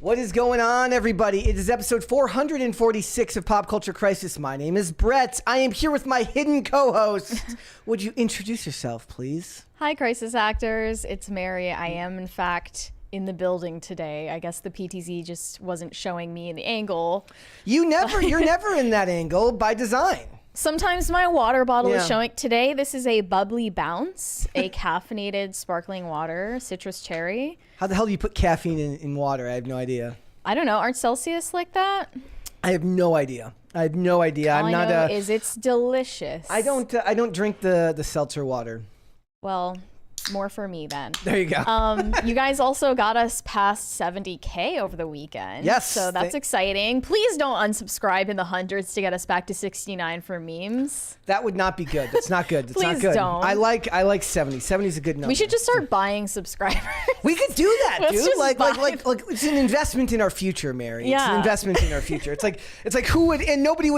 What is going on, everybody? It is episode 446 of Pop Culture Crisis. My name is Brett. I am here with my hidden co-host. Would you introduce yourself, please? Hi, Crisis Actors. It's Mary. I am, in fact, in the building today. I guess the PTZ just wasn't showing me the angle. You're never in that angle by design. Sometimes my water bottle is showing. Today, this is a bubbly bounce, a caffeinated sparkling water, citrus cherry. How the hell do you put caffeine in water? I have no idea. I don't know. Aren't Celsius like that? I have no idea. All I know is it's delicious. I don't drink the seltzer water. Well, more for me then. There you go. You guys also got us past 70K over the weekend. Yes. So that's exciting. Please don't unsubscribe in the hundreds to get us back to 69 for memes. That would not be good. That's not good. That's Please not good. don't. I like 70. 70 is a good number. We should just start buying subscribers. We could do that, Let's dude. just Like it's an investment in our future, Mary. Yeah. It's an investment in our future. It's like who would, and nobody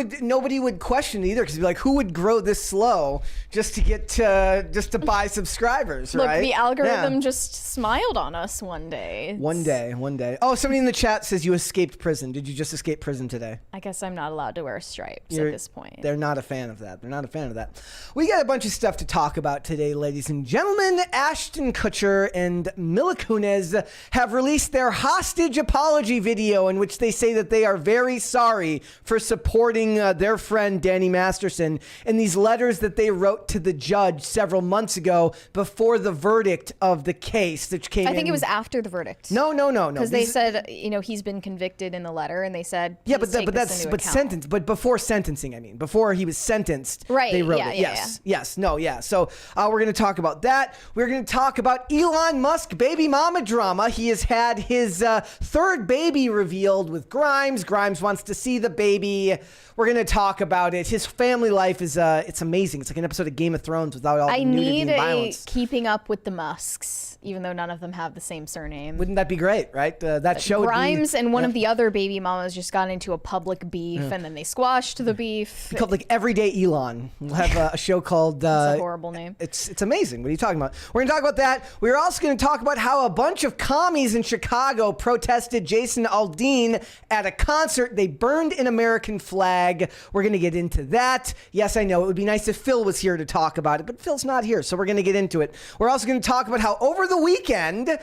would question it either, because it'd be like, who would grow this slow just to buy subscribers, Look, right? the algorithm just smiled on us one day. One day. Oh, somebody in the chat says you escaped prison. Did you just escape prison today? I guess I'm not allowed to wear stripes at this point. They're not a fan of that. We got a bunch of stuff to talk about today, ladies and gentlemen. Ashton, Kutcher, and Mila Kunis have released their hostage apology video, in which they say that they are very sorry for supporting their friend Danny Masterson in these letters that they wrote to the judge several months ago before the verdict of the case, which came I think it was after the verdict. No. Because they said, he's been convicted in the letter, and they said, yeah, but before sentencing, I mean, before he was sentenced, right? They wrote it. Yes. So we're going to talk about that. We're going to talk about Elon Musk baby mama drama. He has had his third baby revealed with Grimes. Grimes wants to see the baby. We're going to talk about it. His family life is it's amazing. It's like an episode of Game of Thrones without all the nudity and violence. Keeping up with the Musks, even though none of them have the same surname. Wouldn't that be great, right? That show Grimes and one of the other baby mamas just got into a public beef, and then they squashed the beef. Called like Everyday Elon. We'll have a show called... It's a horrible name. It's amazing. What are you talking about? We're going to talk about that. We're also going to talk about how a bunch of commies in Chicago protested Jason Aldean at a concert. They burned an American flag. We're going to get into that. Yes, I know it would be nice if Phil was here to talk about it, but Phil's not here, so we're going to get into it. We're also going to talk about how over the weekend...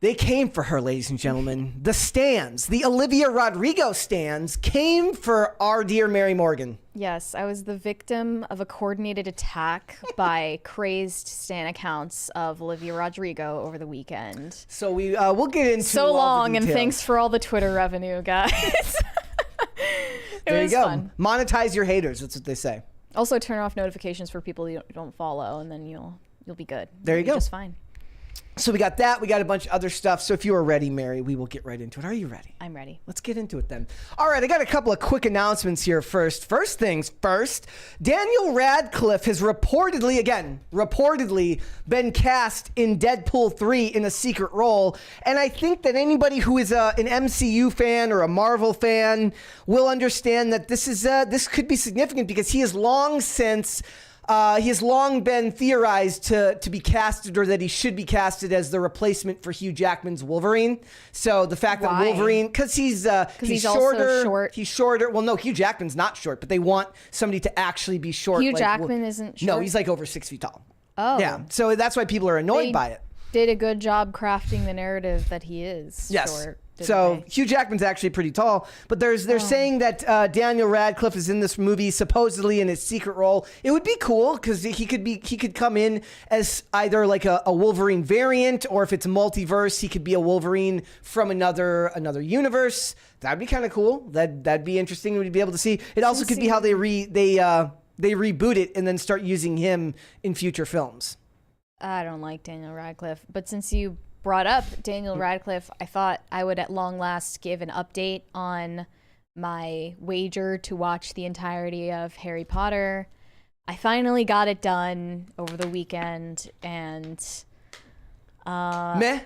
they came for her, ladies and gentlemen. The stans, the Olivia Rodrigo stans, came for our dear Mary Morgan. Yes, I was the victim of a coordinated attack by crazed stan accounts of Olivia Rodrigo over the weekend. So we'll get into so long, and thanks for all the Twitter revenue, guys. There you go. Fun. Monetize your haters. That's what they say. Also, turn off notifications for people you don't follow, and then you'll be good. There you go. Just fine. So we got that. We got a bunch of other stuff. So if you are ready, Mary, we will get right into it. Are you ready? I'm ready. Let's get into it then. All right, I got a couple of quick announcements here first. First things first, Daniel Radcliffe has reportedly been cast in Deadpool 3 in a secret role. And I think that anybody who is an MCU fan or a Marvel fan will understand that this could be significant, because he has long been theorized to be casted, or that he should be casted as the replacement for Hugh Jackman's Wolverine. So the fact that Wolverine, because he's shorter, also short. He's shorter. Well, no, Hugh Jackman's not short, but they want somebody to actually be short. Hugh Jackman isn't short? No, he's like over 6 feet tall. Oh. Yeah, so that's why people are annoyed by it. Did a good job crafting the narrative that he is short. So Hugh Jackman's actually pretty tall, but they're saying that Daniel Radcliffe is in this movie supposedly in his secret role. It would be cool, because he could come in as either like a Wolverine variant, or if it's multiverse, he could be a Wolverine from another universe. That'd be kind of cool. That'd be interesting. We'd be able to see. It also could be how they reboot it and then start using him in future films. I don't like Daniel Radcliffe, but since you brought up Daniel Radcliffe, I thought I would at long last give an update on my wager to watch the entirety of Harry Potter. I finally got it done over the weekend, and meh.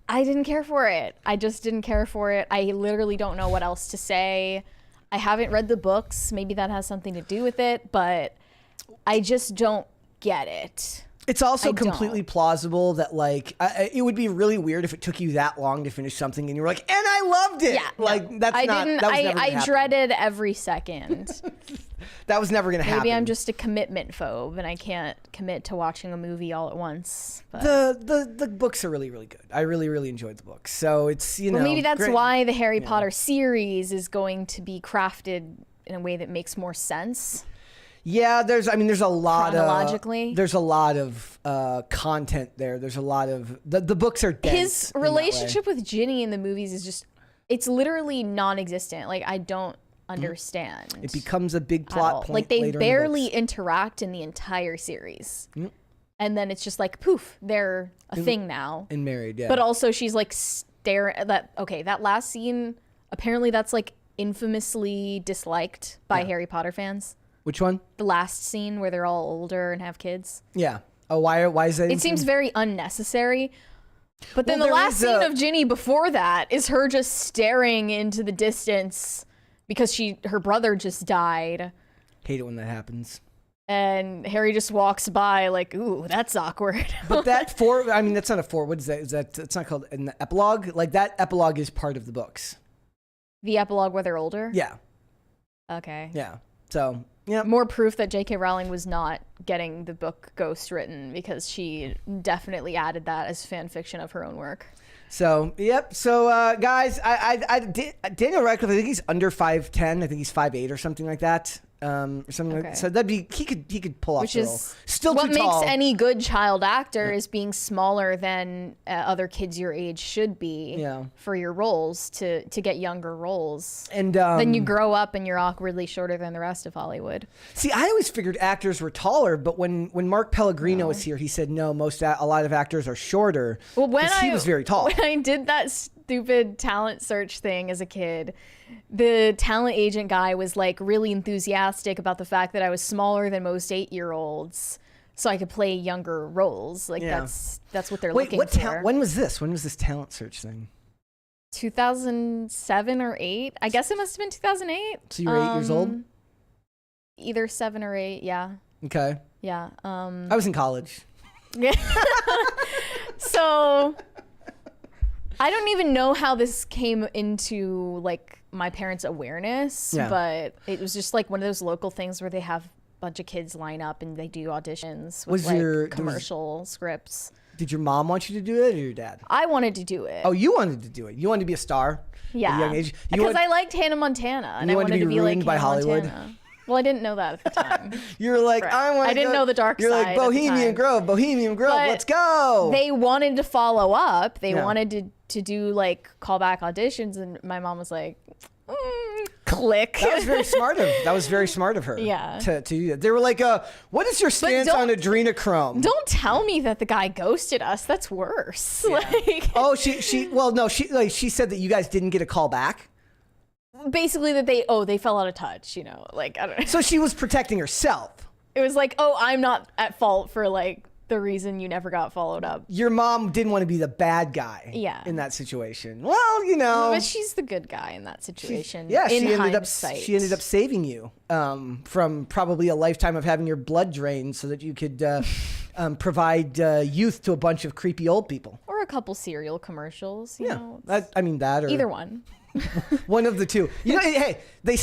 I didn't care for it. I just didn't care for it. I literally don't know what else to say. I haven't read the books. Maybe that has something to do with it, but I just don't get it. It's also I completely don't. plausible that like it would be really weird if it took you that long to finish something and you were like, and I loved it. Yeah, like no. that's I not. didn't. That was never gonna I happen. dreaded every second. That was never gonna happen. Maybe I'm just a commitment phobe and I can't commit to watching a movie all at once. But. The books are really good. I really enjoyed the books. So it's Well, maybe that's why the Harry Potter series is going to be crafted in a way that makes more sense. Yeah, there's a lot Chronologically. there's a lot of content there. There's a lot of the books are dense. His in that way. relationship with Ginny in the movies is just, it's literally non-existent. Like, I don't understand. It becomes a big at plot all. point. Like, they later in the barely books. interact in the entire series. And then it's just like, poof, they're a thing now. and married. Yeah, But also she's like staring at that last scene, apparently that's like infamously disliked by Harry Potter fans. which one? The last scene where they're all older and have kids. Yeah. Oh, why is that? It seems very unnecessary. But then Well, the there last is scene of Ginny before that is her just staring into the distance because her brother just died. hate it when that happens. And Harry just walks by like, ooh, that's awkward. But that's not a four. What is that? Is that, it's not called an epilogue? Like that epilogue is part of the books. The epilogue where they're older? Yeah. Okay. Yeah. So, yeah. More proof that J.K. Rowling was not getting the book ghost written because she definitely added that as fan fiction of her own work. So, yep. So, guys, Daniel Radcliffe, I think he's under 5'10". I think he's 5'8" or something like that. Or something like that. So he could pull off Which the role. is Still what too tall. makes any good child actor is being smaller than other kids your age should be for your roles to get younger roles. And then you grow up and you're awkwardly shorter than the rest of Hollywood. See, I always figured actors were taller, but when Mark Pellegrino was here, he said no. A lot of actors are shorter. Well, he was very tall. When I did that stupid talent search thing as a kid, the talent agent guy was like really enthusiastic about the fact that I was smaller than most 8-year-olds, so I could play younger roles. Like that's what they're looking for. When was this? When was this talent search thing? 2007 or 8. I guess it must have been 2008. So you were 8 years old? Either 7 or 8. Yeah. Okay. Yeah. I was in college. Yeah. So I don't even know how this came into like my parents' awareness, but it was just like one of those local things where they have a bunch of kids line up and they do auditions with commercial scripts. Did your mom want you to do it or your dad? I wanted to do it. Oh, you wanted to do it. You wanted to be a star at a young age. Because I liked Hannah Montana and I wanted to be like ruined by Hannah Hollywood? Montana. Well, I didn't know that at the time. You were like, I didn't know the dark You're side like, at the Bohemian time. Grove, But let's go. They wanted to follow up. They wanted to do like callback auditions, and my mom was like, click. That was very smart of her. Yeah. To do that. They were like, what is your stance on adrenochrome? Don't tell me that the guy ghosted us. That's worse. Like, oh, she said that you guys didn't get a call back. basically that they fell out of touch, you know, like, I don't know. So she was protecting herself. It was like, oh, I'm not at fault for like the reason you never got followed up. Your mom didn't want to be the bad guy in that situation. Well, you know. But she's the good guy in that situation. She ended up saving you from probably a lifetime of having your blood drained so that you could provide youth to a bunch of creepy old people. Or a couple cereal commercials, you know. That or either one. One of the two. You know, hey, they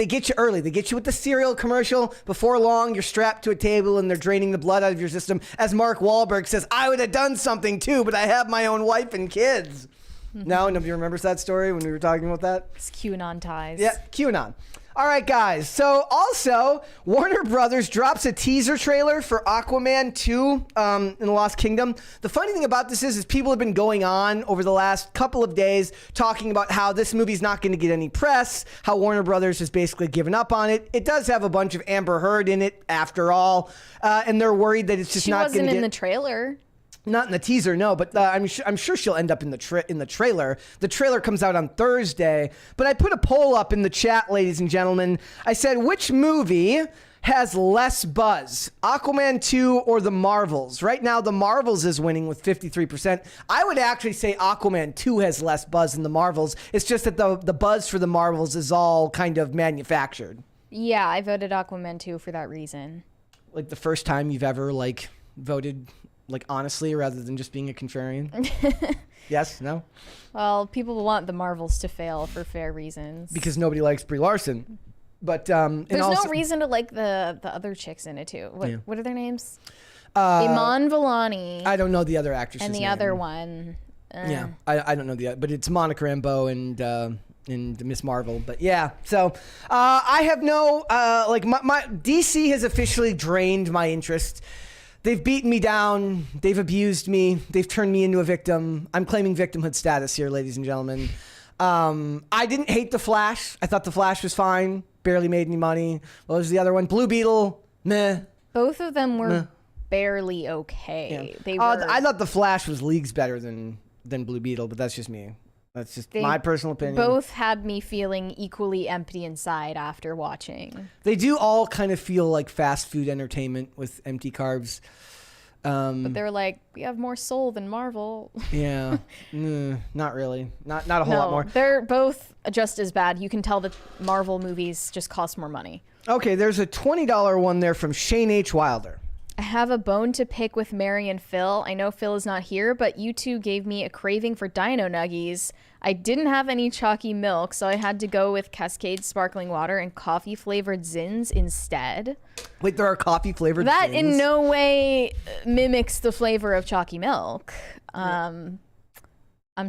get you early. They get you with the cereal commercial. Before long, you're strapped to a table and they're draining the blood out of your system. As Mark Wahlberg says, I would have done something too, but I have my own wife and kids. No, nobody remembers that story when we were talking about that? It's QAnon ties. Yeah, QAnon. All right, guys. So also, Warner Brothers drops a teaser trailer for Aquaman 2 in the Lost Kingdom. The funny thing about this is people have been going on over the last couple of days talking about how this movie's not going to get any press, how Warner Brothers has basically given up on it. It does have a bunch of Amber Heard in it, after all, and they're worried that it's just not going to get... She wasn't in the trailer. Not in the teaser, no, but I'm sure she'll end up in the trailer. The trailer comes out on Thursday, but I put a poll up in the chat, ladies and gentlemen. I said, which movie has less buzz, Aquaman 2 or The Marvels? Right now, The Marvels is winning with 53%. I would actually say Aquaman 2 has less buzz than The Marvels. It's just that the buzz for The Marvels is all kind of manufactured. Yeah, I voted Aquaman 2 for that reason. Like the first time you've ever voted like honestly rather than just being a contrarian? Yes? No? Well, people want the Marvels to fail for fair reasons. Because nobody likes Brie Larson. But there's no reason to like the other chicks in it too. What are their names? Iman Vellani. I don't know the other actress's and the name. other one. Yeah, I don't know the other, but it's Monica Rambeau and Miss Marvel. But yeah, so I have no like my DC has officially drained my interest. They've beaten me down. They've abused me. They've turned me into a victim. I'm claiming victimhood status here, ladies and gentlemen. I didn't hate The Flash. I thought The Flash was fine. Barely made any money. What was the other one? Blue Beetle. Meh. Both of them were barely okay. Yeah. They were. I thought The Flash was leagues better than Blue Beetle, but that's just me. That's just my personal opinion. Both had me feeling equally empty inside after watching. They do all kind of feel like fast food entertainment with empty carbs. But they're like, we have more soul than Marvel. Yeah. Not really. Not a whole lot more. They're both just as bad. You can tell that Marvel movies just cost more money. Okay, there's a $20 one there from Shane H. Wilder. I have a bone to pick with Mary and Phil. I know Phil is not here, but you two gave me a craving for Dino Nuggies. I didn't have any chalky milk, so I had to go with Cascade sparkling water and coffee-flavored Zins instead. Wait, there are coffee-flavored That Zins? in no way mimics the flavor of chalky milk. I'm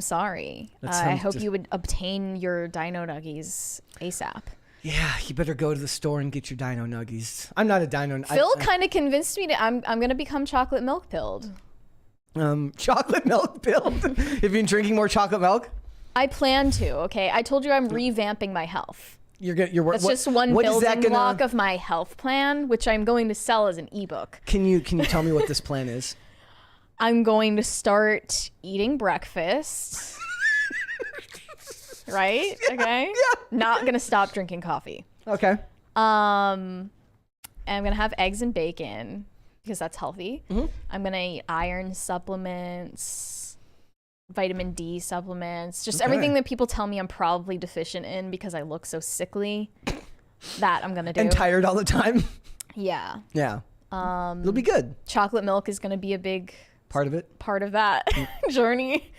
sorry. I hope you would obtain your Dino Nuggies ASAP. Yeah, you better go to the store and get your Dino Nuggies. I'm not a Dino. Phil kind of convinced me to. I'm gonna become chocolate milk pilled. Chocolate milk pilled. Have you been drinking more chocolate milk? I plan to. Okay, I told you I'm revamping my health. That's just one building block of my health plan, which I'm going to sell as an ebook. Can you tell me what this plan is? I'm going to start eating breakfast. Right? Okay. Yeah. Not gonna stop drinking coffee. Okay. And I'm gonna have eggs and bacon because that's healthy. Mm-hmm. I'm gonna eat iron supplements, vitamin D supplements, just everything that people tell me I'm probably deficient in because I look so sickly. That I'm gonna do. And tired all the time. Yeah. Yeah. It'll be good. Chocolate milk is gonna be a big part of it. Part of that journey.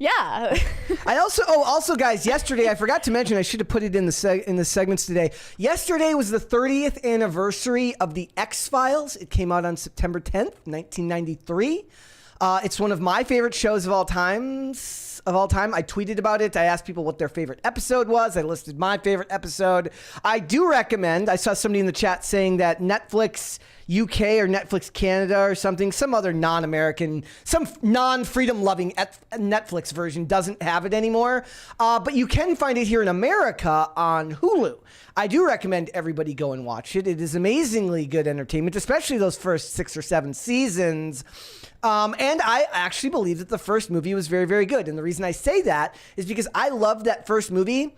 Yeah. I also guys, yesterday I forgot to mention, I should have put it in the segments today. Yesterday was the 30th anniversary of the X-Files. It came out on September 10th, 1993. It's one of my favorite shows of all time. I tweeted about it. I asked people what their favorite episode was. I listed my favorite episode. I do recommend, I saw somebody in the chat saying that Netflix UK or Netflix Canada or something, some other non-American, some non-freedom loving Netflix version doesn't have it anymore. But you can find it here in America on Hulu. I do recommend everybody go and watch it. It is amazingly good entertainment, especially those first 6 or 7 seasons. And I actually believe that the first movie was very, very good. And the reason I say that is because I loved that first movie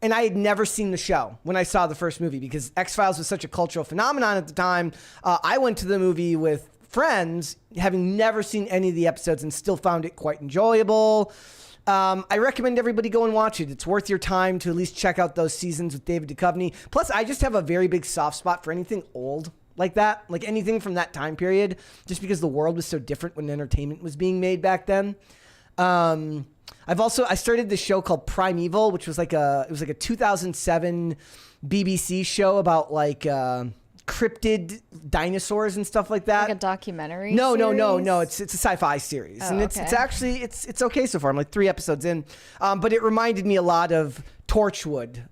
and I had never seen the show when I saw the first movie because X-Files was such a cultural phenomenon at the time. I went to the movie with friends, having never seen any of the episodes and still found it quite enjoyable. I recommend everybody go and watch it. It's worth your time to at least check out those seasons with David Duchovny. Plus, I just have a very big soft spot for anything old like that, like anything from that time period, just because the world was so different when entertainment was being made back then. I started this show called Primeval, which was like a 2007 BBC show about like cryptid dinosaurs and stuff like that. Like a documentary? No. It's a sci-fi series, and it's actually it's okay so far. I'm like 3 episodes in, but it reminded me a lot of Torchwood.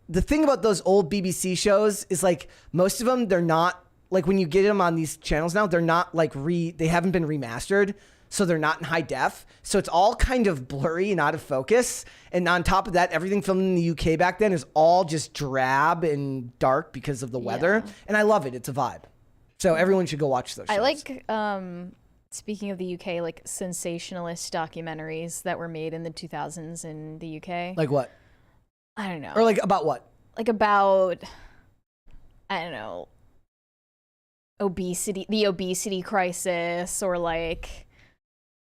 The thing about those old BBC shows is like most of them, they're not like when you get them on these channels now, they're not like they haven't been remastered. So they're not in high def. So it's all kind of blurry and out of focus. And on top of that, everything filmed in the UK back then is all just drab and dark because of the weather. Yeah. And I love it. It's a vibe. So everyone should go watch those shows. I like, speaking of the UK, like sensationalist documentaries that were made in the 2000s in the UK. Like what? I don't know. Or like about what? Like about, I don't know, the obesity crisis, or like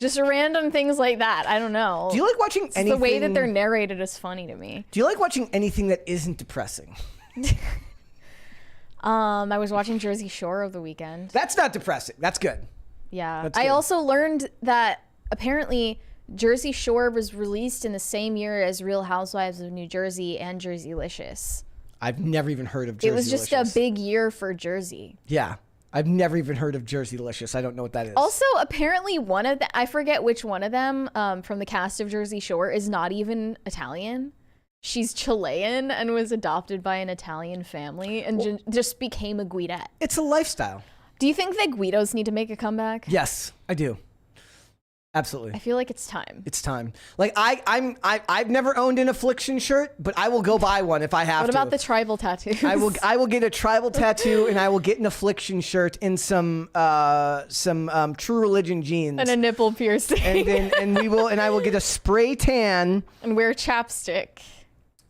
just random things like that. I don't know. Do you like watching anything? The way that they're narrated is funny to me. Do you like watching anything that isn't depressing? I was watching Jersey Shore over the weekend. That's not depressing. That's good. Yeah. That's I good. also learned that apparently Jersey Shore was released in the same year as Real Housewives of New Jersey and Jerseylicious. I've never even heard of Jersey It was just a big year for Jersey. Yeah. I've never even heard of Jerseylicious. I don't know what that is. Also, apparently one of the, I forget which one of them from the cast of Jersey Shore is not even Italian. She's Chilean and was adopted by an Italian family and just became a Guidette. It's a lifestyle. Do you think that Guidos need to make a comeback? Yes, I do. Absolutely. I feel like it's time. It's time. Like I've never owned an Affliction shirt, but I will go buy one if I have to. What about the tribal tattoos? I will get a tribal tattoo and I will get an Affliction shirt and some True Religion jeans and a nipple piercing. and I will get a spray tan and wear chapstick.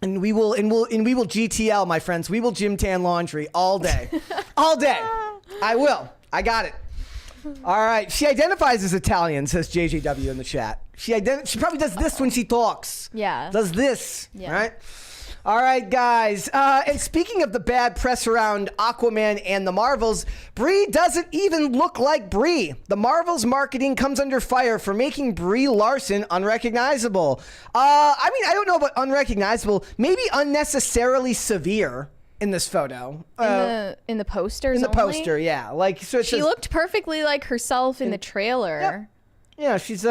And we will GTL, my friends. We will gym tan laundry all day. All day. I will. I got it. All right. She identifies as Italian, says JJW in the chat. She probably does this when she talks. Yeah. Does this. Yeah. All right. All right, guys. And speaking of the bad press around Aquaman and the Marvels, Brie doesn't even look like Brie. The Marvels marketing comes under fire for making Brie Larson unrecognizable. I mean, I don't know about unrecognizable. Maybe unnecessarily severe in this photo. In the posters. In the poster, yeah. Like so. She looked perfectly like herself in the trailer. Yep. Yeah, she's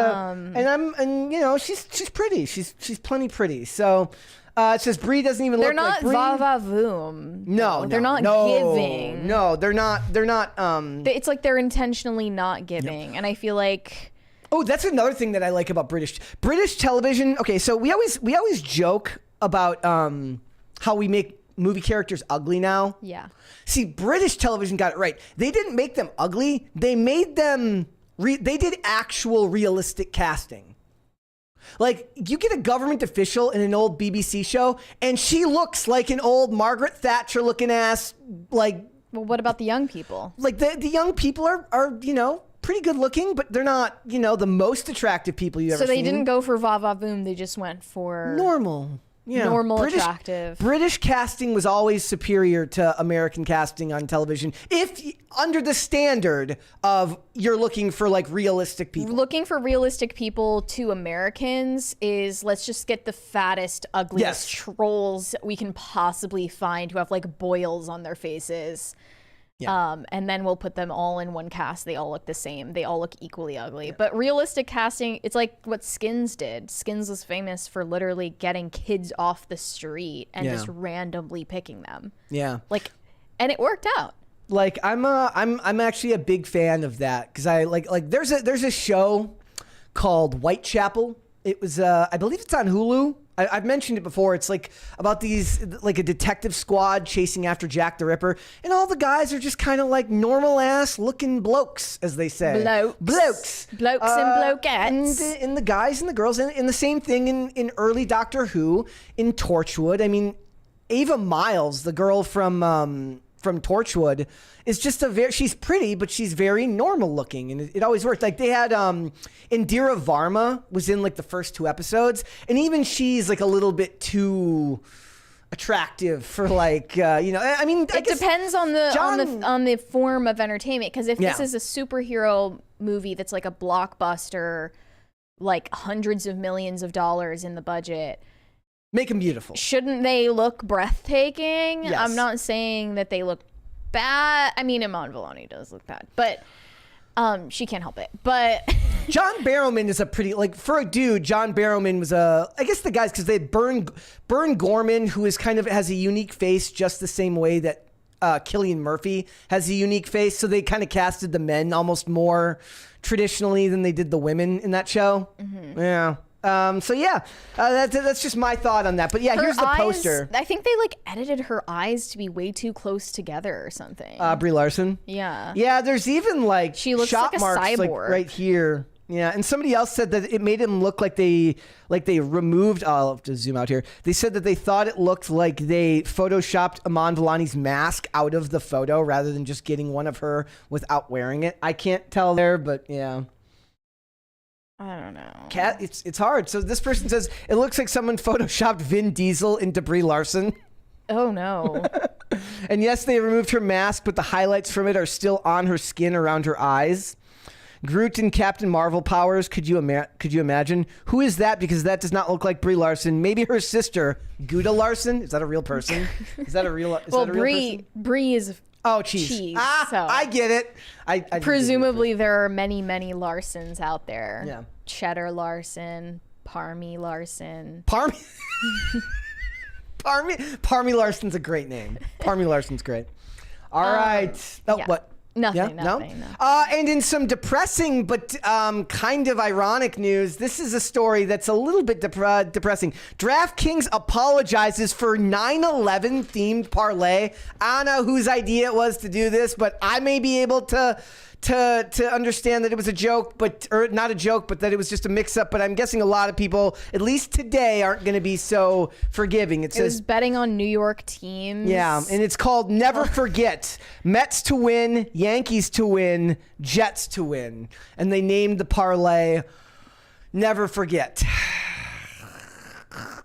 she's pretty. She's plenty pretty. So. It says Brie doesn't even look like Brie. They're not va-va-voom. No, they're not giving. No, they're not. They're not. It's like they're intentionally not giving, and I feel like. Oh, that's another thing that I like about British television. Okay, so we always joke about how we make movie characters ugly now. Yeah. See, British television got it right. They didn't make them ugly. They made them. They did actual realistic casting. Like, you get a government official in an old BBC show, and she looks like an old Margaret Thatcher looking ass, like... Well, what about the young people? Like, the young people are pretty good looking, but they're not, the most attractive people you've ever seen. So they didn't go for va-va-voom, they just went for... Normal. Yeah. Normal, attractive. British casting was always superior to American casting on television. If under the standard of you're looking for like realistic people. Looking for realistic people to Americans is let's just get the fattest, ugliest trolls we can possibly find who have like boils on their faces. Yeah. And then we'll put them all in one cast. They all look the same. They all look equally ugly. Yeah. But realistic casting, it's like what Skins did. Skins was famous for literally getting kids off the street and just randomly picking them. Yeah. Like, and it worked out. Like I'm actually a big fan of that because I like there's a show called Whitechapel. It was I believe it's on Hulu. I've mentioned it before. It's like about these, like a detective squad chasing after Jack the Ripper. And all the guys are just kind of like normal ass looking blokes, as they say. Blokes and blokettes. And the guys and the girls. And the same thing in early Doctor Who, in Torchwood. I mean, Ava Miles, the girl from Torchwood, is just she's pretty, but she's very normal looking, and it always worked. Like they had Indira Varma was in like the first 2 episodes, and even she's like a little bit too attractive for like I mean, it depends on the form of entertainment, because if this is a superhero movie that's like a blockbuster, like hundreds of millions of dollars in the budget, make them beautiful. Shouldn't they look breathtaking? Yes. I'm not saying that they look bad. I mean, Iman Vellani does look bad, but she can't help it. But John Barrowman is a pretty, like, for a dude, John Barrowman was I guess the guys, because they had Bern Gorman, who is kind of has a unique face just the same way that Cillian Murphy has a unique face. So they kind of casted the men almost more traditionally than they did the women in that show. Mm-hmm. Yeah. That's just my thought on that. But yeah, here's the poster. I think they like edited her eyes to be way too close together or something. Brie Larson. Yeah. Yeah, there's even like she looks shot like a marks cyborg. Like right here. Yeah, and somebody else said that it made him look like they removed. I'll have to zoom out here. They said that they thought it looked like they photoshopped Iman Vellani's mask out of the photo rather than just getting one of her without wearing it. I can't tell there, but yeah. I don't know. Cat, it's hard. So this person says it looks like someone photoshopped Vin Diesel into Brie Larson. Oh no. And yes, they removed her mask, but the highlights from it are still on her skin around her eyes. Groot and Captain Marvel powers. Could you imagine? Who is that? Because that does not look like Brie Larson. Maybe her sister, Gouda Larson. Is that a real person? Is that a real? Brie is. Oh, cheese. So I get it. I presumably there are many Larsons out there. Yeah. Cheddar Larson, Parmy Larson. Parmy Larson's a great name. Parmy Larson's great. All right. Oh, yeah. What? Nothing. No. And in some depressing but kind of ironic news, this is a story that's a little bit depressing. DraftKings apologizes for 9/11 themed parlay. I don't know whose idea it was to do this, but I may be able to understand that it was a joke, or not a joke, but that it was just a mix-up. But I'm guessing a lot of people, at least today, aren't going to be so forgiving. It says was betting on New York teams. Yeah, and it's called Never Forget. Mets to win, Yankees to win, Jets to win. And they named the parlay Never Forget.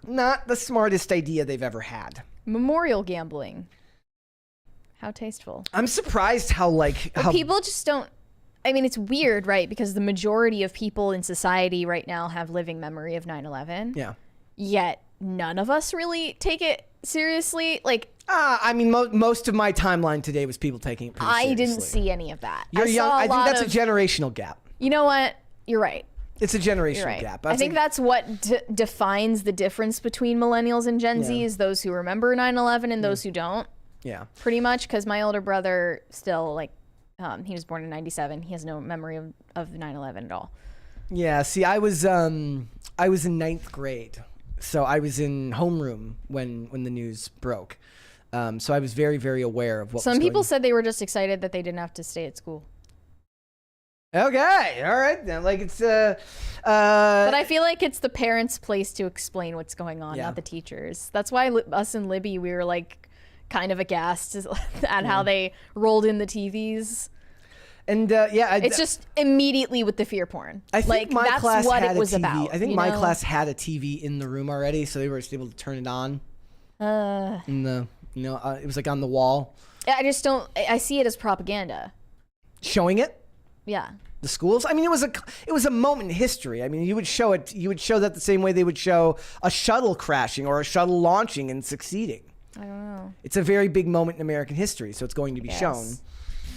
Not the smartest idea they've ever had. Memorial gambling. How tasteful. I'm surprised how people just don't. I mean, it's weird, right? Because the majority of people in society right now have living memory of 9/11. Yeah. Yet none of us really take it seriously. I mean, most of my timeline today was people taking it pretty seriously. I didn't see any of that. You're young. I think that's a generational gap. You know what? You're right. It's a generational gap. I think that's what defines the difference between millennials and Gen Z is those who remember 9/11 and those who don't. Yeah. Pretty much, because my older brother still, he was born in 97. He has no memory of 9/11 at all. Yeah, see, I was in 9th grade. So I was in homeroom when the news broke. So I was very, very aware of what Some people said they were just excited that they didn't have to stay at school. Okay, all right then. It's but I feel like it's the parents' place to explain what's going on, not the teachers. That's why us and Libby, we were kind of aghast at how they rolled in the TVs. And it's just immediately with the fear porn. I think my that's class what had it was a TV. about. I think my class had a TV in the room already, so they were just able to turn it on. It was on the wall. I just don't. I see it as propaganda. Showing it. Yeah. The schools. I mean, it was a moment in history. I mean, you would show it. You would show that the same way they would show a shuttle crashing or a shuttle launching and succeeding. I don't know. It's a very big moment in American history, so it's going to be shown.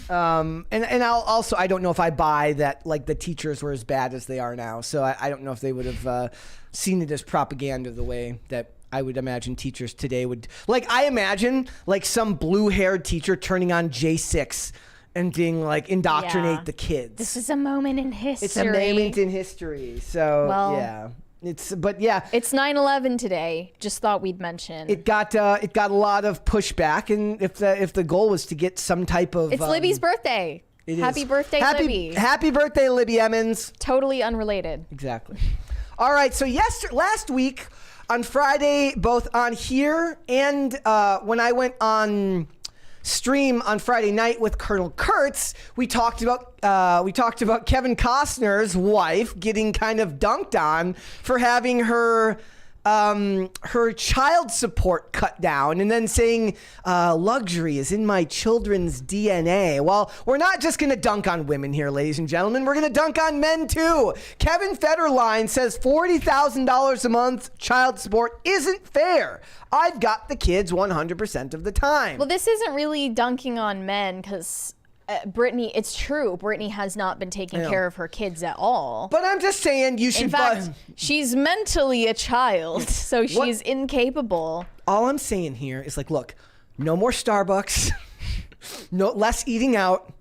And I don't know if I buy that the teachers were as bad as they are now. So I don't know if they would have seen it as propaganda the way that I would imagine teachers today would. I imagine some blue-haired teacher turning on J6 and being indoctrinate the kids. This is a moment in history. It's a moment in history. So yeah. It's 9/11 today. Just thought we'd mention. It got a lot of pushback, and if the goal was to get some type of it's Libby's birthday. Happy birthday, Libby. Happy birthday, Libby Emmons. Totally unrelated. Exactly. All right. So last week on Friday, both on here and when I went on stream on Friday night with Colonel Kurtz, we talked about Kevin Costner's wife getting kind of dunked on for having her child support cut down and then saying luxury is in my children's DNA. Well, we're not just going to dunk on women here, ladies and gentlemen. We're going to dunk on men too. Kevin Federline says $40,000 a month child support isn't fair. I've got the kids 100% of the time. Well, this isn't really dunking on men because Brittany, it's true. Brittany has not been taking care of her kids at all. But I'm just saying you should. In fact, she's mentally a child, so she's incapable. All I'm saying here is look, no more Starbucks, no less eating out,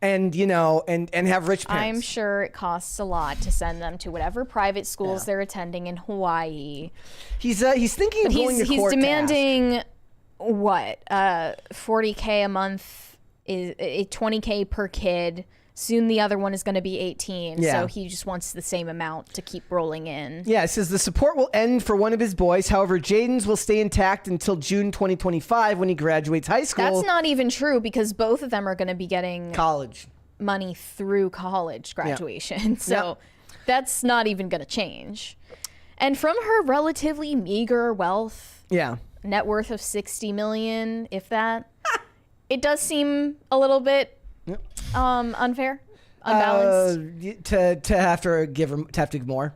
and and have rich parents. I'm sure it costs a lot to send them to whatever private schools they're attending in Hawaii. He's thinking of going to court. He's demanding what $40K a month. Is $20K per kid. Soon the other one is going to be 18. So he just wants the same amount to keep rolling in. Yeah, it says the support will end for one of his boys. However, Jaden's will stay intact until June 2025 when he graduates high school. That's not even true because both of them are going to be getting college money through college graduation. So that's not even going to change. And from her relatively meager wealth. Yeah. net worth of 60 million, if that. It does seem a little bit unfair, unbalanced. To have to give more.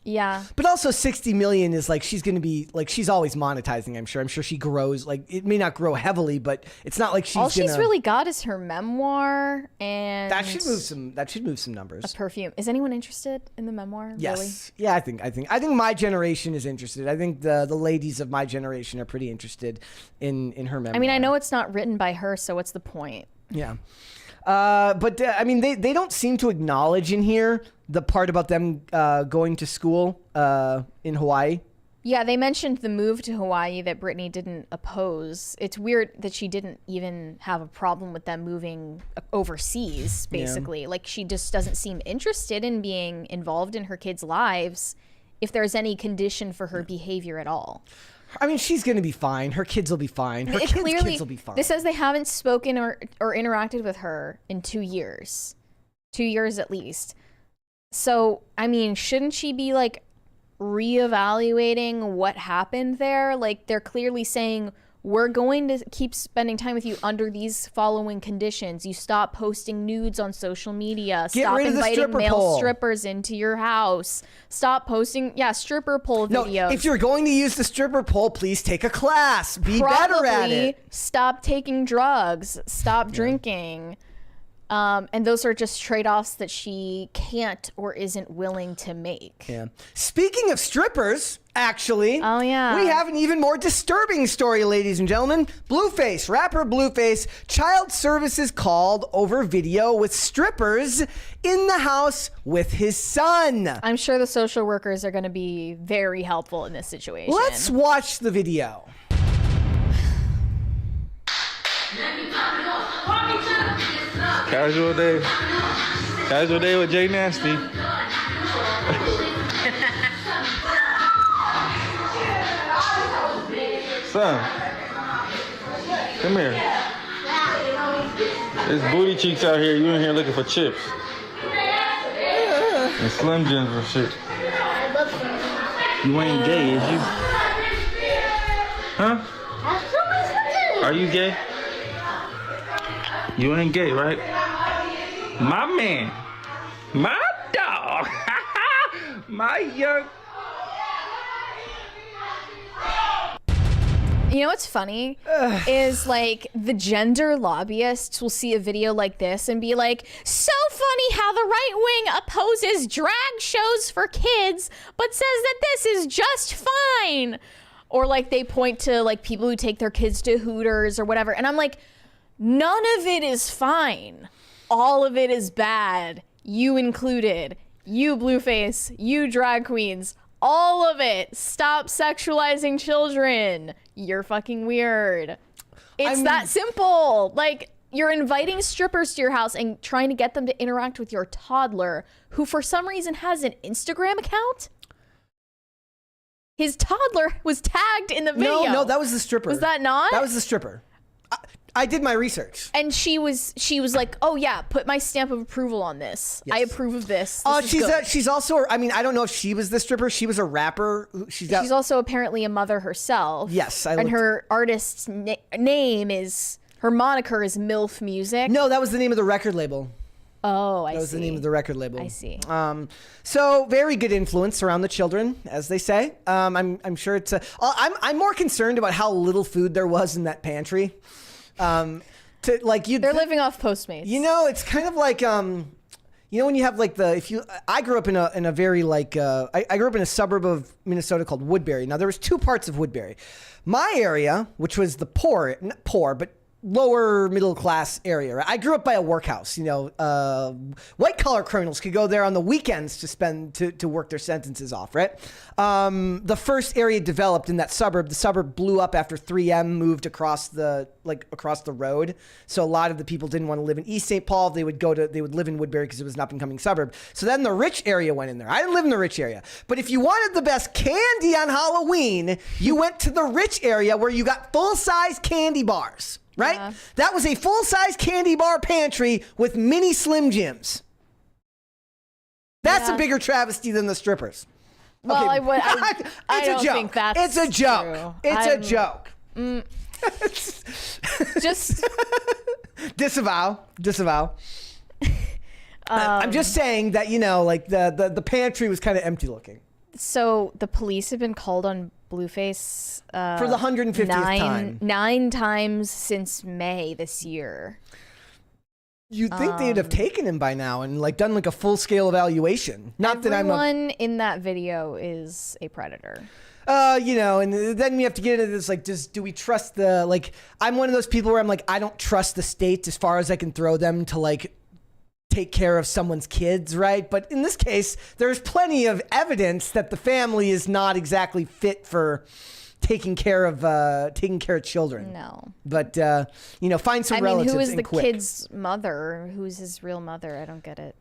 Yeah. But also 60 million is like, she's going to be like, she's always monetizing, I'm sure. I'm sure she grows, like, it may not grow heavily, but it's not like she's all she's really got is her memoir and that should move some numbers. A perfume. Is anyone interested in the memoir? Yes. Really? Yeah, I think my generation is interested. I think the ladies of my generation are pretty interested in her memoir. I mean, I know it's not written by her, so what's the point? Yeah. But I mean, they don't seem to acknowledge in here the part about them going to school in Hawaii. Yeah, they mentioned the move to Hawaii that Brittany didn't oppose. It's weird that she didn't even have a problem with them moving overseas, basically. Yeah. Like, she just doesn't seem interested in being involved in her kids' lives if there's any condition for her behavior at all. I mean, she's going to be fine. Her kids will be fine. Her kids will be fine. This says they haven't spoken or interacted with her in 2 years. 2 years at least. So, I mean, shouldn't she be, like, reevaluating what happened there? Like, they're clearly saying, we're going to keep spending time with you under these following conditions. You stop posting nudes on social media. Stop inviting male strippers into your house. Stop posting, stripper pole videos. No, if you're going to use the stripper pole, please take a class. Be better at it. Stop taking drugs. Stop drinking. And those are just trade-offs that she can't or isn't willing to make. Yeah. Speaking of strippers, actually, oh yeah, we have an even more disturbing story, ladies and gentlemen. Blueface, rapper Blueface, child services called over video with strippers in the house with his son. I'm sure the social workers are going to be very helpful in this situation. Let's watch the video. Casual day. Casual day with Jay Nasty. Son, come here. There's booty cheeks out here. You in here looking for chips. And Slim Jims and shit. You ain't gay, is you? Huh? Are you gay? You ain't gay, right? My man. My dog. My young... You know what's funny? Is like the gender lobbyists will see a video like this and be like, so funny how the right wing opposes drag shows for kids, but says that this is just fine. Or like they point to like people who take their kids to Hooters or whatever. And I'm like, none of it is fine. All of it is bad. You included. You Blueface. You drag queens. All of it. Stop sexualizing children. You're fucking weird. It's that simple. Like, you're inviting strippers to your house and trying to get them to interact with your toddler, who for some reason has an Instagram account. His toddler was tagged in the video. No, that was the stripper. Was that not? That was the stripper. I did my research. And she was like, oh yeah, put my stamp of approval on this. Yes. I approve of this. She's also, I mean, I don't know if she was the stripper. She was a rapper. She's also apparently a mother herself. Yes. And her artist's name is, her moniker is MILF Music. No, that was the name of the record label. Oh, I see. That was the name of the record label. I see. So very good influence around the children, as they say. I'm sure it's I'm more concerned about how little food there was in that pantry. They're living off Postmates. You know, it's kind of like you know, when you have like I grew up in a very like I grew up in a suburb of Minnesota called Woodbury. Now there was two parts of Woodbury. My area, which was the not poor, but lower middle class area. Right? I grew up by a workhouse. You know, white collar criminals could go there on the weekends to work their sentences off. Right. The first area developed in that suburb. The suburb blew up after 3M moved across the road. So a lot of the people didn't want to live in East St. Paul. They would live in Woodbury because it was an up and coming suburb. So then the rich area went in there. I didn't live in the rich area, but if you wanted the best candy on Halloween, you went to the rich area where you got full size candy bars. Right? Yeah. That was a full-size candy bar pantry with mini Slim Jims. That's a bigger travesty than the strippers. Well, Okay. I don't think that's It's a joke. true. It's a joke. Just Disavow. I'm just saying that, you know, like the pantry was kind of empty looking. so the police have been called on Blueface For the 150th time. 9 times since May this year. You'd think they'd have taken him by now and like done like a full scale evaluation. Not that I'm Everyone in that video is a predator. you know, and then we have to get into this, like, do we trust the, like, I'm one of those people where I'm like, I don't trust the state as far as I can throw them to like take care of someone's kids, right? But in this case, there's plenty of evidence that the family is not exactly fit for taking care of children. No. But you know, find some I mean, relatives who is and the quick. kid's mother? Who's his real mother? I don't get it.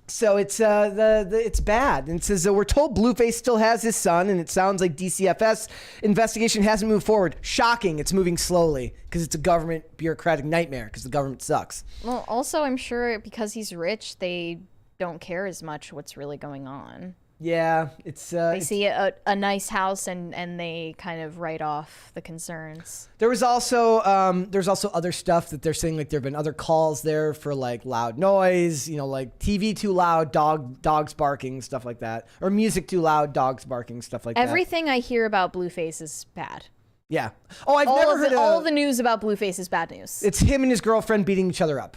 So it's it's bad. And it says we're told Blueface still has his son, and it sounds like DCFS investigation hasn't moved forward. Shocking. It's moving slowly because it's a government bureaucratic nightmare because the government sucks. Well, also, I'm sure because he's rich, they don't care as much what's really going on. Yeah, it's They see a nice house and they kind of write off the concerns. There's also other stuff that they're saying, like there have been other calls there for like loud noise, you know, like TV too loud, dogs barking, stuff like that, or music too loud, dogs barking, stuff like that. Everything I hear about Blueface is bad. Yeah. Oh, I've never heard all the news about Blueface is bad news. It's him and his girlfriend beating each other up.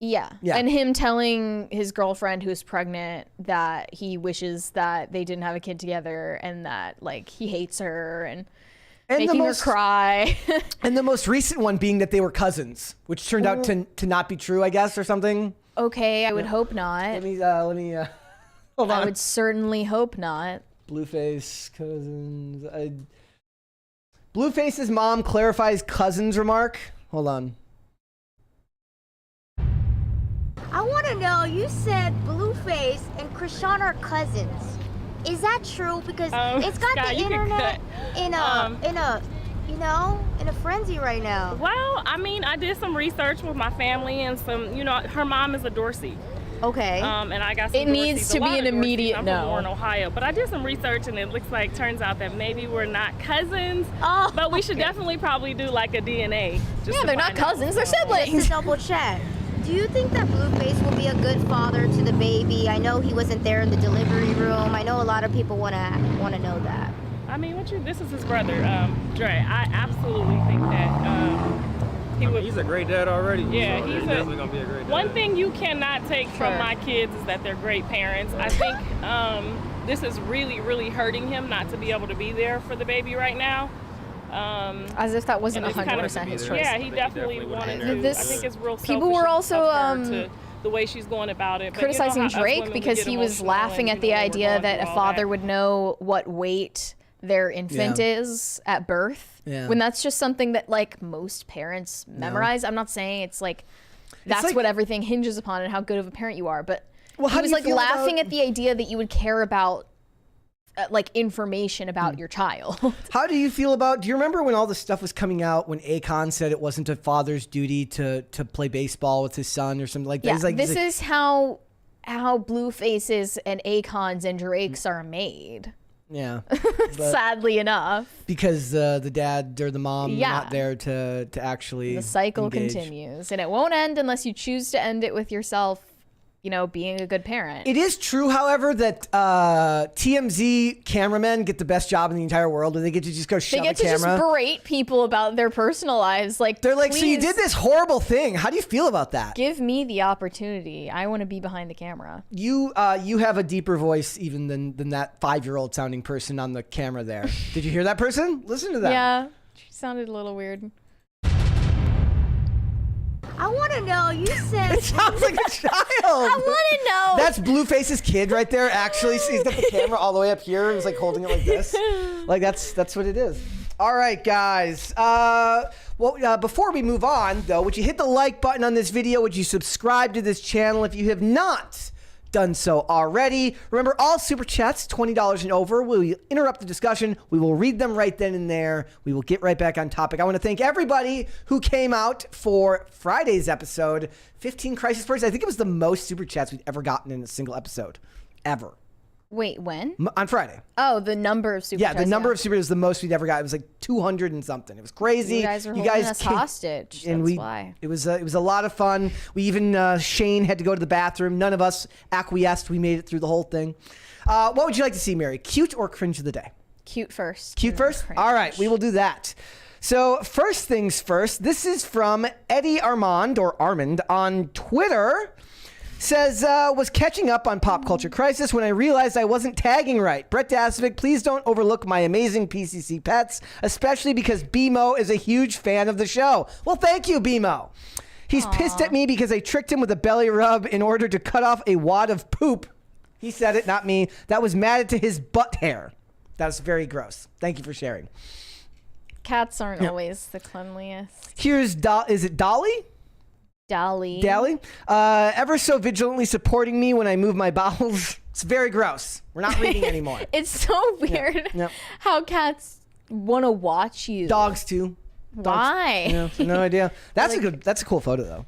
Yeah. And him telling his girlfriend who's pregnant that he wishes that they didn't have a kid together and that like he hates her and making her cry. And the most recent one being that they were cousins, which turned out to not be true, I guess, or something. Okay, I would hope not. Let me hold on. I would certainly hope not. Blueface cousins. Blueface's mom clarifies cousins remark. Hold on. I want to know, you said Blueface and Krishan are cousins. Is that true? Because it's got Scott, the you can internet cut. in a frenzy right now. Well, I mean, I did some research with my family and some, you know, her mom is a Dorsey. Okay. And I got some It needs Dorseys, to a lot be an of Dorseys. immediate I'm no. from Warren, Ohio, but I did some research and it looks like, turns out that maybe we're not cousins. Oh, but we should definitely probably do like a DNA. Just Yeah, to they're not find out. cousins, they're Just siblings. to double check. Do you think that Blueface will be a good father to the baby? I know he wasn't there in the delivery room. I know a lot of people want to know that. I mean, this is his brother, Dre. I absolutely think that he would. He's a great dad already. Yeah, so he's definitely gonna be a great dad. One thing you cannot take from my kids is that they're great parents. I think this is really, really hurting him not to be able to be there for the baby right now. As if that wasn't and it's kind of- 100% his choice. Yeah, he definitely wanted to. This- I think it's real people were selfish also, of her to the way she's going about it. But you know criticizing how us Drake women, we because get he was emotional laughing and, at you the know, we're idea going that through a all father that. would know what weight their infant is at birth. Yeah. When that's just something that like most parents memorize. I'm not saying it's like that's like- what everything hinges upon and how good of a parent you are, but Well, how he do was you like feel laughing about- at the idea that you would care about like information about your child. How do you feel about? Do you remember when all this stuff was coming out? When Akon said it wasn't a father's duty to play baseball with his son or something like that. Yeah, He's like, this he's like, is how Bluefaces and Akons and Drakes are made. yeah, Sadly enough, because the dad or the mom Yeah. not there to actually the cycle engage. continues, and it won't end unless you choose to end it with yourself. You know, being a good parent. It is true, however, that TMZ cameramen get the best job in the entire world, where they get to just go They shove get a to camera. just berate people about their personal lives. Like They're like, so you please did this horrible thing. How do you feel about that? Give me the opportunity. I want to be behind the camera. You have a deeper voice even than that 5-year-old sounding person on the camera there. Did you hear that person? Listen to that. Yeah, she sounded a little weird. I want to know, you said... It sounds like a child. I want to know. That's Blueface's kid right there. Actually, he's got the camera all the way up here. He's like holding it like this. Like that's what it is. All right, guys. Before we move on, though, would you hit the like button on this video? Would you subscribe to this channel if you have not done so already? Remember, all super chats, $20 and over, will interrupt the discussion. We will read them right then and there. We will get right back on topic. I want to thank everybody who came out for Friday's episode, 15 Crisis Points. I think it was the most super chats we've ever gotten in a single episode, ever. Wait, when? On Friday. Oh, the number of super Yeah, chats. the number of super is the most we'd ever got. It was like 200 and something. It was crazy. You guys are holding us hostage. And That's why. It was a lot of fun. We even Shane had to go to the bathroom. None of us acquiesced. We made it through the whole thing. What would you like to see, Mary? Cute or cringe of the day? Cute first. Cute first? Cringe. All right, we will do that. So first things first, this is from Eddie Armand on Twitter. Says, was catching up on Pop Culture Crisis when I realized I wasn't tagging right. Brett Dasovic, please don't overlook my amazing PCC pets, especially because BMO is a huge fan of the show. Well, thank you, BMO. He's pissed at me because I tricked him with a belly rub in order to cut off a wad of poop. He said it, not me. That was matted to his butt hair. That was very gross. Thank you for sharing. Cats aren't always the cleanliest. Here's, is it Dolly? Dally. Ever so vigilantly supporting me when I move my bowels. It's very gross. We're not reading anymore. It's so weird how cats want to watch you. Dogs too. Why? Yeah, no idea. That's that's a cool photo though.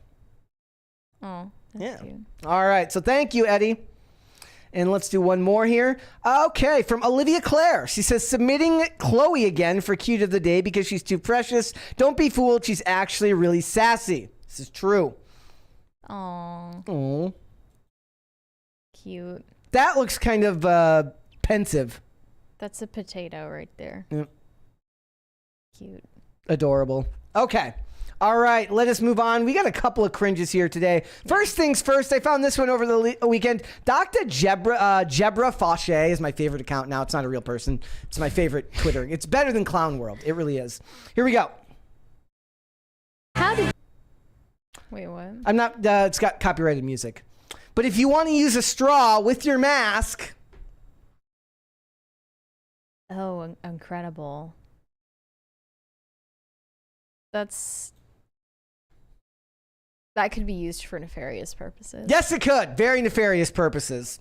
Oh, that's cute. All right. So thank you, Eddie. And let's do one more here. Okay, from Olivia Claire. She says, submitting Chloe again for cute of the day because she's too precious. Don't be fooled. She's actually really sassy. This is true. Oh. Cute. That looks kind of pensive. That's a potato right there. Yep. Cute. Adorable. Okay. All right, let us move on. We got a couple of cringes here today. First things first, I found this one over the weekend. Dr. Jebra Fauché is my favorite account now. It's not a real person. It's my favorite Twitter. It's better than Clown World. It really is. Here we go. Wait, what? I'm not, it's got copyrighted music. But if you want to use a straw with your mask. Oh, incredible. That could be used for nefarious purposes. Yes, it could. Very nefarious purposes.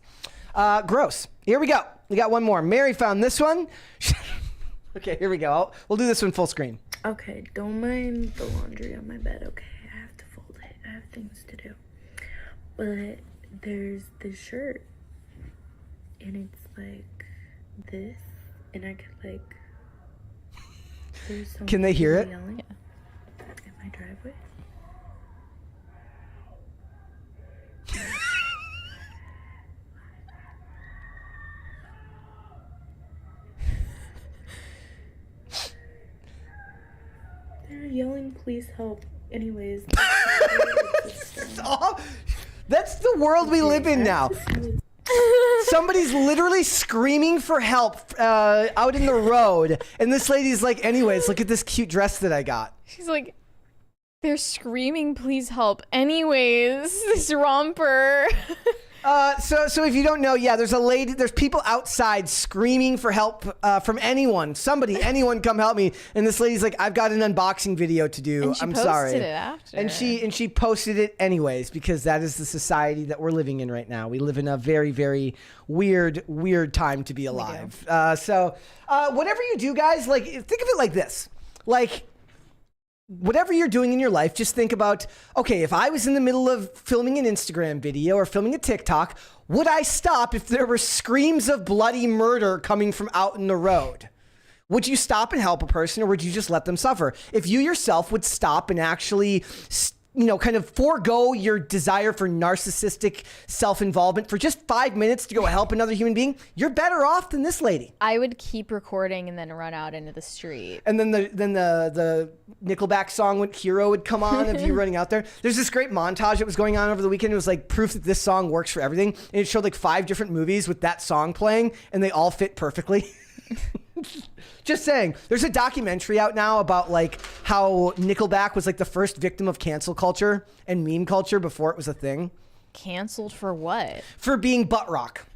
Gross. Here we go. We got one more. Mary found this one. Okay, here we go. We'll do this one full screen. Okay, don't mind the laundry on my bed, okay? I have to fold it. I have things to do. But there's this shirt, and it's like this, and I could like... Can they hear it? Yelling in my driveway. They're yelling, please help. Anyways. That's the world we live in now. Somebody's literally screaming for help out in the road. And this lady's like, anyways, look at this cute dress that I got. She's like, they're screaming, please help. Anyways, this romper. So if you don't know, yeah, there's people outside screaming for help from anyone. Anyone come help me. And this lady's like, I've got an unboxing video to do. And she I'm posted sorry. it after. And she posted it anyways because that is the society that we're living in right now. We live in a very, very weird time to be alive. So whatever you do, guys, like think of it like this. Like whatever you're doing in your life, just think about, okay, if I was in the middle of filming an Instagram video or filming a TikTok, would I stop if there were screams of bloody murder coming from out in the road? Would you stop and help a person, or would you just let them suffer? If you yourself would stop and actually, kind of forego your desire for narcissistic self-involvement for just 5 minutes to go help another human being, you're better off than this lady. I would keep recording and then run out into the street. And then the Nickelback song Hero would come on of you running out there. There's this great montage that was going on over the weekend. It was like proof that this song works for everything. And it showed like 5 different movies with that song playing, and they all fit perfectly. Just saying. There's a documentary out now about like how Nickelback was like the first victim of cancel culture and meme culture before it was a thing. Canceled for what? For being butt rock.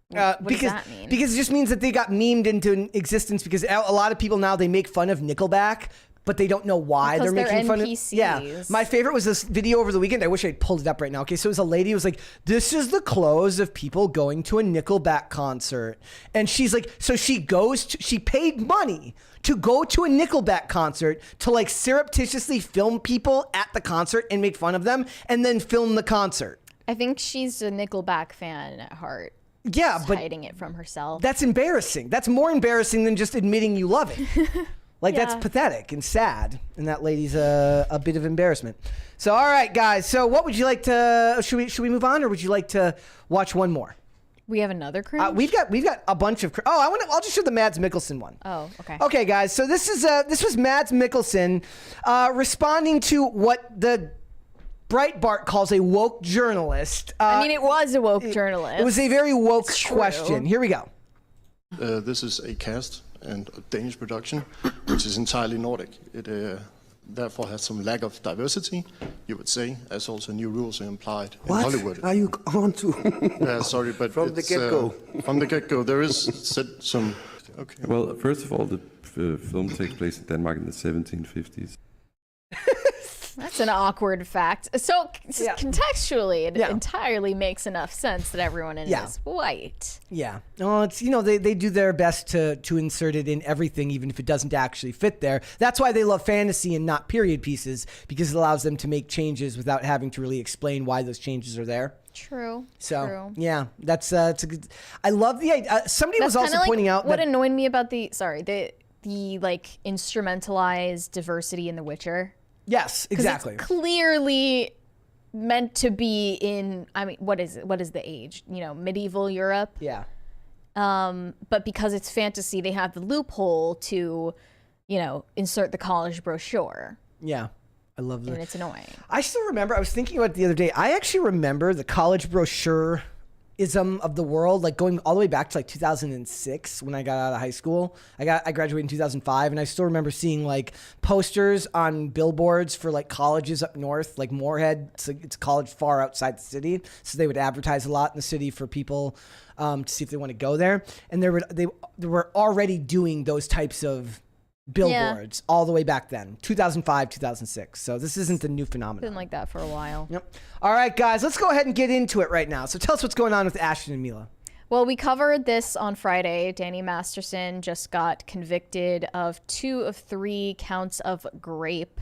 What does that mean? Because it just means that they got memed into existence because a lot of people now, they make fun of Nickelback, but they don't know why because they're making fun of. NPCs. Yeah. My favorite was this video over the weekend. I wish I'd pulled it up right now. Okay, so it was a lady who was like, this is the clothes of people going to a Nickelback concert. And she's like, so she paid money to go to a Nickelback concert to like surreptitiously film people at the concert and make fun of them and then film the concert. I think she's a Nickelback fan at heart. Yeah, Just but hiding it from herself. that's embarrassing. That's more embarrassing than just admitting you love it. Like, that's Yeah. pathetic and sad. And that lady's a bit of embarrassment. So, all right, guys. So what would you like to, should we move on, or would you like to watch one more? We have another cringe? We've got a bunch of, I'll just show the Mads Mikkelsen one. Oh, okay. Okay, guys. So this was Mads Mikkelsen responding to what the Breitbart calls a woke journalist. I mean, it was a woke journalist. It was a very woke It's true. question. Here we go. This is a cast and a Danish production, which is entirely Nordic. It therefore has some lack of diversity, you would say, as also new rules are implied in Hollywood. What are you on to? Sorry, but From the it's, get-go. From the get-go, there is some. Okay. Well, first of all, the film takes place in Denmark in the 1750s. That's an awkward fact. So Yeah. contextually, it Yeah. entirely makes enough sense that everyone in Yeah. it is white. Yeah. Oh, it's, they do their best to insert it in everything, even if it doesn't actually fit there. That's why they love fantasy and not period pieces, because it allows them to make changes without having to really explain why those changes are there. True. So, True. yeah, it's a good, I love the idea. Somebody That's was also kinda like pointing out what that, annoyed me about the like instrumentalized diversity in The Witcher. yes, 'Cause exactly. It's clearly meant to be in, I mean, what is it? What is the age? Medieval Europe. Yeah. But because it's fantasy, they have the loophole to, insert the college brochure, Yeah. I love and that. it's annoying. I still remember, I was thinking about it the other day. I actually remember the college brochure-ism of the world, like going all the way back to like 2006 when I got out of high school. I graduated in 2005, and I still remember seeing like posters on billboards for like colleges up north, like Moorhead. It's a college far outside the city, so they would advertise a lot in the city for people to see if they want to go there. And they were already doing those types of billboards all the way back then, 2005, 2006. So this isn't a new phenomenon. Been like that for a while. Yep. All right, guys, let's go ahead and get into it right now. So tell us what's going on with Ashton and Mila. Well, we covered this on Friday. Danny Masterson just got convicted of 2 of 3 counts of grape,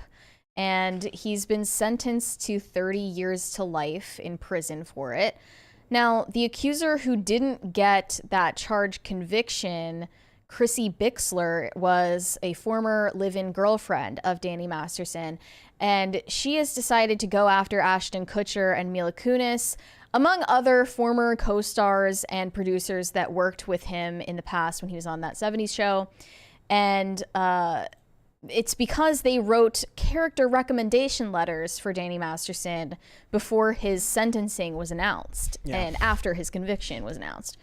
and he's been sentenced to 30 years to life in prison for it. Now, the accuser who didn't get that charge conviction, Chrissy Bixler, was a former live-in girlfriend of Danny Masterson, and she has decided to go after Ashton Kutcher and Mila Kunis, among other former co-stars and producers that worked with him in the past when he was on that 70s show. And it's because they wrote character recommendation letters for Danny Masterson before his sentencing was announced and after his conviction was announced.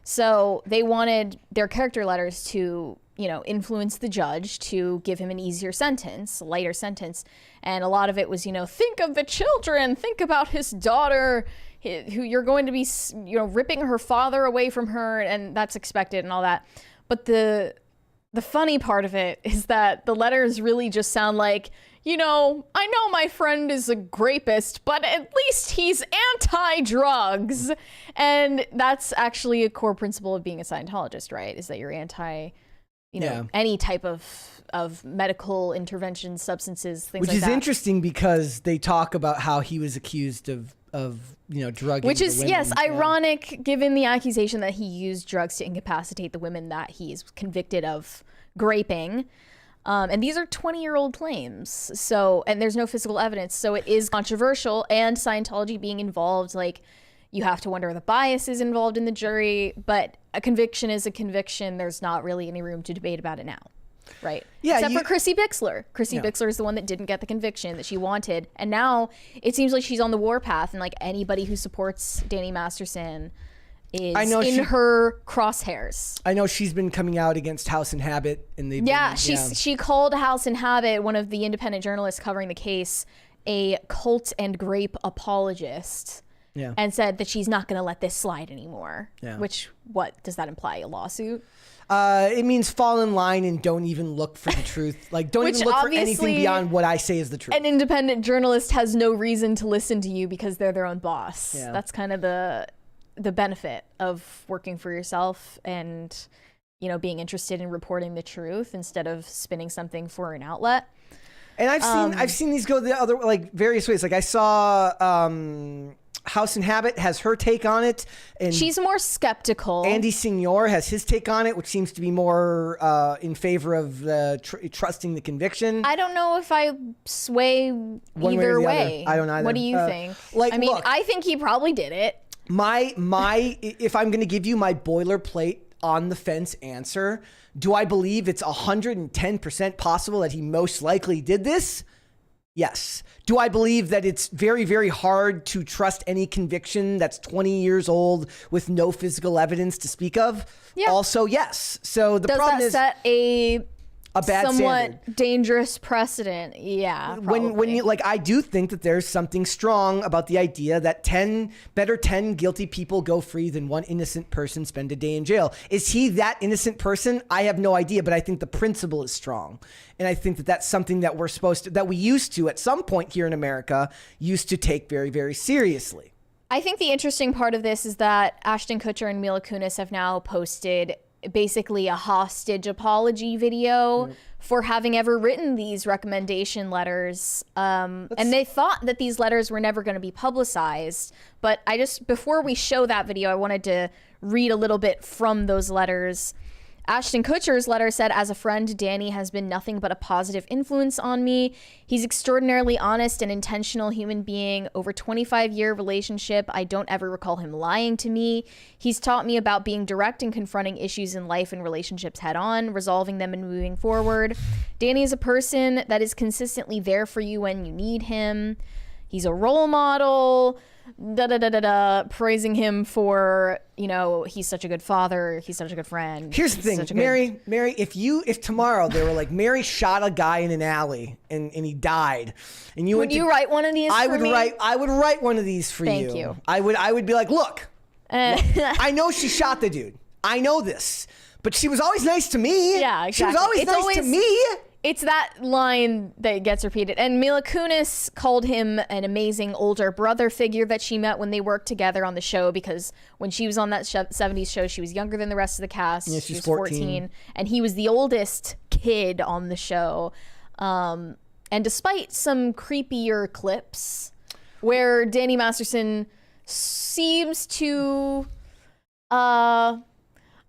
So they wanted their character letters to, influence the judge to give him an easier sentence, a lighter sentence. And a lot of it was, think of the children, think about his daughter, who you're going to be, ripping her father away from her, and that's expected and all that. But the funny part of it is that the letters really just sound like, I know my friend is a grapist, but at least he's anti-drugs. And that's actually a core principle of being a Scientologist, right? Is that you're anti, any type of medical intervention, substances, things Which like that. is interesting because they talk about how he was accused of drugging. Which is, the women. ironic given the accusation that he used drugs to incapacitate the women that he is convicted of graping. And these are 20-year-old claims. So, and there's no physical evidence. So it is controversial, and Scientology being involved, like, you have to wonder the bias is involved in the jury, but a conviction is a conviction. There's not really any room to debate about it now. Right. Yeah, Except for Chrissy Bixler. Chrissy Bixler is the one that didn't get the conviction that she wanted. And now it seems like she's on the warpath, and like anybody who supports Danny Masterson is in her crosshairs. I know she's been coming out against House and Habit, and they she called House and Habit, one of the independent journalists covering the case, a cult and grape apologist. Yeah. And said that she's not going to let this slide anymore. Yeah. Which, what does that imply? A lawsuit? It means fall in line and don't even look for the truth. Like, don't even look for anything beyond what I say is the truth. An independent journalist has no reason to listen to you because they're their own boss. Yeah. That's kind of the benefit of working for yourself and, being interested in reporting the truth instead of spinning something for an outlet. And I've seen these go the other, like, various ways. Like, I saw House and Habit has her take on it. And she's more skeptical. Andy Signor has his take on it, which seems to be more in favor of trusting the conviction. I don't know if I sway either way. I don't either. What do you think? Look, I think he probably did it. If I'm going to give you my boilerplate on the fence answer, do I believe it's 110% possible that he most likely did this? Yes. Do I believe that it's very, very hard to trust any conviction that's 20 years old with no physical evidence to speak of? Yeah. Also, yes. So the problem is, set a bad somewhat standard. Dangerous precedent? Yeah. When you I do think that there's something strong about the idea that 10 guilty people go free than one innocent person spend a day in jail. Is he that innocent person? I have no idea, but I think the principle is strong. And I think that that's something that we used to, at some point here in America, used to take very, very seriously. I think the interesting part of this is that Ashton Kutcher and Mila Kunis have now posted basically a hostage apology video for having ever written these recommendation letters. And they thought that these letters were never going to be publicized. But before we show that video, I wanted to read a little bit from those letters. Ashton Kutcher's letter said, "As a friend, Danny has been nothing but a positive influence on me. He's extraordinarily honest and intentional human being. Over 25-year relationship, I don't ever recall him lying to me. He's taught me about being direct and confronting issues in life and relationships head on, resolving them and moving forward. Danny is a person that is consistently there for you when you need him. He's a role model." Praising him for, he's such a good father, he's such a good friend. Here's the thing, Mary, if tomorrow they were like, Mary shot a guy in an alley and he died, and would you write one of these I for me? I would write one of these for you. Thank you. I would be like, look, I know she shot the dude. I know this, but she was always nice to me. Yeah, exactly. She was always nice to me. It's that line that gets repeated. And Mila Kunis called him an amazing older brother figure that she met when they worked together on the show, because when she was on that 70s show, she was younger than the rest of the cast. Yeah, she was 14. And he was the oldest kid on the show. And despite some creepier clips where Danny Masterson seems to...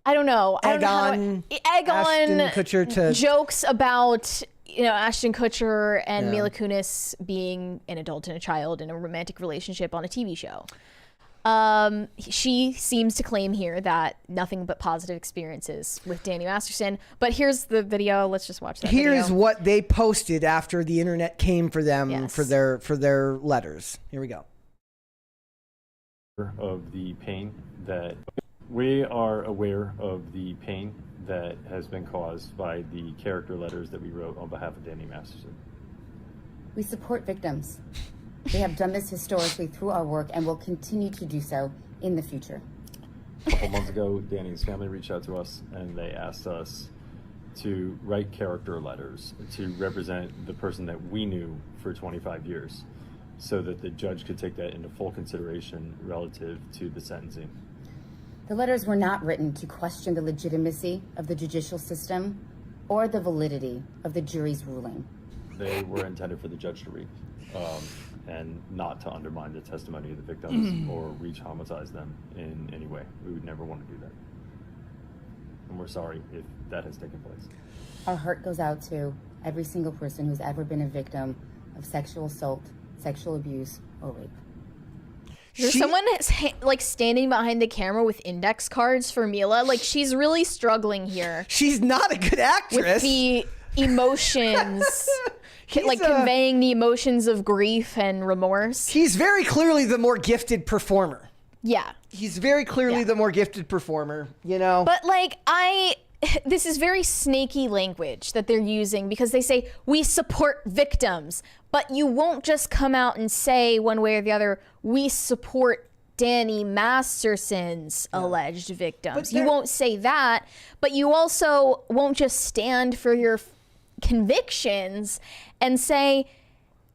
I don't know. Egg on Ashton Kutcher to jokes about Ashton Kutcher and Mila Kunis being an adult and a child in a romantic relationship on a TV show. She seems to claim here that nothing but positive experiences with Danny Masterson. But here's the video. Let's just watch that. Here's what they posted after the internet came for them for their letters. Here we go. Of the pain that. We are aware of the pain that has been caused by the character letters that we wrote on behalf of Danny Masterson. We support victims. We have done this historically through our work and will continue to do so in the future. A couple months ago, Danny's family reached out to us and they asked us to write character letters to represent the person that we knew for 25 years so that the judge could take that into full consideration relative to the sentencing. The letters were not written to question the legitimacy of the judicial system or the validity of the jury's ruling. They were intended for the judge to read and not to undermine the testimony of the victims or re-traumatize them in any way. We would never want to do that. And we're sorry if that has taken place. Our heart goes out to every single person who's ever been a victim of sexual assault, sexual abuse, or rape. There's someone standing behind the camera with index cards for Mila. She's really struggling here. She's not a good actress. With the emotions, conveying the emotions of grief and remorse. He's very clearly the more gifted performer. Yeah. He's very clearly the more gifted performer, But this is very snaky language that they're using, because they say, we support victims, but you won't just come out and say one way or the other, we support Danny Masterson's alleged victims. You won't say that, but you also won't just stand for your convictions and say,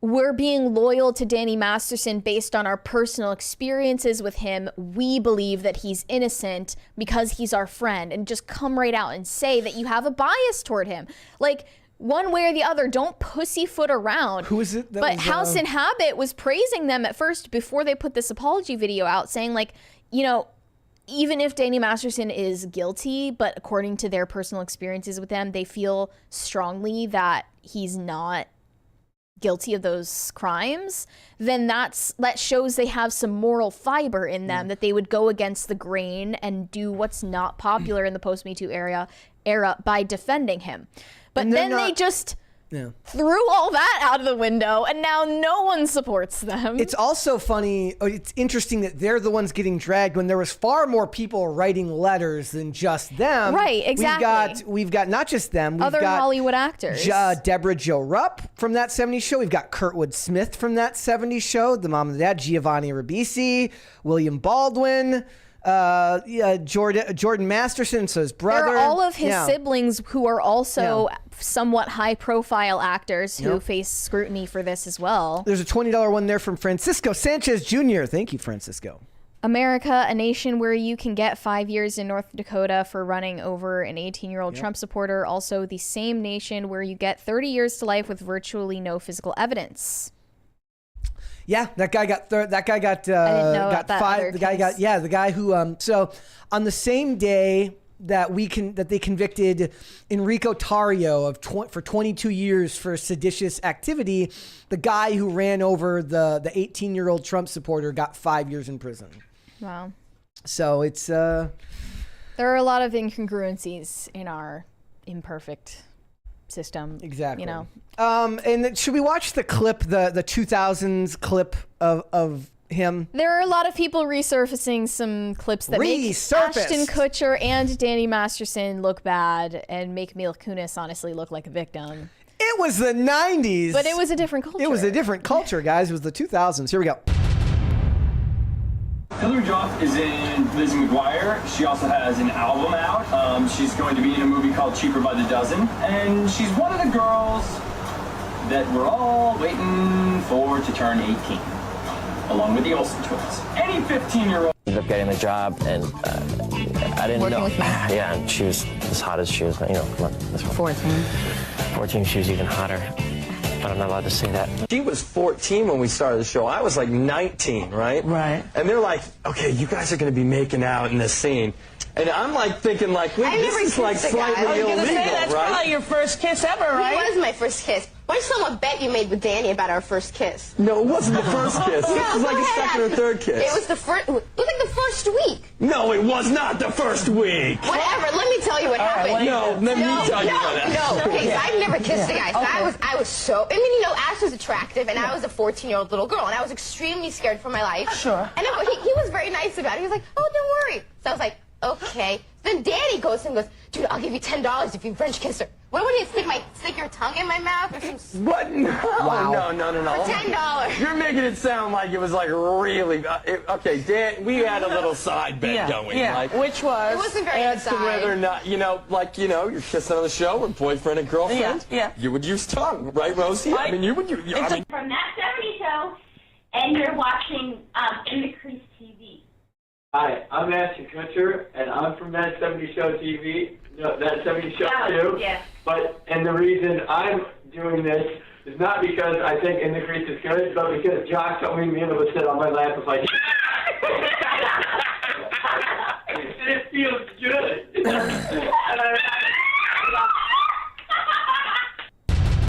we're being loyal to Danny Masterson based on our personal experiences with him. We believe that he's innocent because he's our friend, and just come right out and say that you have a bias toward him. one way or the other. Don't pussyfoot around. Who is it? But House and Habit was praising them at first before they put this apology video out, saying like, you know, even if Danny Masterson is guilty, but according to their personal experiences with them, they feel strongly that he's not guilty of those crimes, then that shows they have some moral fiber in them, that they would go against the grain and do what's not popular in the post-Me Too era by defending him. But then they just threw all that out of the window, and now no one supports them. It's also funny, it's interesting that they're the ones getting dragged when there was far more people writing letters than just them. Right, exactly. We've got not just them, we've other got Hollywood actors. Deborah Jo Rupp from That 70s Show. We've got Kurtwood Smith from That 70s Show, the mom and the dad, Giovanni Ribisi, William Baldwin, Jordan Masterson, so his brother. There are all of his siblings who are also somewhat high-profile actors who face scrutiny for this as well. There's a $20 one there from Francisco Sanchez Jr. Thank you, Francisco. America, a nation where you can get 5 years in North Dakota for running over an 18-year-old Trump supporter. Also the same nation where you get 30 years to life with virtually no physical evidence. Yeah, that guy got I didn't know about that 5. other The guy case. got the guy who so on the same day that they convicted Enrico Tarrio for 22 years for seditious activity, the guy who ran over the 18-year-old Trump supporter got 5 years in prison. Wow. So it's there are a lot of incongruencies in our imperfect system. Exactly. You know. And should we watch the clip, the 2000s clip of him? There are a lot of people resurfacing some clips that make Ashton Kutcher and Danny Masterson look bad and make Mila Kunis honestly look like a victim. It was the 90s. But it was a different culture. It was a different culture, guys. It was the 2000s. Here we go. Hilary Duff is in Lizzie McGuire. She also has an album out. She's going to be in a movie called Cheaper by the Dozen. And she's one of the girls that we're all waiting for to turn 18, along with the Olsen twins. Any 15-year-old. Ended up getting the job, and I didn't know. Yeah, and she was as hot as she was, you know, come on, this one. 14, she was even hotter. But I'm not allowed to say that. She was 14 when we started the show. I was like 19, right? Right. And they're like, okay, you guys are going to be making out in this scene. And I'm like thinking, like, wait, this is like slightly illegal, that's right? probably your first kiss ever, right? It was my first kiss. Why don't you tell them a bet you made with Danny about our first kiss? No, it wasn't the first kiss. No, This was like go a ahead. second or third kiss. It was the first. It was like the first week. No, it was not the first week. Whatever. Let me tell you what happened. No, let me tell you what happened. No. Okay, so I've never kissed a guy. So I was so. I mean, you know, Ash was attractive, and I was a 14-year-old little girl, and I was extremely scared for my life. Sure. And he was very nice about it. He was like, "Oh, don't worry." So I was like, "Okay." Then Danny goes and goes, "Dude, I'll give you $10 if you French kiss her." What would you stick your tongue in my mouth or some? What? No, no. For $10. You're making it sound like it was like really. Okay, Dan, we had a little side bet going. Like, which was? It wasn't very as to whether or not, you're kissing on the show with boyfriend and girlfriend. Yeah. You would use tongue, right, Rosie? I mean, you would. From That 70s Show, and you're watching In the Crease TV. Hi, I'm Ashton Kutcher, and I'm from That 70s Show TV. No, That 70s Show too. Yes. And the reason I'm doing this is not because I think In the Crease is good, but because Josh told me Mila would sit on my lap and was like, and it feels good.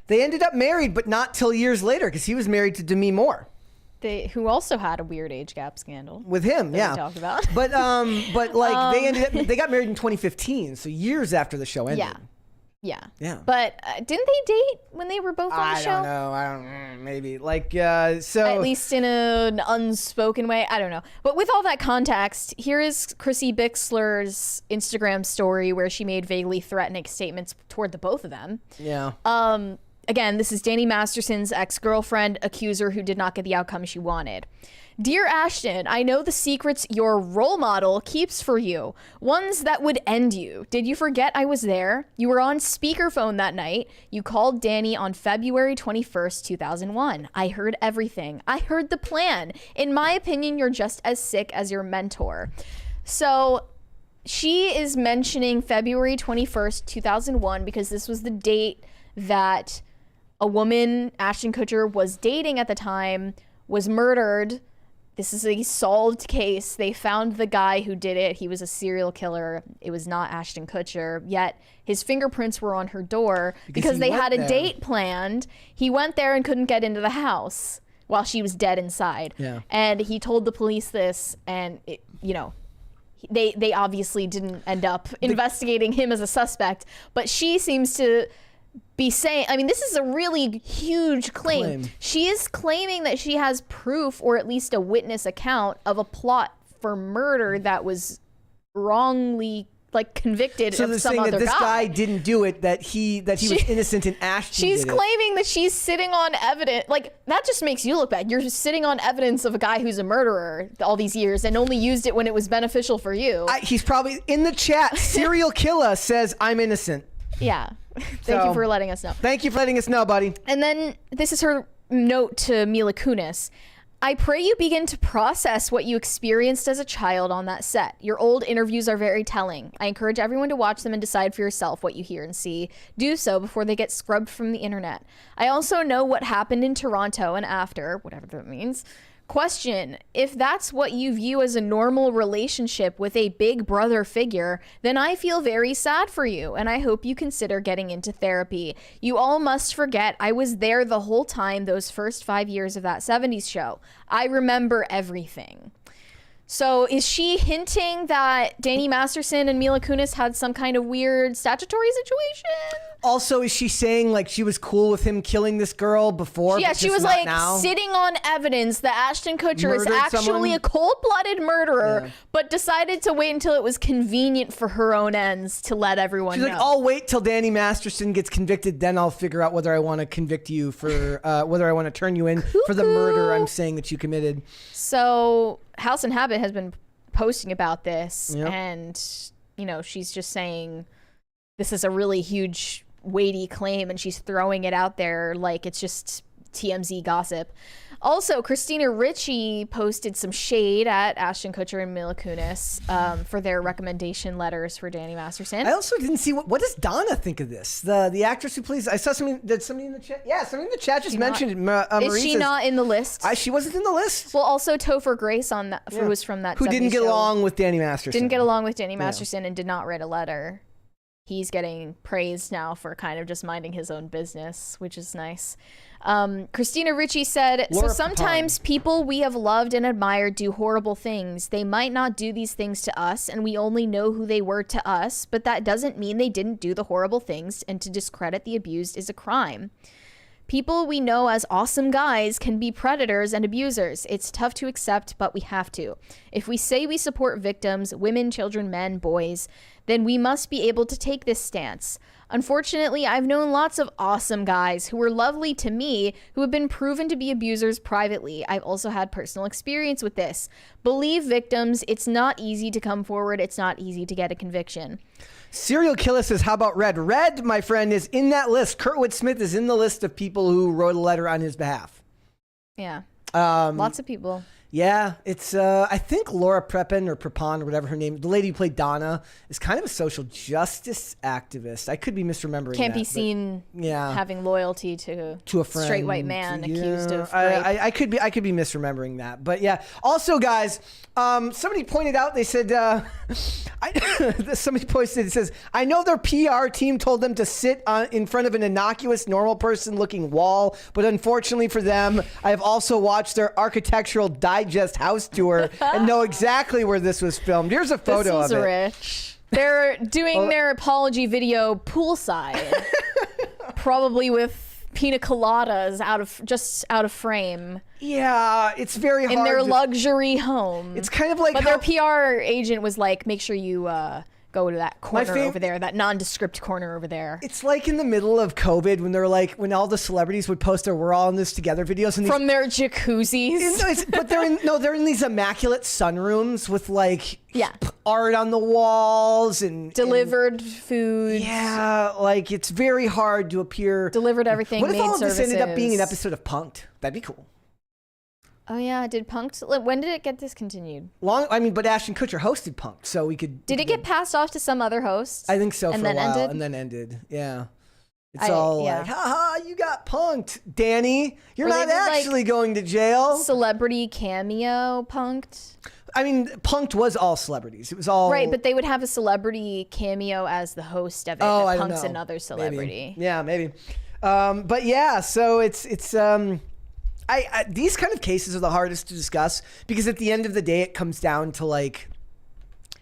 They ended up married, but not till years later, because he was married to Demi Moore. Who also had a weird age gap scandal with him. that we talked about. But they got married in 2015, so years after the show ended. Yeah. But didn't they date when they were both on the show? I don't know. Maybe so. At least in an unspoken way. I don't know. But with all that context, here is Chrissy Bixler's Instagram story where she made vaguely threatening statements toward the both of them. Yeah. Again, this is Danny Masterson's ex-girlfriend, accuser who did not get the outcome she wanted. Dear Ashton, I know the secrets your role model keeps for you, ones that would end you. Did you forget I was there? You were on speakerphone that night. You called Danny on February 21st, 2001. I heard everything. I heard the plan. In my opinion, you're just as sick as your mentor. So she is mentioning February 21st, 2001 because this was the date that a woman Ashton Kutcher was dating at the time was murdered. This is a solved case. They found the guy who did it. He was a serial killer. It was not Ashton Kutcher. Yet his fingerprints were on her door because they had a date planned. He went there and couldn't get into the house while she was dead inside. Yeah. And he told the police this, and they obviously didn't end up investigating him as a suspect. But she seems to be saying, I mean, this is a really huge claim. She is claiming that she has proof, or at least a witness account, of a plot for murder that was wrongly convicted so of they're some saying other that this guy didn't do it, that he was innocent and Ashton She's did it. claiming that she's sitting on evidence. That just makes you look bad. You're just sitting on evidence of a guy who's a murderer all these years and only used it when it was beneficial for you. He's probably in the chat. Serial killer says, I'm innocent. Yeah. Thank you for letting us know. Thank you for letting us know, buddy. And then this is her note to Mila Kunis. I pray you begin to process what you experienced as a child on that set. Your old interviews are very telling. I encourage everyone to watch them and decide for yourself what you hear and see. Do so before they get scrubbed from the internet. I also know what happened in Toronto and after, whatever that means. Question, if that's what you view as a normal relationship with a big brother figure, then I feel very sad for you, and I hope you consider getting into therapy. You all must forget I was there the whole time those first 5 years of that 70s show. I remember everything. So is she hinting that Danny Masterson and Mila Kunis had some kind of weird statutory situation? Also, is she saying she was cool with him killing this girl before? Yeah, she was sitting on evidence that Ashton Kutcher is actually a cold-blooded murderer, but decided to wait until it was convenient for her own ends to let everyone know. She's like, I'll wait till Danny Masterson gets convicted, then I'll figure out whether I want to convict you for, whether I want to turn you in for the murder I'm saying that you committed. So House and Habit has been posting about this, and she's just saying this is a really huge, weighty claim, and she's throwing it out there like it's just TMZ gossip. Also, Christina Ricci posted some shade at Ashton Kutcher and Mila Kunis for their recommendation letters for Danny Masterson. I also didn't see what does Donna think of this? The actress who plays. I saw somebody. Did somebody in the chat? Yeah, somebody in the chat just mentioned it. Is she not in the list? She wasn't in the list. Well, also Topher Grace on that, who was from that. Who didn't get along with Danny Masterson? Didn't get along with Danny Masterson and did not write a letter. He's getting praised now for kind of just minding his own business, which is nice. Christina Ricci said, so sometimes people we have loved and admired do horrible things. They might not do these things to us, and we only know who they were to us, but that doesn't mean they didn't do the horrible things, and to discredit the abused is a crime. People we know as awesome guys can be predators and abusers. It's tough to accept, but we have to. If we say we support victims, women, children, men, boys, then we must be able to take this stance. Unfortunately, I've known lots of awesome guys who were lovely to me who have been proven to be abusers privately. I've also had personal experience with this. Believe victims. It's not easy to come forward. It's not easy to get a conviction. Serial Killer says, how about Red? Red, my friend, is in that list. Kurtwood Smith is in the list of people who wrote a letter on his behalf. Yeah. Lots of people. Yeah, it's, I think Laura Prepon or Prepon or whatever her name, the lady who played Donna, is kind of a social justice activist. I could be misremembering Can't that, be seen having loyalty to a friend, straight white man accused of rape. I could be misremembering that. But yeah, also guys, somebody pointed out, they said, somebody posted, it says, I know their PR team told them to sit in front of an innocuous normal person looking wall, but unfortunately for them, I have also watched their architectural digest house tour and know exactly where this was filmed. Here's a photo of it. This is rich. They're doing their apology video poolside, probably with pina coladas out of frame. Yeah, it's very hard. In their luxury home. It's kind of like their PR agent was like, make sure you go to that corner over there, that nondescript corner over there. It's like in the middle of COVID when they're like, when all the celebrities would post their "We're all in this together" videos and from their jacuzzis. But they're in these immaculate sunrooms with art on the walls and delivered food. Yeah, it's very hard to appear delivered everything. What if all of this services. ended up being an episode of Punk'd? That'd be cool. Oh yeah, did Punk'd? When did it get discontinued? But Ashton Kutcher hosted Punk'd, so we could. Did it get passed off to some other host? I think so. And for then a while, ended. And then ended. Yeah. It's all like, haha, you got punked, Danny. You're not actually going to jail. Celebrity cameo punked. I mean, punked was all celebrities. It was all right, but they would have a celebrity cameo as the host of it. Oh, that I don't punks know. another celebrity. Maybe. Yeah, maybe. But yeah, so it's I these kind of cases are the hardest to discuss because at the end of the day, it comes down to like.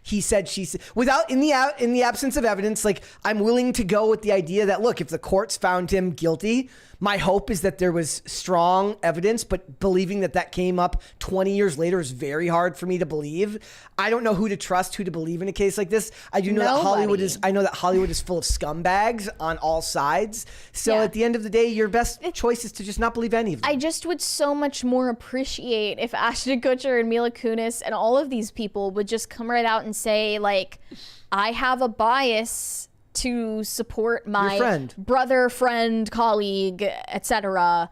He said, she said, without in the absence of evidence, like I'm willing to go with the idea that look, if the courts found him guilty, my hope is that there was strong evidence, but believing that came up 20 years later is very hard for me to believe. I don't know who to trust, who to believe in a case like this. I do know that Hollywood is full of scumbags on all sides. So at the end of the day, your best choice is to just not believe any of them. I just would so much more appreciate if Ashton Kutcher and Mila Kunis and all of these people would just come right out and say, like, I have a bias to support my brother, friend, colleague, etc.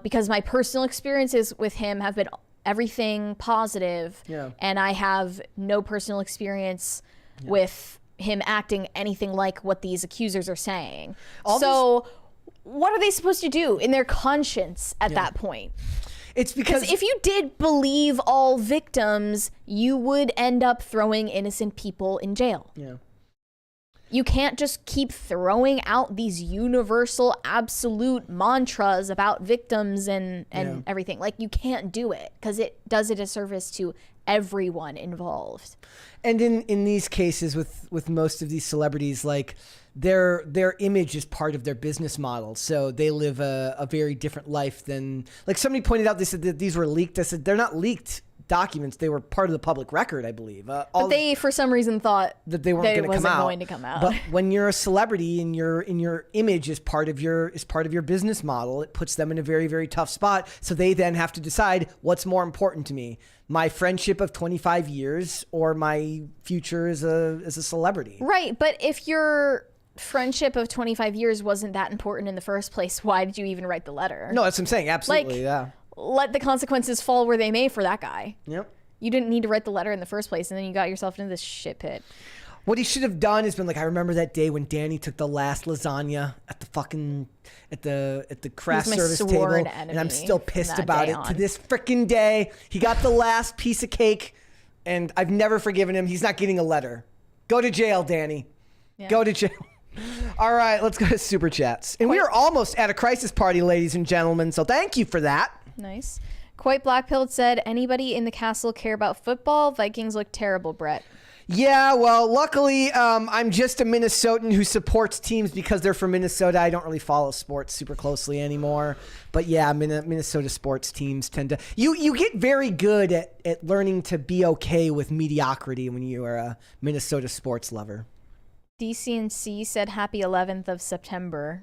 Because my personal experiences with him have been everything positive, and I have no personal experience with him acting anything like what these accusers are saying. So what are they supposed to do in their conscience at that point? It's because if you did believe all victims, you would end up throwing innocent people in jail. Yeah. You can't just keep throwing out these universal absolute mantras about victims and everything. Like, you can't do it because it does a disservice to everyone involved. And in these cases with most of these celebrities, like their image is part of their business model. So they live a very different life than, like somebody pointed out, they said that these were leaked. I said, they're not leaked documents. They were part of the public record, I believe. But they, for some reason, thought that they weren't going to come out. But But when you're a celebrity and your image is part of your business model, it puts them in a very, very tough spot. So they then have to decide what's more important to me, my friendship of 25 years or my future as a celebrity. Right, but if your friendship of 25 years wasn't that important in the first place, why did you even write the letter? No, that's what I'm saying. Absolutely, yeah. Let the consequences fall where they may for that guy. Yep. You didn't need to write the letter in the first place, and then you got yourself into this shit pit. What he should have done is been like, I remember that day when Danny took the last lasagna at the fucking at the craft service table, and I'm still pissed about it to this freaking day. He got the last piece of cake, and I've never forgiven him. He's not getting a letter. Go to jail, Danny. Yeah. Go to jail. All right, let's go to Super Chats. And we are almost at a crisis party, ladies and gentlemen, so thank you for that. Nice. Quite Blackpilled said, anybody in the castle care about football? Vikings look terrible, Brett. Yeah, well, luckily, I'm just a Minnesotan who supports teams because they're from Minnesota. I don't really follow sports super closely anymore. But yeah, Minnesota sports teams tend to... You get very good at learning to be okay with mediocrity when you are a Minnesota sports lover. DCNC said, happy 11th of September.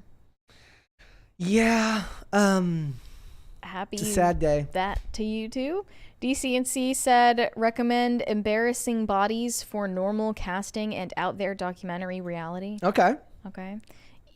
Yeah, happy it's a sad day. That to you too. DCNC said, recommend Embarrassing Bodies for normal casting and out there documentary reality. Okay.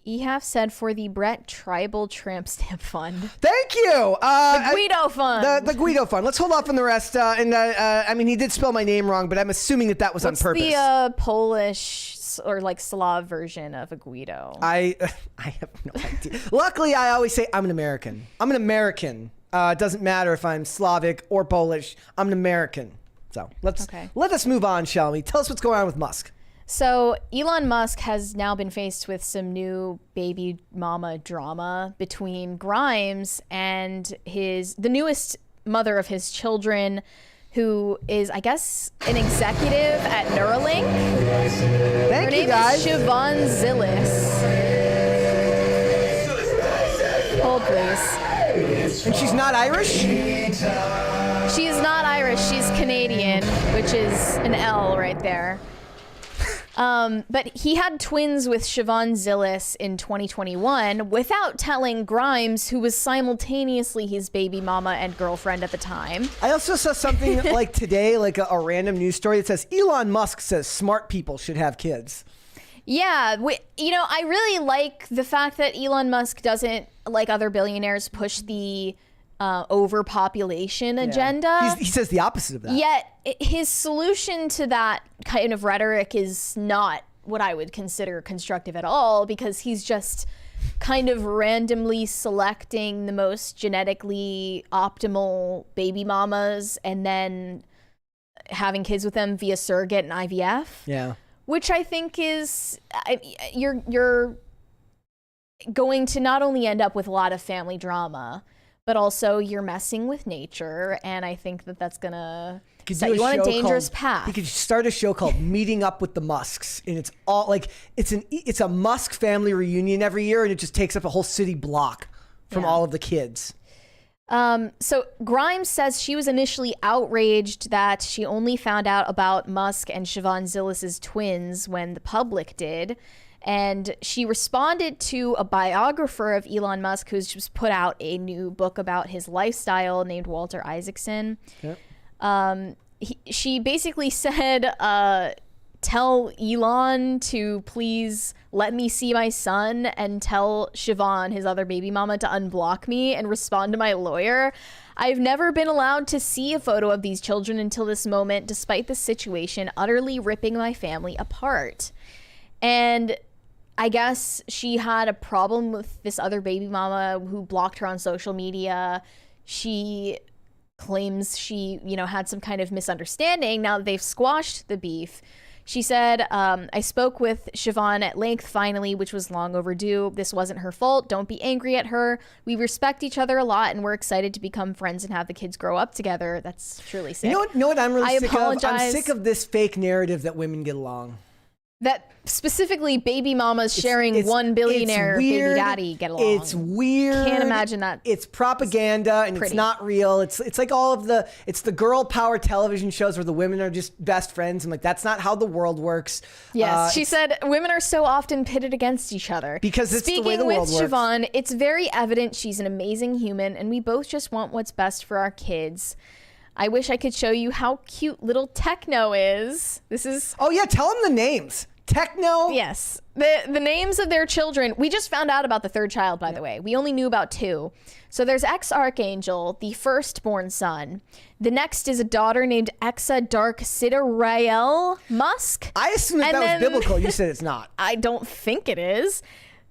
EHAF said, for the Brett Tribal Tramp Stamp Fund. Thank you. The Guido Fund. The Guido Fund. Let's hold off on the rest. I mean, he did spell my name wrong, but I'm assuming that was on purpose. What's the Polish or like Slav version of a Guido? I have no idea. Luckily, I always say I'm an American. I'm an American. It doesn't matter if I'm Slavic or Polish. I'm an American. So let us move on, shall we? Tell us what's going on with Musk. So Elon Musk has now been faced with some new baby mama drama between Grimes and the newest mother of his children, who is, I guess, an executive at Neuralink. Thank you, guys. Her name is Siobhan Zillis. Hold, please. And she's not Irish? She is not Irish. She's Canadian, which is an L right there. But he had twins with Siobhan Zillis in 2021 without telling Grimes, who was simultaneously his baby mama and girlfriend at the time. I also saw something like today, like a random news story that says Elon Musk says smart people should have kids. Yeah, I really like the fact that Elon Musk doesn't, like other billionaires, push the overpopulation agenda. He says the opposite of that. Yet his solution to that kind of rhetoric is not what I would consider constructive at all, because he's just kind of randomly selecting the most genetically optimal baby mamas and then having kids with them via surrogate and IVF. Yeah. Which I think is, you're going to not only end up with a lot of family drama, but also you're messing with nature, and I think that that's gonna set you on a dangerous path. You could start a show called Meeting Up with the Musks, and it's all like it's a Musk family reunion every year, and it just takes up a whole city block from all of the kids. So Grimes says she was initially outraged that she only found out about Musk and Siobhan Zillis's twins when the public did. And she responded to a biographer of Elon Musk who's just put out a new book about his lifestyle named Walter Isaacson. Yep. She basically said, tell Elon to please let me see my son and tell Siobhan, his other baby mama, to unblock me and respond to my lawyer. I've never been allowed to see a photo of these children until this moment, despite the situation utterly ripping my family apart. And I guess she had a problem with this other baby mama who blocked her on social media. She claims she, had some kind of misunderstanding. Now that they've squashed the beef, she said, I spoke with Siobhan at length finally, which was long overdue. This wasn't her fault. Don't be angry at her. We respect each other a lot, and we're excited to become friends and have the kids grow up together. That's truly sick. You know what I'm really sick of? I'm apologize. sick of this fake narrative that women get along. That specifically baby mamas sharing one billionaire baby daddy get along. It's weird. Can't imagine that. It's propaganda and it's not real. It's like all of the girl power television shows where the women are just best friends. I'm like, that's not how the world works. Yes, she said women are so often pitted against each other. Because it's the way the world works. Speaking with Siobhan, it's very evident she's an amazing human and we both just want what's best for our kids. I wish I could show you how cute little Techno is. This is... Oh yeah, tell them the names. Techno? Yes. The names of their children. We just found out about the third child, by the way. We only knew about two. So there's Archangel, the firstborn son. The next is a daughter named Exa Dark Sidarael Musk. I assume that was biblical. You said it's not. I don't think it is.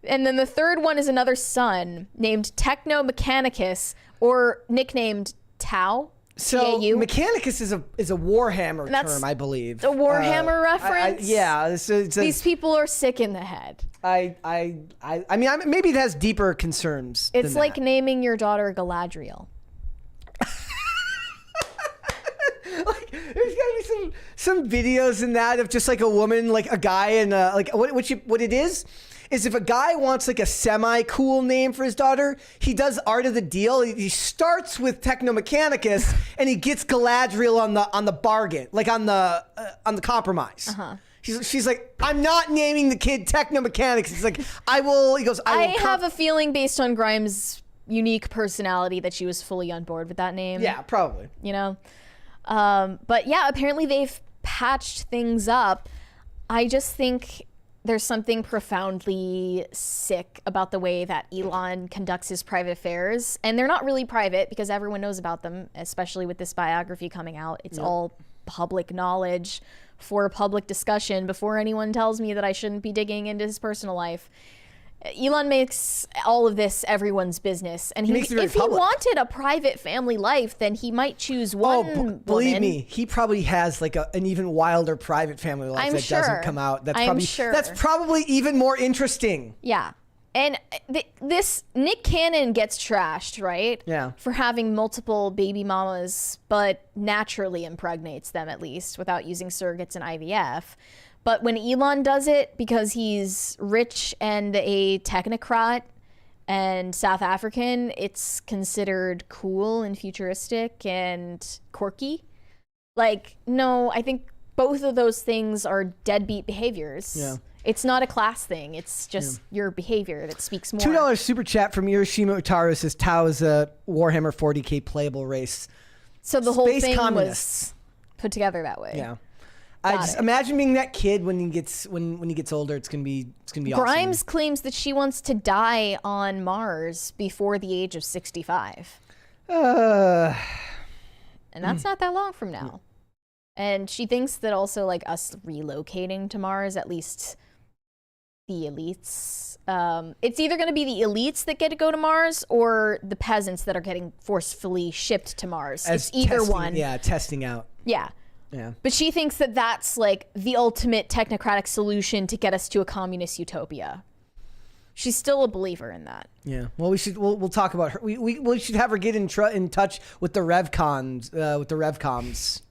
And then the third one is another son named Techno Mechanicus, or nicknamed Tau. So Mechanicus is a Warhammer term, I believe. A Warhammer reference? Yeah. These people are sick in the head. I mean, maybe it has deeper concerns. It's like naming your daughter Galadriel. Like, there's gotta be some videos in that of just like a woman, like a guy, and like what it is if a guy wants like a semi-cool name for his daughter, he does Art of the Deal. He starts with Technomechanicus and he gets Galadriel on the bargain, like on the compromise. Uh-huh. She's like, I'm not naming the kid Technomechanicus. He's like, I will. He goes, I have a feeling based on Grimes' unique personality that she was fully on board with that name. Yeah, probably. But yeah, apparently they've patched things up. I just think there's something profoundly sick about the way that Elon conducts his private affairs. And they're not really private because everyone knows about them, especially with this biography coming out. It's all public knowledge for public discussion before anyone tells me that I shouldn't be digging into his personal life. Elon makes all of this everyone's business. And if he wanted a private family life, then he might choose one woman. Believe me, he probably has like an even wilder private family life doesn't come out. That's probably even more interesting. Yeah. And this Nick Cannon gets trashed, right? Yeah. For having multiple baby mamas, but naturally impregnates them at least without using surrogates and IVF. But when Elon does it, because he's rich and a technocrat and South African, it's considered cool and futuristic and quirky. Like, no, I think both of those things are deadbeat behaviors. Yeah. It's not a class thing. It's just your behavior that speaks more. $2 super chat from Hiroshima Utaru says Tau is a Warhammer 40K playable race. So the whole thing communists. was put together that way. Yeah. I just imagine being that kid when he gets older. It's gonna be awesome. Grimes claims that she wants to die on Mars before the age of 65. And that's not that long from now. And she thinks that also like us relocating to Mars, at least the elites. It's either going to be the elites that get to go to Mars or the peasants that are getting forcefully shipped to Mars. It's either one. Yeah, testing out. Yeah. Yeah. But she thinks that that's like the ultimate technocratic solution to get us to a communist utopia. She's still a believer in that. Yeah. Well, we'll talk about her. We should have her get in touch with the Revcons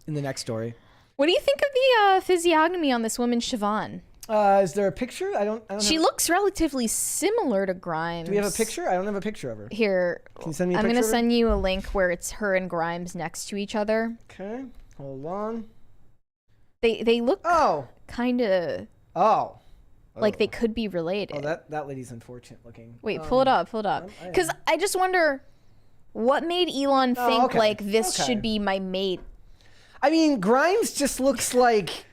in the next story. What do you think of the physiognomy on this woman, Siobhan? Is there a picture? I don't. She looks relatively similar to Grimes. Do we have a picture? I don't have a picture of her. Here. Can you send me a I'm picture going to of her? send you a link where it's her and Grimes next to each other. Okay. Hold on. They look kind of like they could be related. Oh, that lady's unfortunate looking. Wait, pull it up. Because I just wonder what made Elon think like this should be my mate. I mean, Grimes just looks like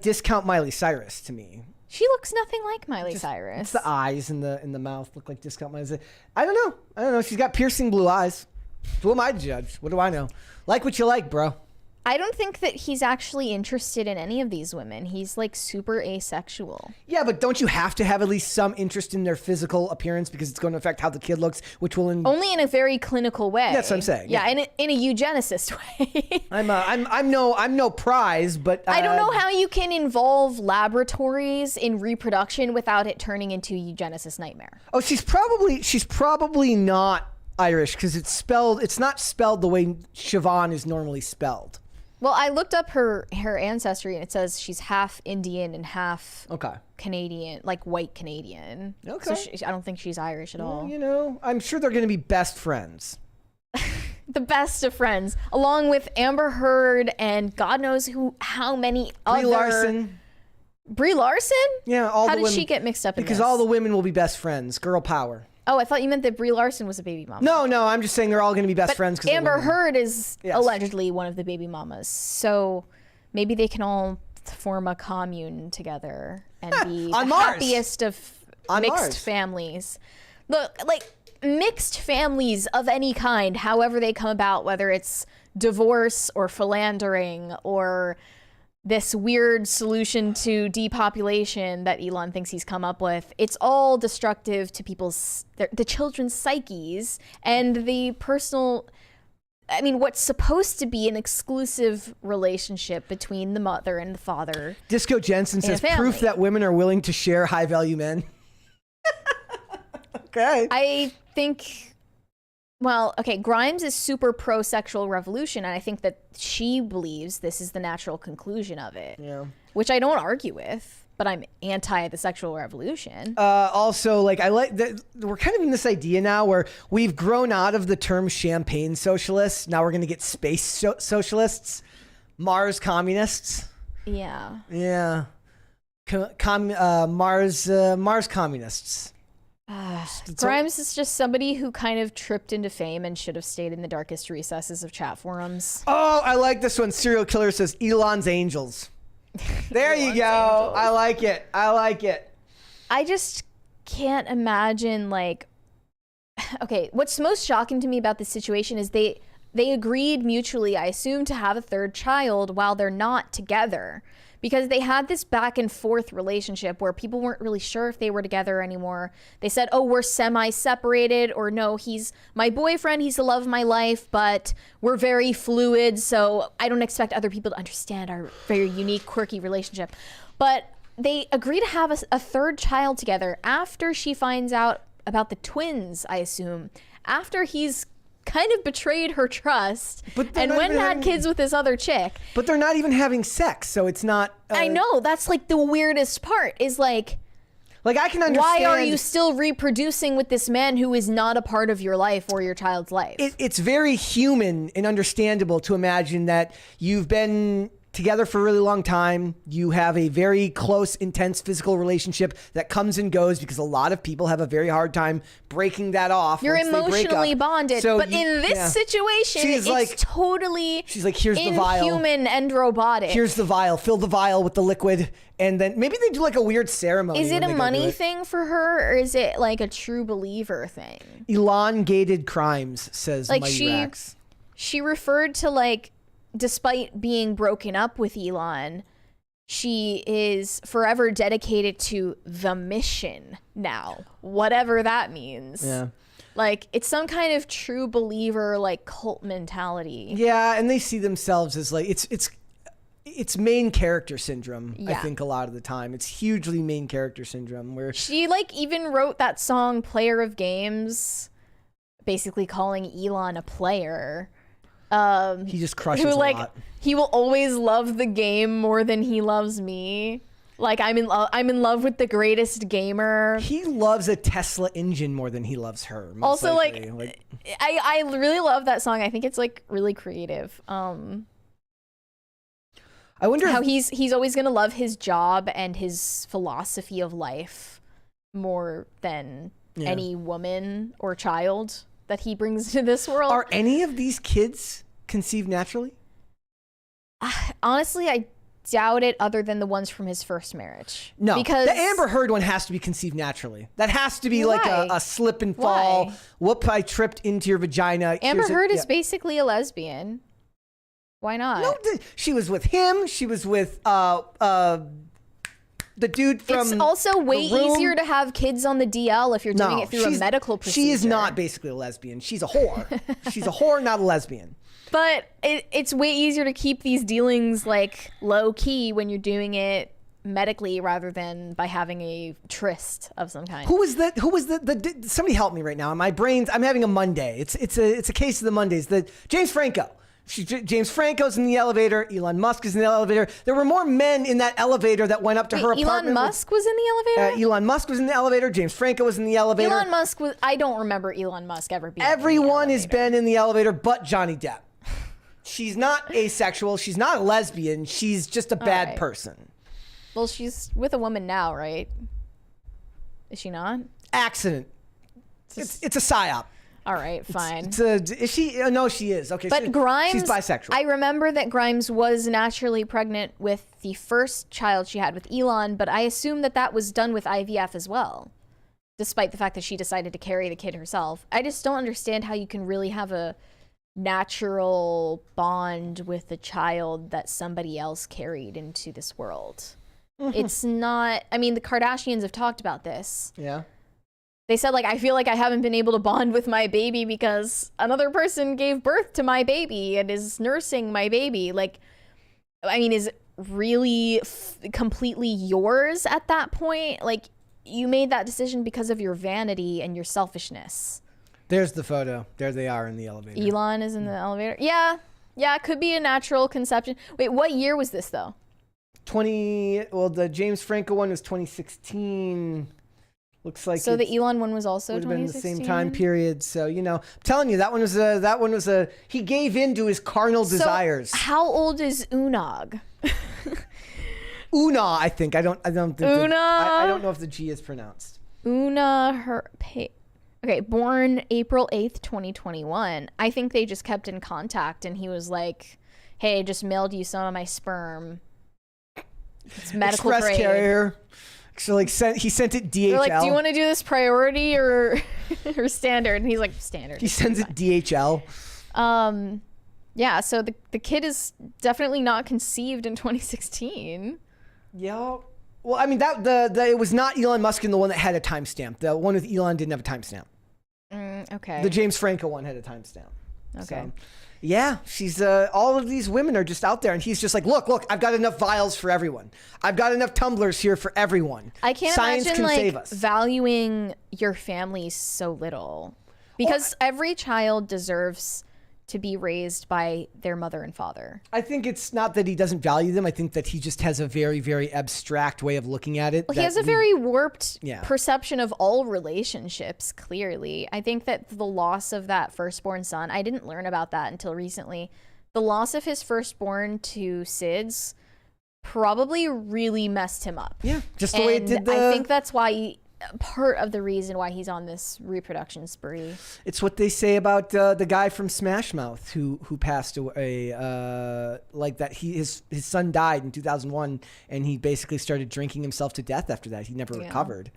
discount Miley Cyrus to me. She looks nothing like Miley Cyrus. It's the eyes and the mouth look like discount Miley Cyrus. I don't know. She's got piercing blue eyes. Who am I to judge? What do I know? Like what you like, bro. I don't think that he's actually interested in any of these women. He's like super asexual. Yeah, but don't you have to have at least some interest in their physical appearance because it's going to affect how the kid looks, which will only in a very clinical way. That's what I'm saying. Yeah, in a eugenicist way. I'm no prize, but I don't know how you can involve laboratories in reproduction without it turning into a eugenicist nightmare. Oh, she's probably not Irish because it's not spelled the way Siobhan is normally spelled. Well, I looked up her ancestry and it says she's half Indian and half Canadian, like white Canadian. Okay. So I don't think she's Irish at all. You know, I'm sure they're going to be best friends. The best of friends, along with Amber Heard and God knows how many Brie Larson. Brie Larson? Yeah. How did she get mixed up in this? Because all the women will be best friends. Girl power. Oh, I thought you meant that Brie Larson was a baby mama. No, I'm just saying they're all going to be best friends. Amber Heard is allegedly one of the baby mamas, so maybe they can all form a commune together and be the happiest of mixed families. Look, like mixed families of any kind, however they come about, whether it's divorce or philandering or this weird solution to depopulation that Elon thinks he's come up with, it's all destructive to the children's psyches and the personal, I mean, what's supposed to be an exclusive relationship between the mother and the father. Disco Jensen says proof that women are willing to share high value men. Okay. I think, well, okay, Grimes is super pro-sexual revolution, and I think that she believes this is the natural conclusion of it. Yeah. Which I don't argue with, but I'm anti the sexual revolution. Also, like, I like that we're kind of in this idea now where we've grown out of the term champagne socialists. Now we're going to get space socialists, Mars communists. Yeah. Yeah. Mars communists. Grimes is just somebody who kind of tripped into fame and should have stayed in the darkest recesses of chat forums. Oh, I like this one. Serial Killer says Elon's Angels. There you go. Angels. I like it. I just can't imagine, like, okay, what's most shocking to me about this situation is they agreed mutually, I assume, to have a third child while they're not together. Because they had this back and forth relationship where people weren't really sure if they were together anymore. They said, oh, we're semi-separated, or no, he's my boyfriend, he's the love of my life, but we're very fluid, so I don't expect other people to understand our very unique, quirky relationship. But they agree to have a third child together after she finds out about the twins, I assume. After he's kind of betrayed her trust and went and had kids with this other chick. But they're not even having sex, so it's not... I know, that's like the weirdest part, is like I can understand... Why are you still reproducing with this man who is not a part of your life or your child's life? It's very human and understandable to imagine that you've been together for a really long time. You have a very close, intense physical relationship that comes and goes because a lot of people have a very hard time breaking that off. You're emotionally bonded. So but in this situation, it's totally she's like, here's the vial. Inhuman and robotic. Here's the vial. Fill the vial with the liquid. And then maybe they do like a weird ceremony. Is it a money thing for her, or is it like a true believer thing? Elongated crimes, says like Mighty Rax. She referred to, like, despite being broken up with Elon, she is forever dedicated to the mission now, whatever that means. Yeah. Like, it's some kind of true believer, like, cult mentality. Yeah, and they see themselves as like it's main character syndrome. I think a lot of the time it's hugely main character syndrome where she like even wrote that song "Player of Games," basically calling Elon a player. He just crushes who, a like, lot. He will always love the game more than he loves me. Like, I'm in love with the greatest gamer. He loves a Tesla engine more than he loves her. Also, likely. like, I really love that song. I think it's like really creative. I wonder how he's always gonna love his job and his philosophy of life more than any woman or child that he brings to this world. Are any of these kids conceived naturally? Honestly, I doubt it, other than the ones from his first marriage. No, because the Amber Heard one has to be conceived naturally. That has to be like a slip and fall. Why? Whoop, I tripped into your vagina. Amber Heard is basically a lesbian. Why not? No, she was with him. She was with the dude from It's also way The Room. easier to have kids on the DL if you're doing it through a medical procedure. She is not basically a lesbian. She's a whore. She's a whore, not a lesbian. But it's way easier to keep these dealings like low key when you're doing it medically rather than by having a tryst of some kind. Who was the somebody help me right now. My brain's, I'm having a Monday. It's a case of the Mondays. James Franco. James Franco's in the elevator. Elon Musk is in the elevator. There were more men in that elevator that went up to her apartment. Elon Musk was in the elevator? Elon Musk was in the elevator. James Franco was in the elevator. Elon Musk was, I don't remember Elon Musk ever being Everyone has been in the elevator but Johnny Depp. She's not asexual. She's not a lesbian. She's just a bad person. Well, she's with a woman now, right? Is she not? Accident. It's a psyop. All right, fine. Is she? No, she is. Okay, but Grimes, she's bisexual. I remember that Grimes was naturally pregnant with the first child she had with Elon, but I assume that was done with IVF as well, despite the fact that she decided to carry the kid herself. I just don't understand how you can really have a natural bond with a child that somebody else carried into this world. It's not, I mean, the Kardashians have talked about this. Yeah. They said, like, I feel like I haven't been able to bond with my baby because another person gave birth to my baby and is nursing my baby. Like, I mean, is it really completely yours at that point? Like, you made that decision because of your vanity and your selfishness. There's the photo. There they are in the elevator. Elon is in the elevator. Yeah, it could be a natural conception. Wait, what year was this, though? The James Franco one was 2016. Looks like so. The Elon one was also would have been 2016? the same time period. So I'm telling you, that one was a he gave in to his carnal desires. How old is Unog? Una, I think. I don't think Una. I don't know if the G is pronounced. Okay, born April 8th, 2021. I think they just kept in contact, and he was like, "Hey, just mailed you some of my sperm. It's medical Express grade." carrier. So he sent it DHL. They're like, "Do you want to do this priority or standard?" And he's like, "Standard." He sends it DHL. Yeah. So the kid is definitely not conceived in 2016. Yeah. Well, I mean it was not Elon Musk in the one that had a timestamp. The one with Elon didn't have a timestamp. Okay. The James Franco one had a timestamp. Okay. So, yeah, she's all of these women are just out there, and he's just like, look, I've got enough vials for everyone. I've got enough tumblers here for everyone. I can't Science imagine can save like us. valuing your family so little, because every child deserves to be raised by their mother and father. I think it's not that he doesn't value them. I think that he just has a very, very abstract way of looking at it. Well, he has a very warped Yeah. perception of all relationships, clearly. I think that the loss of that firstborn son, I didn't learn about that until recently. The loss of his firstborn to SIDS probably really messed him up. Yeah, just the way it did I think that's why part of the reason why he's on this reproduction spree. It's what they say about the guy from Smash Mouth who passed away. Like that, his son died in 2001, and he basically started drinking himself to death after that. He never recovered.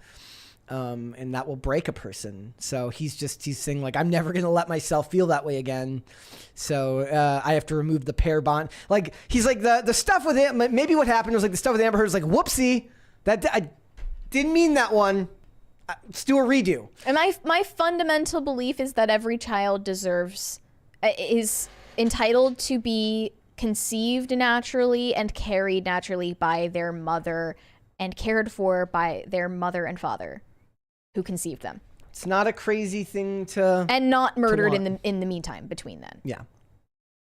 and that will break a person. So he's saying like, I'm never going to let myself feel that way again. So I have to remove the pair bond. Like he's like the stuff with him. Maybe what happened was like the stuff with Amber Heard was like, whoopsie, that I didn't mean that one. Let's do a redo. And my fundamental belief is that every child is entitled to be conceived naturally and carried naturally by their mother and cared for by their mother and father who conceived them. It's not a crazy thing to... And not murdered in the meantime between then. Yeah.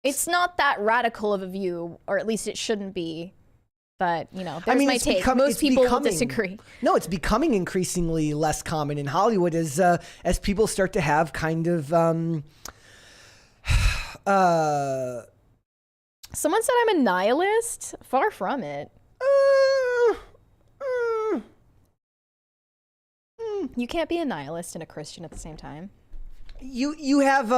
It's not that radical of a view, or at least it shouldn't be. But, you know, there's my take. Most people will disagree. No, it's becoming increasingly less common in Hollywood as people start to have kind of... Someone said I'm a nihilist. Far from it. You can't be a nihilist and a Christian at the same time. You have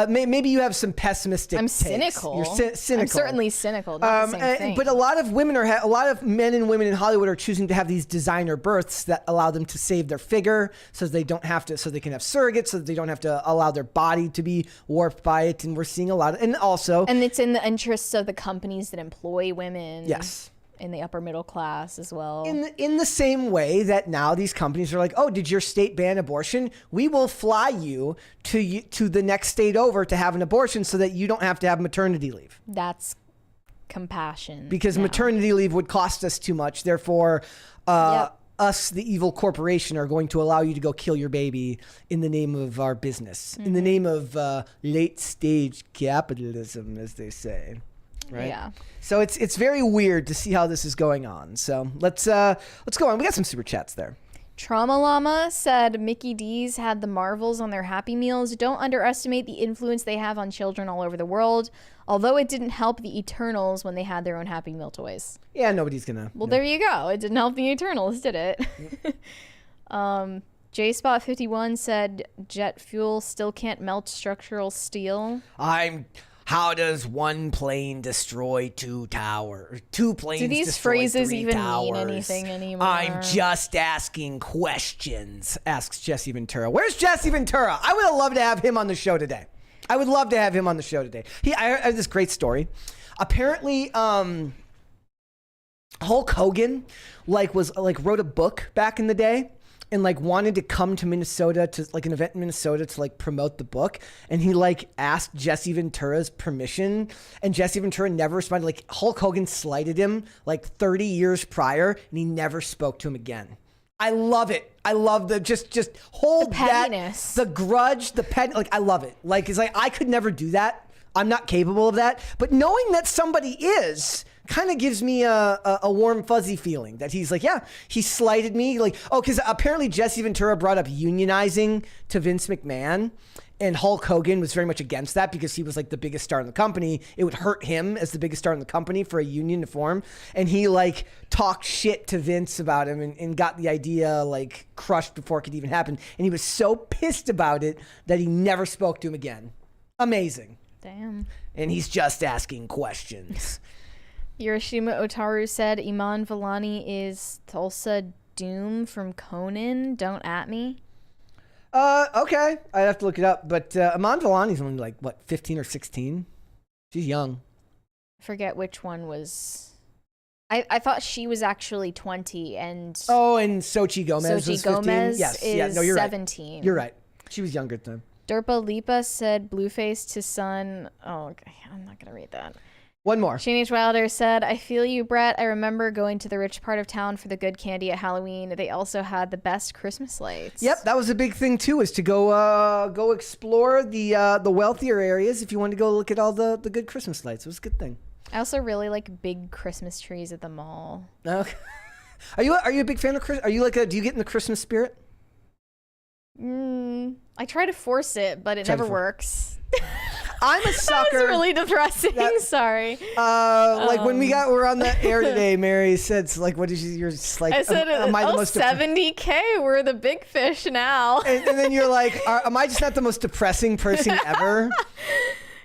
maybe you have some pessimistic. I'm takes. cynical. You're cynical. I'm certainly cynical. Not the same thing. But a lot of women a lot of men and women in Hollywood are choosing to have these designer births that allow them to save their figure, so they don't have to. So they can have surrogates, so that they don't have to allow their body to be warped by it. And we're seeing a lot, and it's in the interests of the companies that employ women. Yes. In the upper middle class as well. In the same way that now these companies are like, oh, did your state ban abortion? We will fly you to the next state over to have an abortion so that you don't have to have maternity leave. That's compassion. Because maternity leave would cost us too much. Therefore, us, the evil corporation, are going to allow you to go kill your baby in the name of our business, in the name of late stage capitalism, as they say. Right. Yeah. So it's very weird to see how this is going on. So let's go on. We got some super chats there. Trauma Llama said Mickey D's had the Marvels on their Happy Meals. Don't underestimate the influence they have on children all over the world. Although it didn't help the Eternals when they had their own Happy Meal toys. Yeah, nobody's gonna. Well, there you go. It didn't help the Eternals, did it? JSpot51 said jet fuel still can't melt structural steel. How does one plane destroy two towers? Two planes destroy 3 towers. Do these phrases even mean anything anymore? I'm just asking questions, asks Jesse Ventura. Where's Jesse Ventura? I would have loved to have him on the show today. I heard this great story. Apparently, Hulk Hogan wrote a book back in the day. And wanted to come to Minnesota to an event in Minnesota to promote the book, and he asked Jesse Ventura's permission, and Jesse Ventura never responded. Hulk Hogan slighted him 30 years prior, and he never spoke to him again. I love it. I love the just hold the pettiness, the grudge, the pet. I love it. It's I could never do that. I'm not capable of that. But knowing that somebody is kind of gives me a warm, fuzzy feeling that he's he slighted me. Because apparently Jesse Ventura brought up unionizing to Vince McMahon, and Hulk Hogan was very much against that because he was the biggest star in the company. It would hurt him as the biggest star in the company for a union to form. And he talked shit to Vince about him and got the idea crushed before it could even happen. And he was so pissed about it that he never spoke to him again. Amazing. Damn. And he's just asking questions. Hiroshima Otaru said Iman Vellani is Tulsa Doom from Conan. Don't at me. Okay. I'd have to look it up. But Iman Vellani's only 15 or 16? She's young. I forget which one was... I thought she was actually 20 and... Oh, and Xochitl Gomez was 15? Yes. Is you're 17. Right. You're right. She was younger at the time. Derpa Lipa said Blueface to son. Oh, okay. I'm not going to read that. One more. Shane H. Wilder said, I feel you, Brett. I remember going to the rich part of town for the good candy at Halloween. They also had the best Christmas lights. Yep, that was a big thing too, is to go explore the wealthier areas if you wanted to go look at all the good Christmas lights. It was a good thing. I also really like big Christmas trees at the mall. Okay. Are you a big fan of Christmas? Are you do you get in the Christmas spirit? I try to force it, but it never works. I'm a sucker. That was really depressing. Sorry. When we're on the air today, Mary said, what did you're just I said, am I the most 70K, we're the big fish now. And then you're am I just not the most depressing person ever?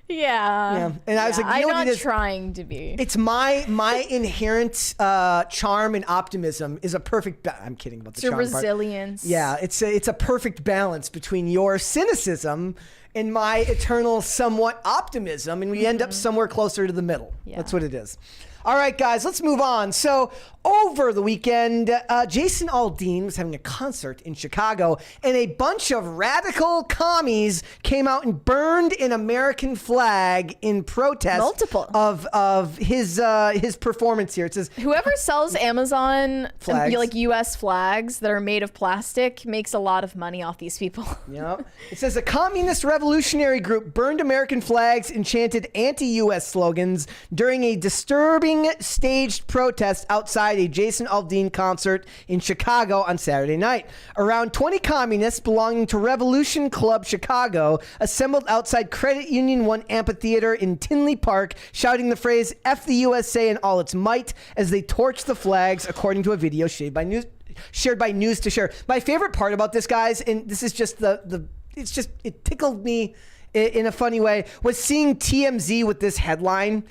Yeah. And I was like, you I'm know what not it is? trying to be. It's my inherent charm and optimism is a perfect. I'm kidding about the It's your charm part. resilience. Yeah, it's a perfect balance between your cynicism and my eternal somewhat optimism, and we end up somewhere closer to the middle. That's what it is. All right, guys, let's move on. So over the weekend, Jason Aldean was having a concert in Chicago, and a bunch of radical commies came out and burned an American flag in protest of his performance here. It says whoever sells Amazon Flags. like U.S. flags that are made of plastic makes a lot of money off these people. Yep. It says a communist revolutionary group burned American flags and chanted anti-U.S. slogans during a disturbing staged protest outside a Jason Aldean concert in Chicago on Saturday night. Around 20 communists belonging to Revolution Club Chicago assembled outside Credit Union 1 Amphitheater in Tinley Park, shouting the phrase "F the USA" in all its might as they torched the flags, according to a video shared by News to Share. My favorite part about this, guys, and this is just it tickled me in a funny way, was seeing TMZ with this headline.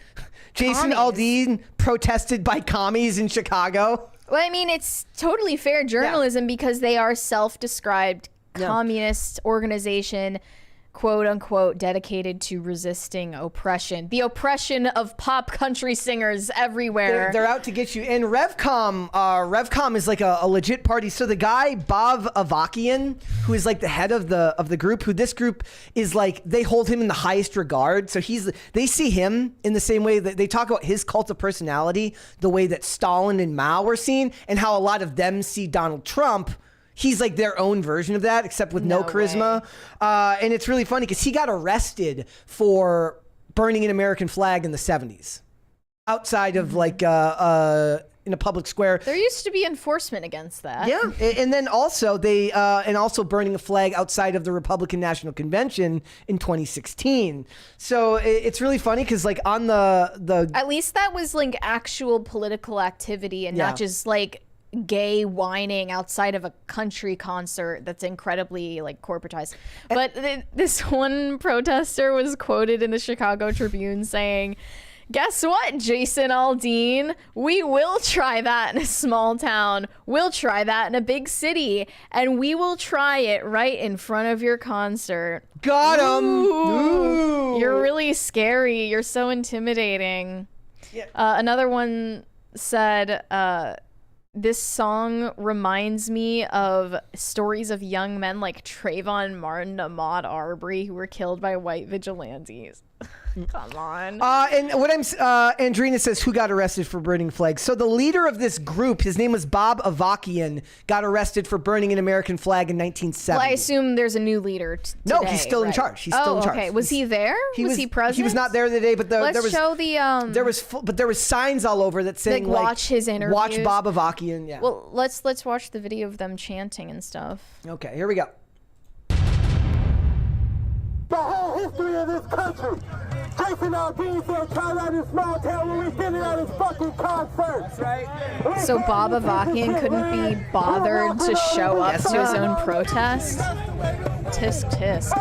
Jason Aldean protested by commies in Chicago. Well, I mean, it's totally fair journalism because they are self-described communist organization, quote unquote, dedicated to resisting oppression. The oppression of pop country singers everywhere. They're out to get you. And Revcom is like a legit party. So the guy, Bob Avakian, who is like the head of the group, who this group is like, they hold him in the highest regard. So they see him in the same way that they talk about his cult of personality, the way that Stalin and Mao were seen, and how a lot of them see Donald Trump. He's like their own version of that, except with no charisma. And it's really funny because he got arrested for burning an American flag in the 70s outside of like in a public square. There used to be enforcement against that. Yeah, and then also also burning a flag outside of the Republican National Convention in 2016. So it's really funny because like on the at least that was like actual political activity and not just like gay whining outside of a country concert that's incredibly like corporatized. But this one protester was quoted in the Chicago Tribune saying, "Guess what, Jason Aldean? We will try that in a small town. We'll try that in a big city. And we will try it right in front of your concert." Got him. Ooh. You're really scary. You're so intimidating. Yeah. Another one said, "This song reminds me of stories of young men like Trayvon Martin, Ahmaud Arbery, who were killed by white vigilantes." Come on. And what Andrina says, who got arrested for burning flags? So the leader of this group, his name was Bob Avakian, got arrested for burning an American flag in 1970. Well, I assume there's a new leader today. No, he's still in charge. He's still in charge. Okay. Was he there? Was he present? He was not there today, but Let's there was show the there was signs all over that saying like watch his interviews. Watch Bob Avakian. Yeah. Well, let's watch the video of them chanting and stuff. Okay, here we go. The whole history of this country. Jason Aldean said, "Try that in small town when we sitting at his fucking concert." That's right. So Bob Avakian couldn't be bothered to show up to his own protest? Tisk tisk.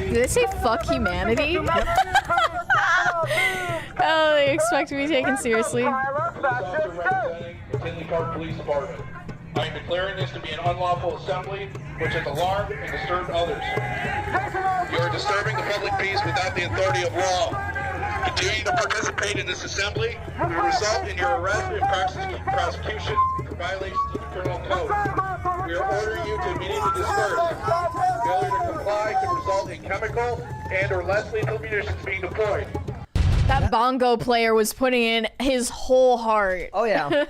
Did they say fuck humanity? Oh, they expect to be taken seriously. Tinley Park Police Department. I am declaring this to be an unlawful assembly which has alarmed and disturbed others. You are disturbing the public peace without the authority of law. Continuing to participate in this assembly will result in your arrest and prosecution for violations of the criminal code. We are ordering you to immediately disperse. Failure to comply could result in chemical and or less lethal munitions being deployed. That bongo player was putting in his whole heart. Oh yeah.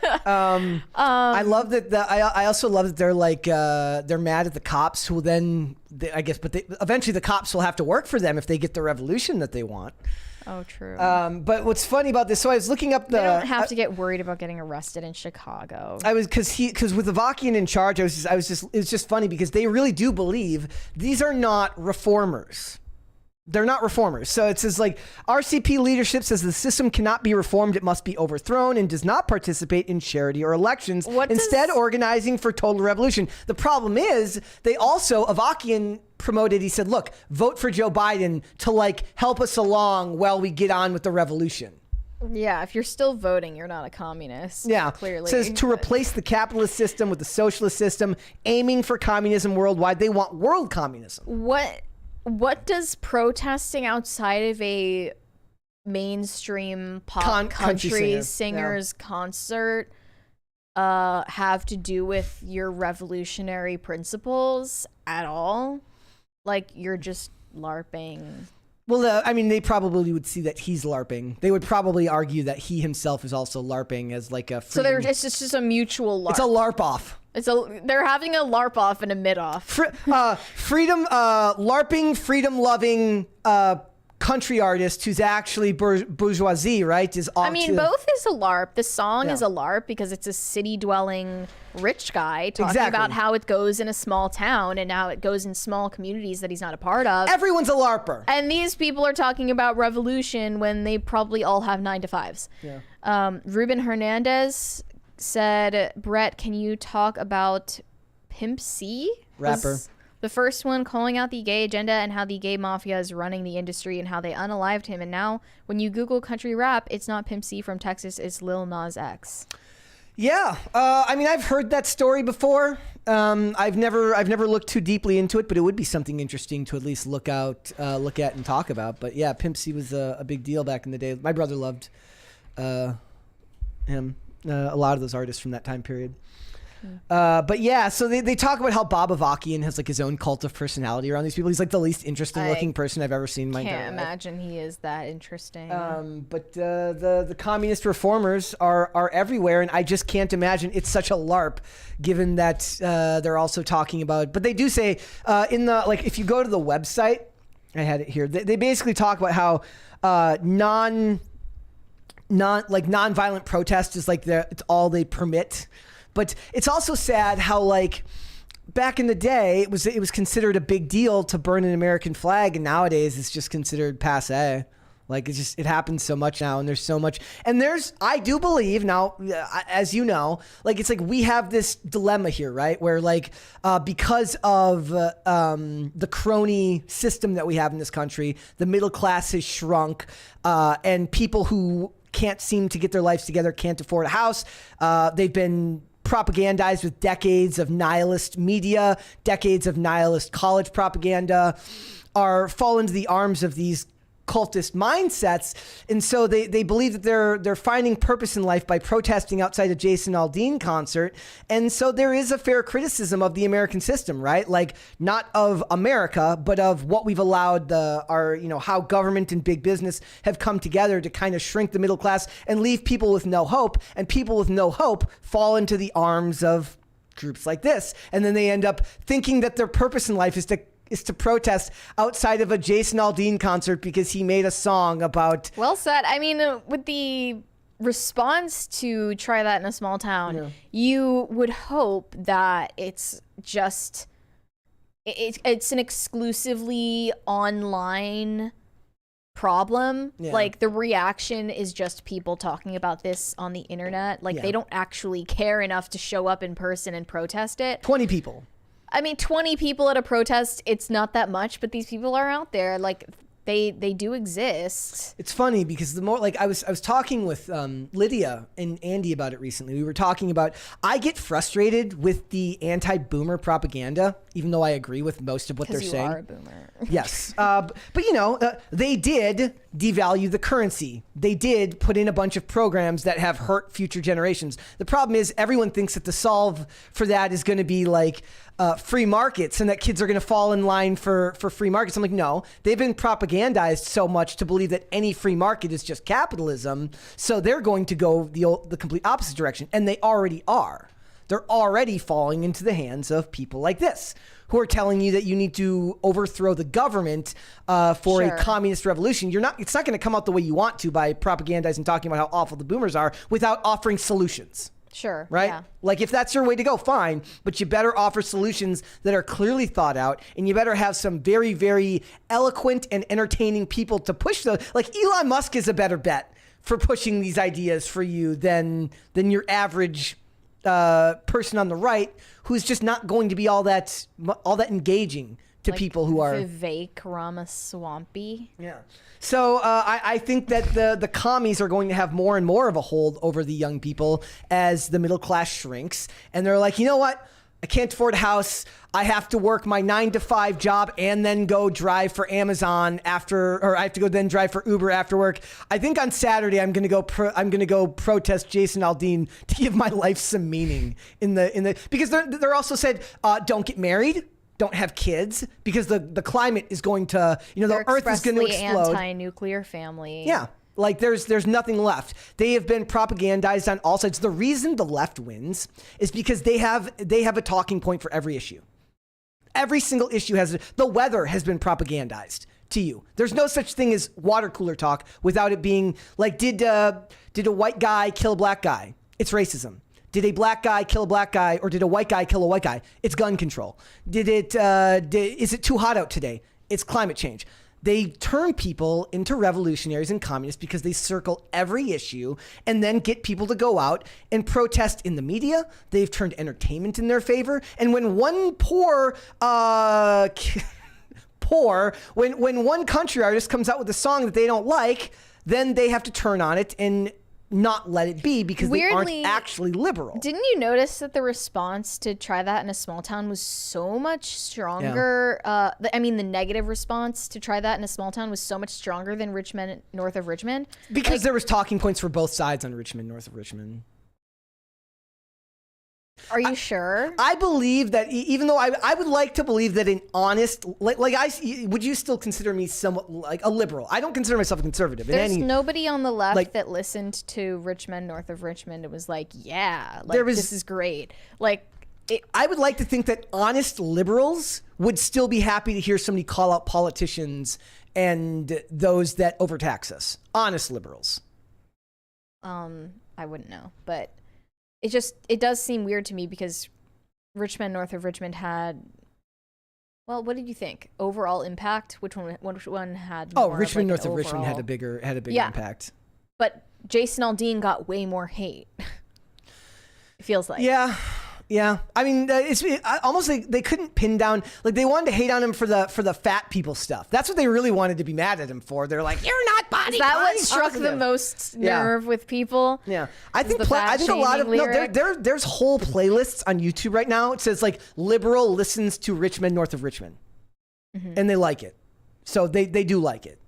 I love that. I also love that they're like they're mad at the cops who then eventually the cops will have to work for them if they get the revolution that they want. Oh, true. But what's funny about this? So I was looking up they don't have to get worried about getting arrested in Chicago. I was because with Avakian in charge, it's just funny because they really do believe these are not reformers. They're not reformers. So it says like RCP leadership says the system cannot be reformed. It must be overthrown and does not participate in charity or elections. Instead, organizing for total revolution. The problem is they also, Avakian promoted, he said, look, vote for Joe Biden to like help us along while we get on with the revolution. Yeah, if you're still voting, you're not a communist. Yeah, clearly. It says to replace the capitalist system with the socialist system, aiming for communism worldwide. They want world communism. What does protesting outside of a mainstream pop country singer's concert have to do with your revolutionary principles at all? Like, you're just LARPing. Well, I mean, they probably would see that he's LARPing. They would probably argue that he himself is also LARPing as like a freedom. So it's just a mutual LARP. It's a LARP off. They're having a LARP off and a mid off. Freedom, LARPing, freedom loving country artist who's actually bourgeoisie, right? Both is a LARP. The song is a LARP because it's a city dwelling rich guy talking about how it goes in a small town and how it goes in small communities that he's not a part of. Everyone's a LARPer. And these people are talking about revolution when they probably all have 9-to-5s. Yeah. Ruben Hernandez said, Brett, can you talk about Pimp C? Rapper. The first one calling out the gay agenda and how the gay mafia is running the industry and how they unalived him. And now when you Google country rap, it's not Pimp C from Texas, it's Lil Nas X. Yeah. I mean, I've heard that story before. I've never looked too deeply into it, but it would be something interesting to at least look at and talk about. But yeah, Pimp C was a big deal back in the day. My brother loved him. A lot of those artists from that time period. But yeah, so they talk about how Bob Avakian has like his own cult of personality around these people. He's like the least interesting looking person I've ever seen in my entire life. Can't imagine he is that interesting. But the communist reformers are everywhere, and I just can't imagine it's such a LARP, given that they're also talking about. But they do say if you go to the website, I had it here. They basically talk about how non-violent protest is like it's all they permit. But it's also sad how like back in the day it was considered a big deal to burn an American flag, and nowadays it's just considered passé. Like it happens so much now, and there's so much. And I do believe now, as you know, like it's like we have this dilemma here, right? Where like because of the crony system that we have in this country, the middle class has shrunk, and people who can't seem to get their lives together can't afford a house. They've been propagandized with decades of nihilist media, decades of nihilist college propaganda, fall into the arms of these cultist mindsets. And so they believe that they're finding purpose in life by protesting outside a Jason Aldean concert. And so there is a fair criticism of the American system, right? Like not of America, but of what we've allowed how government and big business have come together to kind of shrink the middle class and leave people with no hope. And people with no hope fall into the arms of groups like this. And then they end up thinking that their purpose in life is to protest outside of a Jason Aldean concert because he made a song about... Well said. I mean, with the response to try that in a small town, you would hope that it's just... It's an exclusively online problem. Yeah. Like, the reaction is just people talking about this on the internet. Like, they don't actually care enough to show up in person and protest it. 20 people. I mean, 20 people at a protest, it's not that much, but these people are out there. Like, they do exist. It's funny because the more, like, I was talking with Lydia and Andy about it recently. We were talking about, I get frustrated with the anti-boomer propaganda, even though I agree with most of what they're saying. Because you are a boomer. Yes. But they did devalue the currency. They did put in a bunch of programs that have hurt future generations. The problem is everyone thinks that the solve for that is going to be like free markets and that kids are going to fall in line for free markets. I'm like, no, they've been propagandized so much to believe that any free market is just capitalism. So they're going to go the complete opposite direction. And they already are. They're already falling into the hands of people like this, who are telling you that you need to overthrow the government for a communist revolution. It's not going to come out the way you want to by propagandizing and talking about how awful the boomers are without offering solutions. Sure. Right? Yeah. Like if that's your way to go, fine. But you better offer solutions that are clearly thought out, and you better have some very, very eloquent and entertaining people to push those. Like Elon Musk is a better bet for pushing these ideas for you than your average person on the right, who's just not going to be all that engaging to people who are Vivek Ramaswamy. Yeah. So I think that the commies are going to have more and more of a hold over the young people as the middle class shrinks. And they're like, you know what? I can't afford a house. I have to work my 9-to-5 job and then go drive for Amazon or I have to go then drive for Uber after work. I think on Saturday I'm going to go protest Jason Aldean to give my life some meaning because they're also said don't get married. Don't have kids because the climate is going to, the earth is going to explode. Anti-nuclear family. Yeah. Like there's nothing left. They have been propagandized on all sides. The reason the left wins is because they have a talking point for every issue. Every single issue the weather has been propagandized to you. There's no such thing as water cooler talk without it being like, did a white guy kill a black guy? It's racism. Did a black guy kill a black guy, or did a white guy kill a white guy? It's gun control. Is it too hot out today? It's climate change. They turn people into revolutionaries and communists because they circle every issue and then get people to go out and protest in the media. They've turned entertainment in their favor. And when one when one country artist comes out with a song that they don't like, then they have to turn on it and not let it be because they aren't actually liberal. Didn't you notice that the response to try that in a small town was so much stronger? Yeah. The negative response to try that in a small town was so much stronger than Richmond, north of Richmond. Because there was talking points for both sides on Richmond, north of Richmond. Are you sure? I believe that even though I would like to believe that an honest, would you still consider me somewhat like a liberal? I don't consider myself a conservative. There's nobody on the left that listened to Richmond, north of Richmond. It was like, yeah, this is great. I would like to think that honest liberals would still be happy to hear somebody call out politicians and those that overtax us. Honest liberals. I wouldn't know, but it does seem weird to me because Richmond, north of Richmond had, well, what did you think? Overall impact? Which one had more? Oh, Richmond, north of Richmond had a bigger impact. But Jason Aldean got way more hate. It feels like. Yeah. I mean, it's almost like they couldn't pin down, like they wanted to hate on him for the fat people stuff. That's what they really wanted to be mad at him for. They're like, you're not body Is that what struck the most nerve with people? Yeah. I think a lot of, there's whole playlists on YouTube right now. It says like liberal listens to Richmond, north of Richmond. Mm-hmm. And they like it. So they do like it.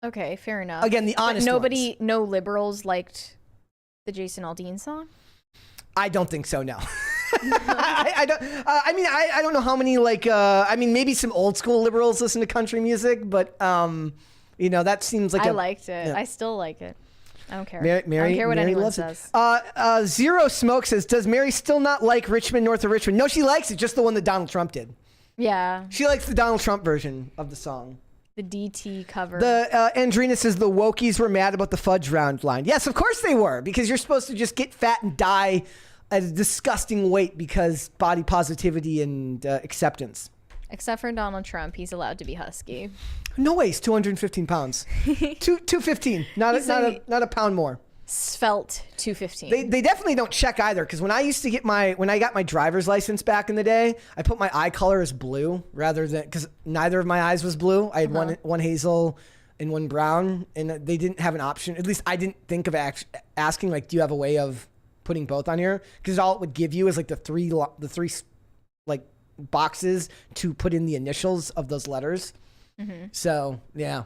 Okay, fair enough. Again, the honest ones. No liberals liked the Jason Aldean song? I don't think so. No, I don't. I don't know how many. Maybe some old school liberals listen to country music, but that seems like I liked it. Yeah. I still like it. I don't care. Mary, I don't care what anyone says. Zero Smoke says, "Does Mary still not like Richmond, north of Richmond?" No, she likes it. Just the one that Donald Trump did. Yeah, she likes the Donald Trump version of the song. The DT cover. Andrina says the wokies were mad about the fudge round line. Yes, of course they were, because you're supposed to just get fat and die at a disgusting weight because body positivity and acceptance. Except for Donald Trump, he's allowed to be husky. No way, he's 215 pounds. 215, not a pound more. Svelte 215. They definitely don't check either, because when I got my driver's license back in the day, I put my eye color as blue rather than, because neither of my eyes was blue. I had one hazel and one brown, and they didn't have an option. At least I didn't think of asking, like, do you have a way of putting both on here? Because all it would give you is like the three like boxes to put in the initials of those letters. Mm-hmm. So yeah.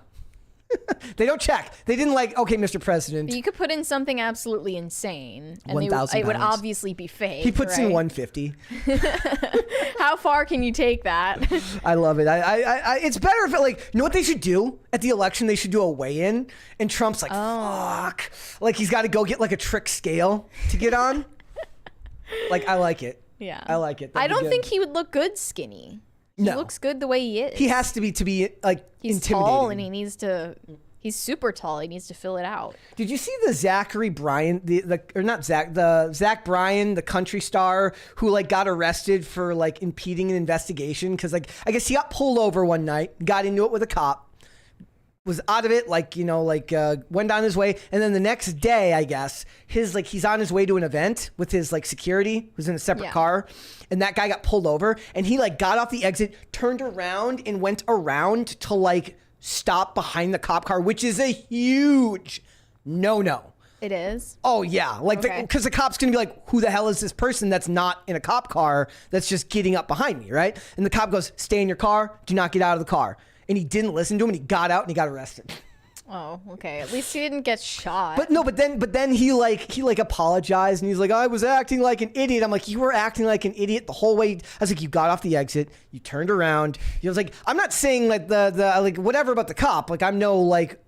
They don't check. They didn't okay, Mr. President. But you could put in something absolutely insane, and it would obviously be fake. He puts in 150. How far can you take that? I love it. I it's better if you know what they should do at the election? They should do a weigh-in, and Trump's like, fuck, like he's got to go get like a trick scale to get on. I like it. Yeah, I like it. I don't think he would look good skinny. He looks good the way he is. He has to be like he's intimidating. tall and he needs to He's super tall. He needs to fill it out. Did you see the Zachary Bryan, the Zach Bryan, the country star who like got arrested for like impeding an investigation? Because like I guess he got pulled over one night, got into it with a cop, was out of it, went on his way, and then the next day, I guess he's on his way to an event with his like security, who's in a separate car, and that guy got pulled over, and he like got off the exit, turned around, and went around to like stop behind the cop car, which is a huge no. It is? Oh, yeah. Like, because the cop's going to be like, who the hell is this person that's not in a cop car that's just getting up behind me, right? And the cop goes, stay in your car. Do not get out of the car. And he didn't listen to him, and he got out, and he got arrested. Oh, okay. At least he didn't get shot. But then he apologized, and he's like, I was acting like an idiot. I'm like, you were acting like an idiot the whole way. I was like, you got off the exit, you turned around. He was like, I'm not saying like the like whatever about the cop. Like I'm no like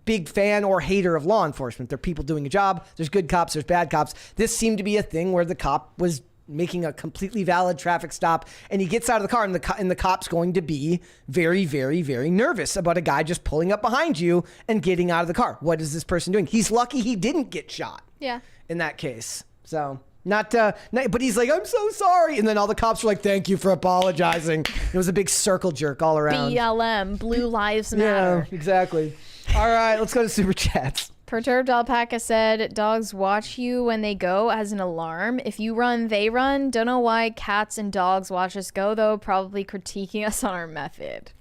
big fan or hater of law enforcement. They're people doing a job. There's good cops, there's bad cops. This seemed to be a thing where the cop was making a completely valid traffic stop, and he gets out of the car, and the cop's going to be very, very, very nervous about a guy just pulling up behind you and getting out of the car. What is this person doing? He's lucky he didn't get shot. Yeah. In that case. So but he's like, I'm so sorry. And then all the cops were like, thank you for apologizing. It was a big circle jerk all around. BLM, Blue Lives Matter. Yeah, exactly. All right, let's go to Super Chats. Perturbed Alpaca said, dogs watch you when they go as an alarm. If you run, they run. Don't know why cats and dogs watch us go, though. Probably critiquing us on our method.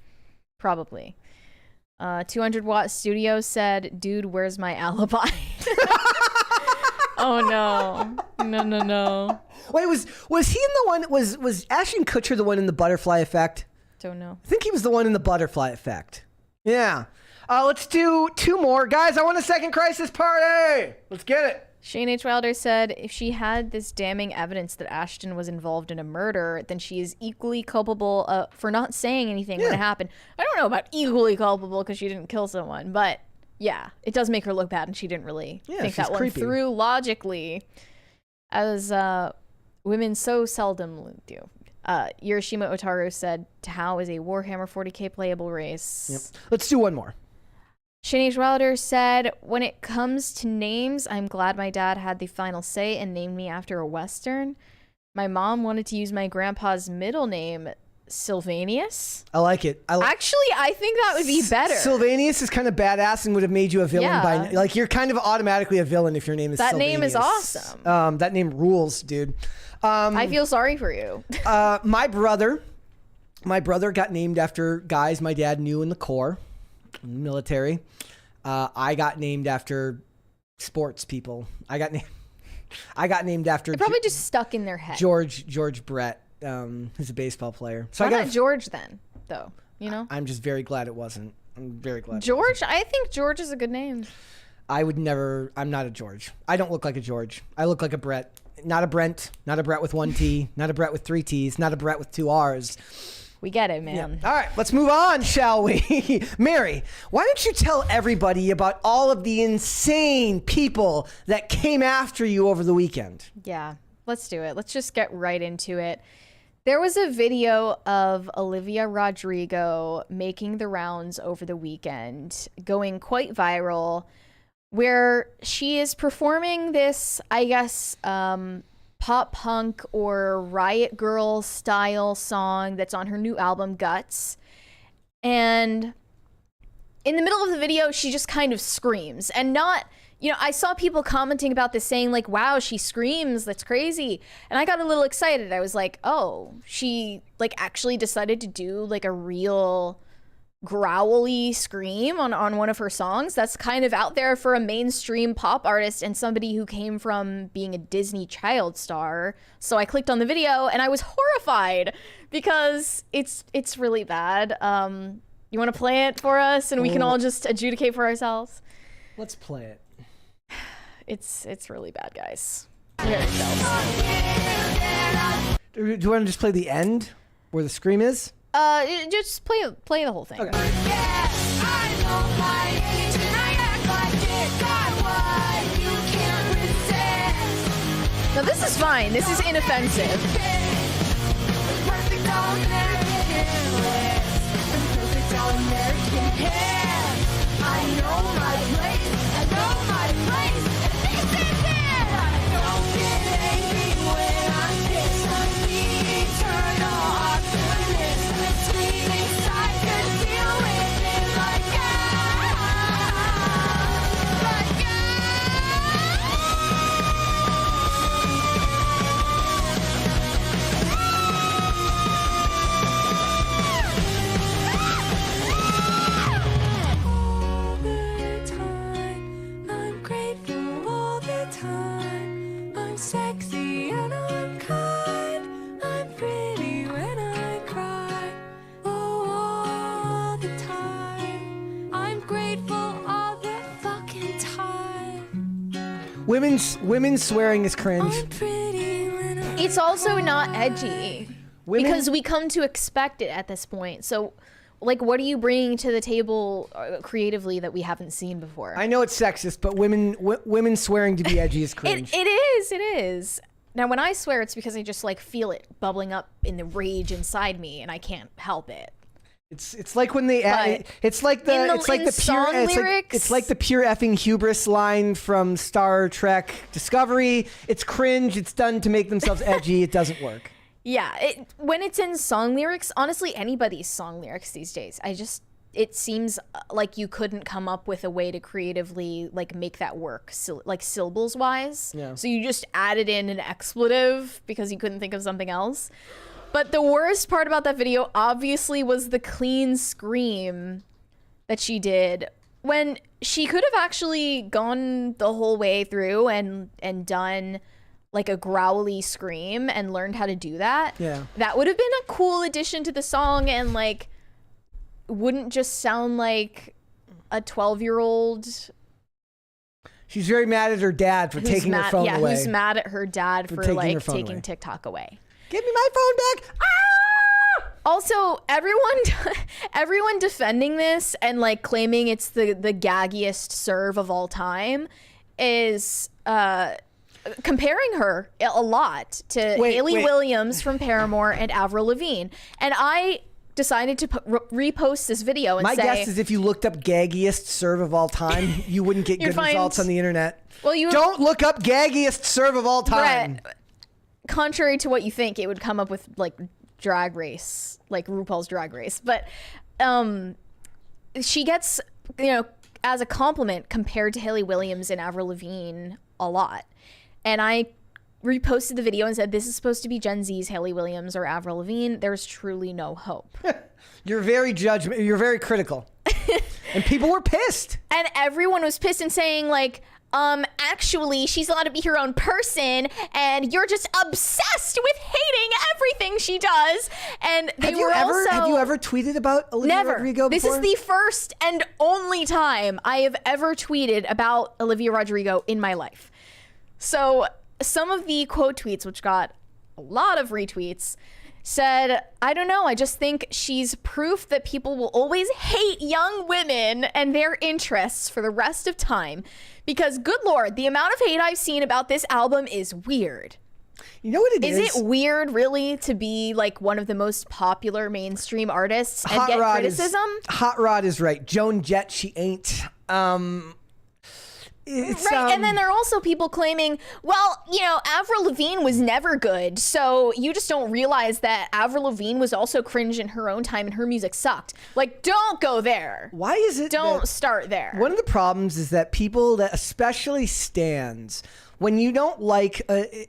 Probably. 200 Watt Studio said, dude, where's my alibi? Oh, no. No. Wait, was he in the one, was Ashton Kutcher the one in the Butterfly Effect? Don't know. I think he was the one in the Butterfly Effect. Yeah. Let's do 2 more. Guys, I want a second crisis party. Let's get it. Shane H. Wilder said, if she had this damning evidence that Ashton was involved in a murder, then she is equally culpable for not saying anything when it happened. I don't know about equally culpable because she didn't kill someone, but yeah, it does make her look bad, and she didn't really think that one through logically, as women so seldom do. Hiroshima Otaru said, Tao is a Warhammer 40k playable race. Yep. Let's do 1 more. Shane H. Wilder said, when it comes to names, I'm glad my dad had the final say and named me after a Western. My mom wanted to use my grandpa's middle name, Sylvanius. I like it. Actually, I think that would be better. Sylvanius is kind of badass and would have made you a villain by like you're kind of automatically a villain if your name is that Sylvanius. Name is awesome. That name rules, dude. I feel sorry for you. My brother got named after guys my dad knew in the Corps, in the military. I got named after sports people. I got named after. It probably just stuck in their head. George Brett, who's a baseball player. So Why not George then, though? You know. I'm just very glad it wasn't. I'm very glad. George, I think George is a good name. I would never. I'm not a George. I don't look like a George. I look like a Brett. Not a Brent. Not a Brett with 1 T. Not a Brett with 3 T's. Not a Brett with 2 R's. We get it, man. Yeah. All right, let's move on, shall we? Mary, why don't you tell everybody about all of the insane people that came after you over the weekend? Yeah, let's do it. Let's just get right into it. There was a video of Olivia Rodrigo making the rounds over the weekend, going quite viral, where she is performing this, I guess, pop punk or Riot Girl style song that's on her new album, Guts. And in the middle of the video, she just kind of screams. And not, I saw people commenting about this saying like, wow, she screams, that's crazy. And I got a little excited. I was like, oh, she like actually decided to do like a real growly scream on one of her songs. That's kind of out there for a mainstream pop artist and somebody who came from being a Disney child star. So I clicked on the video and I was horrified because it's really bad. You want to play it for us and we can all just adjudicate for ourselves? Let's play it. It's really bad, guys. Do you want to just play the end where the scream is? Just play the whole thing. Okay. Now this is fine. This is inoffensive. I know my place, I know my place, and this is it. I don't get angry when I'm pissed. I'm the eternal optimist. The screaming side could deal with it like sexy and I'm kind. I'm pretty when I cry. Oh, all the time. I'm grateful all the fucking time. Women swearing is cringe. It's also not edgy because we come to expect it at this point. So, like, what are you bringing to the table creatively that we haven't seen before? I know it's sexist, but women swearing to be edgy is cringe. It is. Now, when I swear, it's because I just like feel it bubbling up in the rage inside me, and I can't help it. It's like when they it's like the pure effing hubris line from Star Trek Discovery. It's cringe. It's done to make themselves edgy. It doesn't work. Yeah, when it's in song lyrics, honestly, anybody's song lyrics these days, it seems like you couldn't come up with a way to creatively like make that work, like syllables wise. Yeah. So you just added in an expletive because you couldn't think of something else. But the worst part about that video obviously was the clean scream that she did when she could have actually gone the whole way through and done like a growly scream and learned how to do that. Yeah. That would have been a cool addition to the song and like wouldn't just sound like a 12-year-old. She's very mad at her dad for taking her phone away. Yeah, who's mad at her dad for like taking TikTok away. Give me my phone back. Ah! Also, everyone defending this and like claiming it's the gaggiest serve of all time is comparing her a lot to Haley Williams from Paramore and Avril Lavigne. And I decided to repost this video and My say... guess is if you looked up gaggiest serve of all time, you wouldn't get good results on the internet. Well, Don't look up gaggiest serve of all time. Brett, contrary to what you think, it would come up with like Drag Race, like RuPaul's Drag Race. But she gets, as a compliment compared to Haley Williams and Avril Lavigne a lot. And I reposted the video and said, this is supposed to be Gen Z's Haley Williams or Avril Lavigne. There's truly no hope. You're very You're very critical. And people were pissed. And everyone was pissed and saying like, actually, she's allowed to be her own person, and you're just obsessed with hating everything she does. And have you ever tweeted about Olivia Rodrigo before? This is the first and only time I have ever tweeted about Olivia Rodrigo in my life. So some of the quote tweets, which got a lot of retweets, said, I don't know, I just think she's proof that people will always hate young women and their interests for the rest of time. Because, good Lord, the amount of hate I've seen about this album is weird. You know what it is? Is it weird, really, to be like one of the most popular mainstream artists and get criticism? Hot Rod is right. Joan Jett, she ain't. And then there are also people claiming, well, Avril Lavigne was never good, so you just don't realize that Avril Lavigne was also cringe in her own time and her music sucked. Like, don't go there. Why is it Don't start there. One of the problems is that people that especially stans, when you don't like,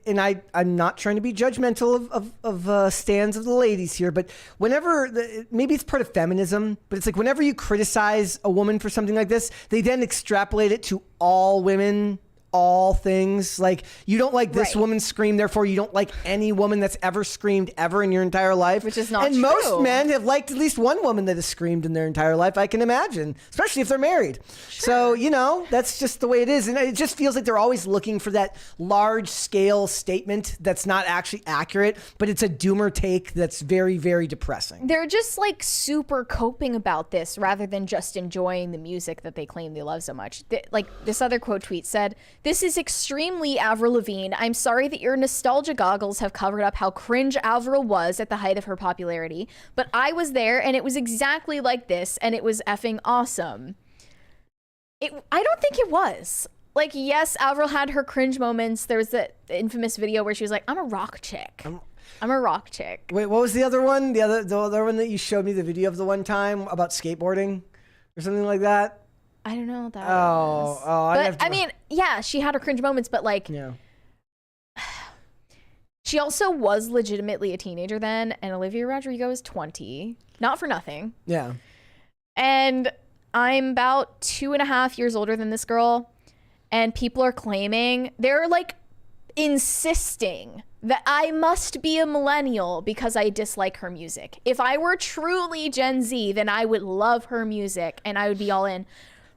and I'm not trying to be judgmental of stans of the ladies here, but whenever, maybe it's part of feminism, but it's like whenever you criticize a woman for something like this, they then extrapolate it to all women, all things. Like, you don't like this woman scream, therefore you don't like any woman that's ever screamed ever in your entire life. Which is not and true. most men have liked at least one woman that has screamed in their entire life, I can imagine, especially if they're married. Sure. So, that's just the way it is. And it just feels like they're always looking for that large scale statement that's not actually accurate, but it's a doomer take that's very, very depressing. They're just like super coping about this rather than just enjoying the music that they claim they love so much. Like this other quote tweet said, "This is extremely Avril Lavigne. I'm sorry that your nostalgia goggles have covered up how cringe Avril was at the height of her popularity, but I was there and it was exactly like this and it was effing awesome." I don't think it was. Like, yes, Avril had her cringe moments. There was that infamous video where she was like, I'm a rock chick. I'm a rock chick. Wait, what was the other one? The other one that you showed me the video of the one time about skateboarding or something like that? I don't know what that was. But I mean, yeah, she had her cringe moments, but like, she also was legitimately a teenager then, and Olivia Rodrigo is 20. Not for nothing. Yeah. And I'm about 2.5 years older than this girl, and people are claiming, they're like insisting that I must be a millennial because I dislike her music. If I were truly Gen Z, then I would love her music and I would be all in.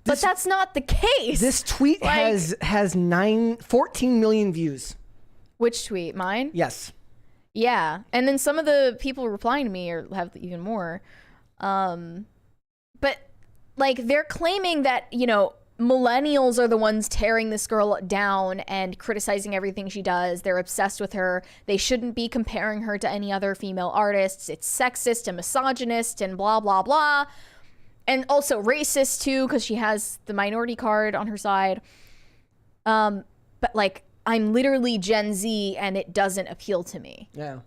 But that's not the case. This tweet has 14 million views. Which tweet? Mine? Yes. Yeah. And then some of the people replying to me have even more. But like, they're claiming that, you know, millennials are the ones tearing this girl down and criticizing everything she does. They're obsessed with her. They shouldn't be comparing her to any other female artists. It's sexist and misogynist and blah, blah, blah. And also racist too, because she has the minority card on her side. But like, I'm literally Gen Z and it doesn't appeal to me. Yeah.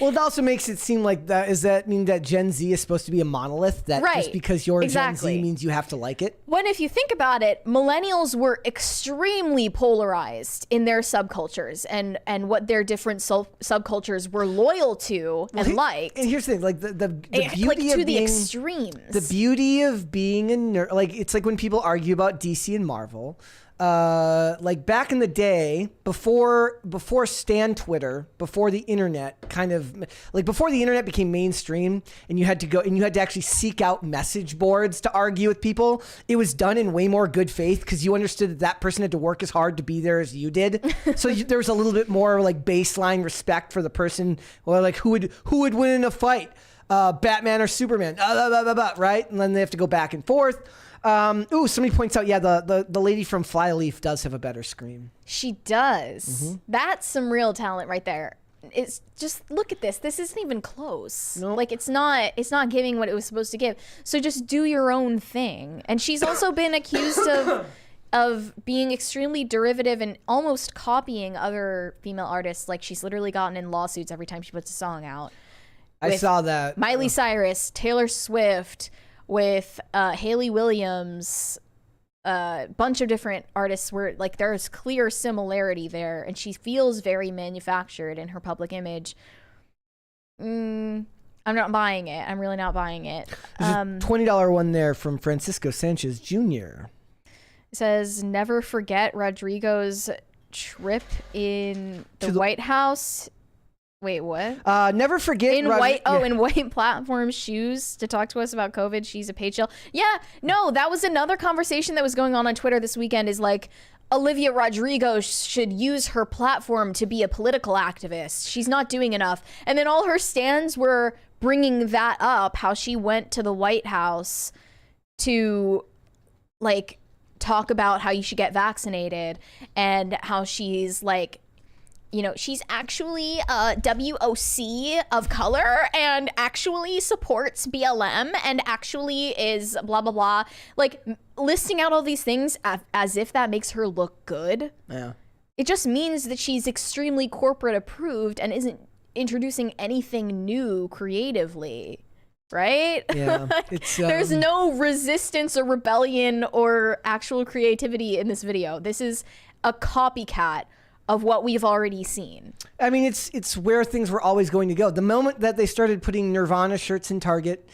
Well, it also makes it seem like does that mean that Gen Z is supposed to be a monolith? That just because you're Gen Z means you have to like it? When if you think about it, millennials were extremely polarized in their subcultures and what their different subcultures were loyal to and liked. And here's the thing, like the beauty like of to the being, extremes. The beauty of being a nerd, like it's like when people argue about DC and Marvel. Like back in the day, before Stan Twitter, before the internet before the internet became mainstream and you had to actually seek out message boards to argue with people, it was done in way more good faith because you understood that person had to work as hard to be there as you did. So there was a little bit more like baseline respect for the person, or like who would win in a fight, Batman or Superman, right? And then they have to go back and forth. Somebody points out, the lady from Flyleaf does have a better scream. She does. Mm-hmm. That's some real talent right there. It's just, look at this. This isn't even close. Nope. Like it's not giving what it was supposed to give. So just do your own thing. And she's also been accused of being extremely derivative and almost copying other female artists. Like she's literally gotten in lawsuits every time she puts a song out. I saw that. Miley Cyrus, Taylor Swift, with Hayley Williams, a bunch of different artists where like there's clear similarity there, and she feels very manufactured in her public image. I'm not buying it. I'm really not buying it. There's a $20 one there from Francisco Sanchez Jr. It says, never forget Rodrigo's trip in the White House. Wait, what? Never forget in white platform shoes to talk to us about COVID. She's a page shell. Yeah, no, that was another conversation that was going on Twitter this weekend. Is like Olivia Rodrigo should use her platform to be a political activist. She's not doing enough. And then all her stands were bringing that up, how she went to the White House to like talk about how you should get vaccinated and how she's like, you know, she's actually a WOC of color and actually supports BLM and actually is blah, blah, blah. Like listing out all these things as if that makes her look good. Yeah. It just means that she's extremely corporate approved and isn't introducing anything new creatively. Right? Yeah. There's no resistance or rebellion or actual creativity in this video. This is a copycat of what we've already seen. I mean, it's where things were always going to go. The moment that they started putting Nirvana shirts in Target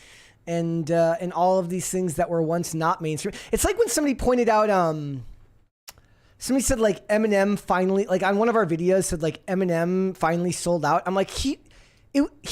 and all of these things that were once not mainstream. It's like when somebody pointed out, somebody said like Eminem finally, like on one of our videos said like Eminem finally sold out. I'm like, he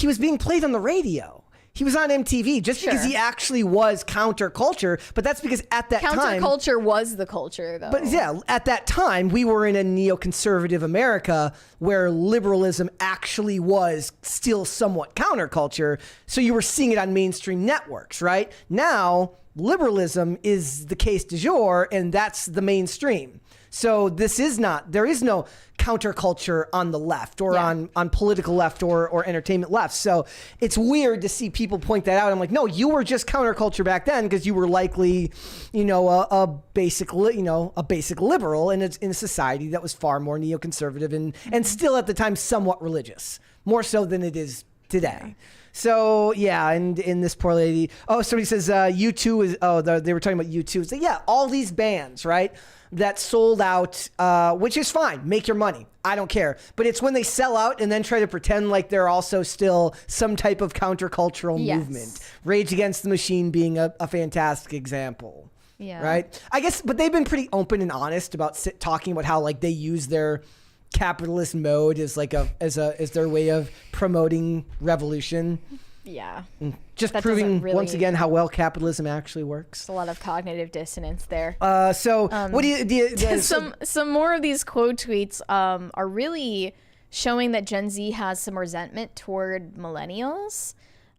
was being played on the radio. He was on MTV just because he actually was counterculture, but that's because at that time... Counterculture was the culture, though. But yeah, at that time, we were in a neoconservative America where liberalism actually was still somewhat counterculture, so you were seeing it on mainstream networks, right? Now, liberalism is the case du jour, and that's the mainstream. So there is no counterculture on the left or on political left or entertainment left. So it's weird to see people point that out. I'm like, no, you were just counterculture back then because you were likely, a basic liberal in a society that was far more neoconservative and still at the time somewhat religious, more so than it is today. So yeah, and in this poor lady, somebody says U2 is, they were talking about U2. So yeah, all these bands, right, that sold out, which is fine, make your money, I don't care. But it's when they sell out and then try to pretend like they're also still some type of countercultural movement. Rage Against the Machine being a fantastic example. Yeah. Right? I guess, but they've been pretty open and honest about talking about how like they use their capitalist mode as like as their way of promoting revolution. Yeah. Just that proving once again how well capitalism actually works. There's a lot of cognitive dissonance there. What do you some more of these quote tweets are really showing that Gen Z has some resentment toward millennials.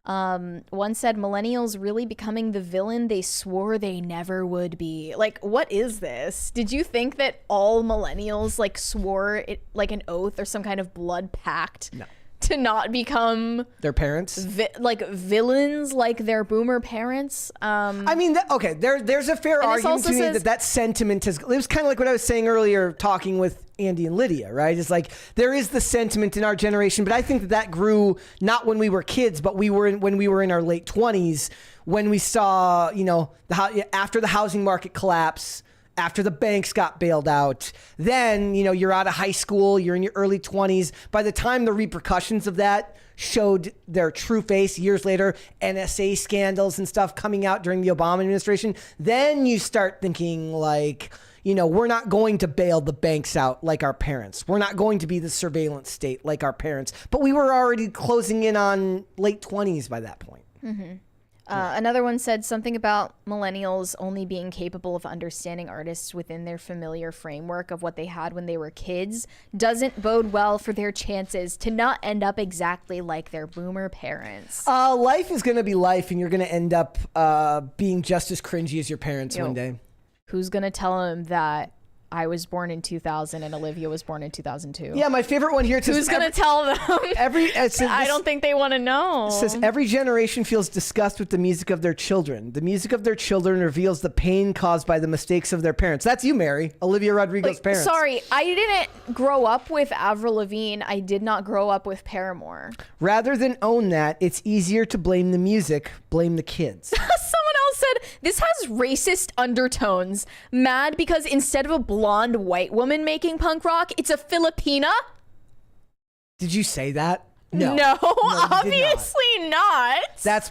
One said, millennials really becoming the villain they swore they never would be. Like, what is this? Did you think that all millennials like swore it like an oath or some kind of blood pact to not become their parents, villains like their boomer parents? I mean, there's a fair argument to me that sentiment has. It was kind of like what I was saying earlier, talking with Andy and Lydia, right? It's like there is the sentiment in our generation, but I think that grew not when we were kids, but when we were in our late 20s, when we saw, after the housing market collapse, after the banks got bailed out, then, you're out of high school, you're in your early 20s. By the time the repercussions of that showed their true face years later, NSA scandals and stuff coming out during the Obama administration, then you start thinking like, we're not going to bail the banks out like our parents. We're not going to be the surveillance state like our parents. But we were already closing in on late 20s by that point. Mm-hmm. Another one said something about millennials only being capable of understanding artists within their familiar framework of what they had when they were kids doesn't bode well for their chances to not end up exactly like their boomer parents. Life is going to be life, and you're going to end up being just as cringy as your parents one day. Who's going to tell him that I was born in 2000 and Olivia was born in 2002? Yeah, my favorite one here. Who's going to tell them? I don't think they want to know. It says, every generation feels disgust with the music of their children. The music of their children reveals the pain caused by the mistakes of their parents. That's you, Mary. Olivia Rodrigo's parents. Sorry, I didn't grow up with Avril Lavigne. I did not grow up with Paramore. Rather than own that, it's easier to blame the music, blame the kids. Someone else said, this has racist undertones. Mad because instead of a blonde white woman making punk rock, it's a Filipina? Did you say that? No, obviously not. That's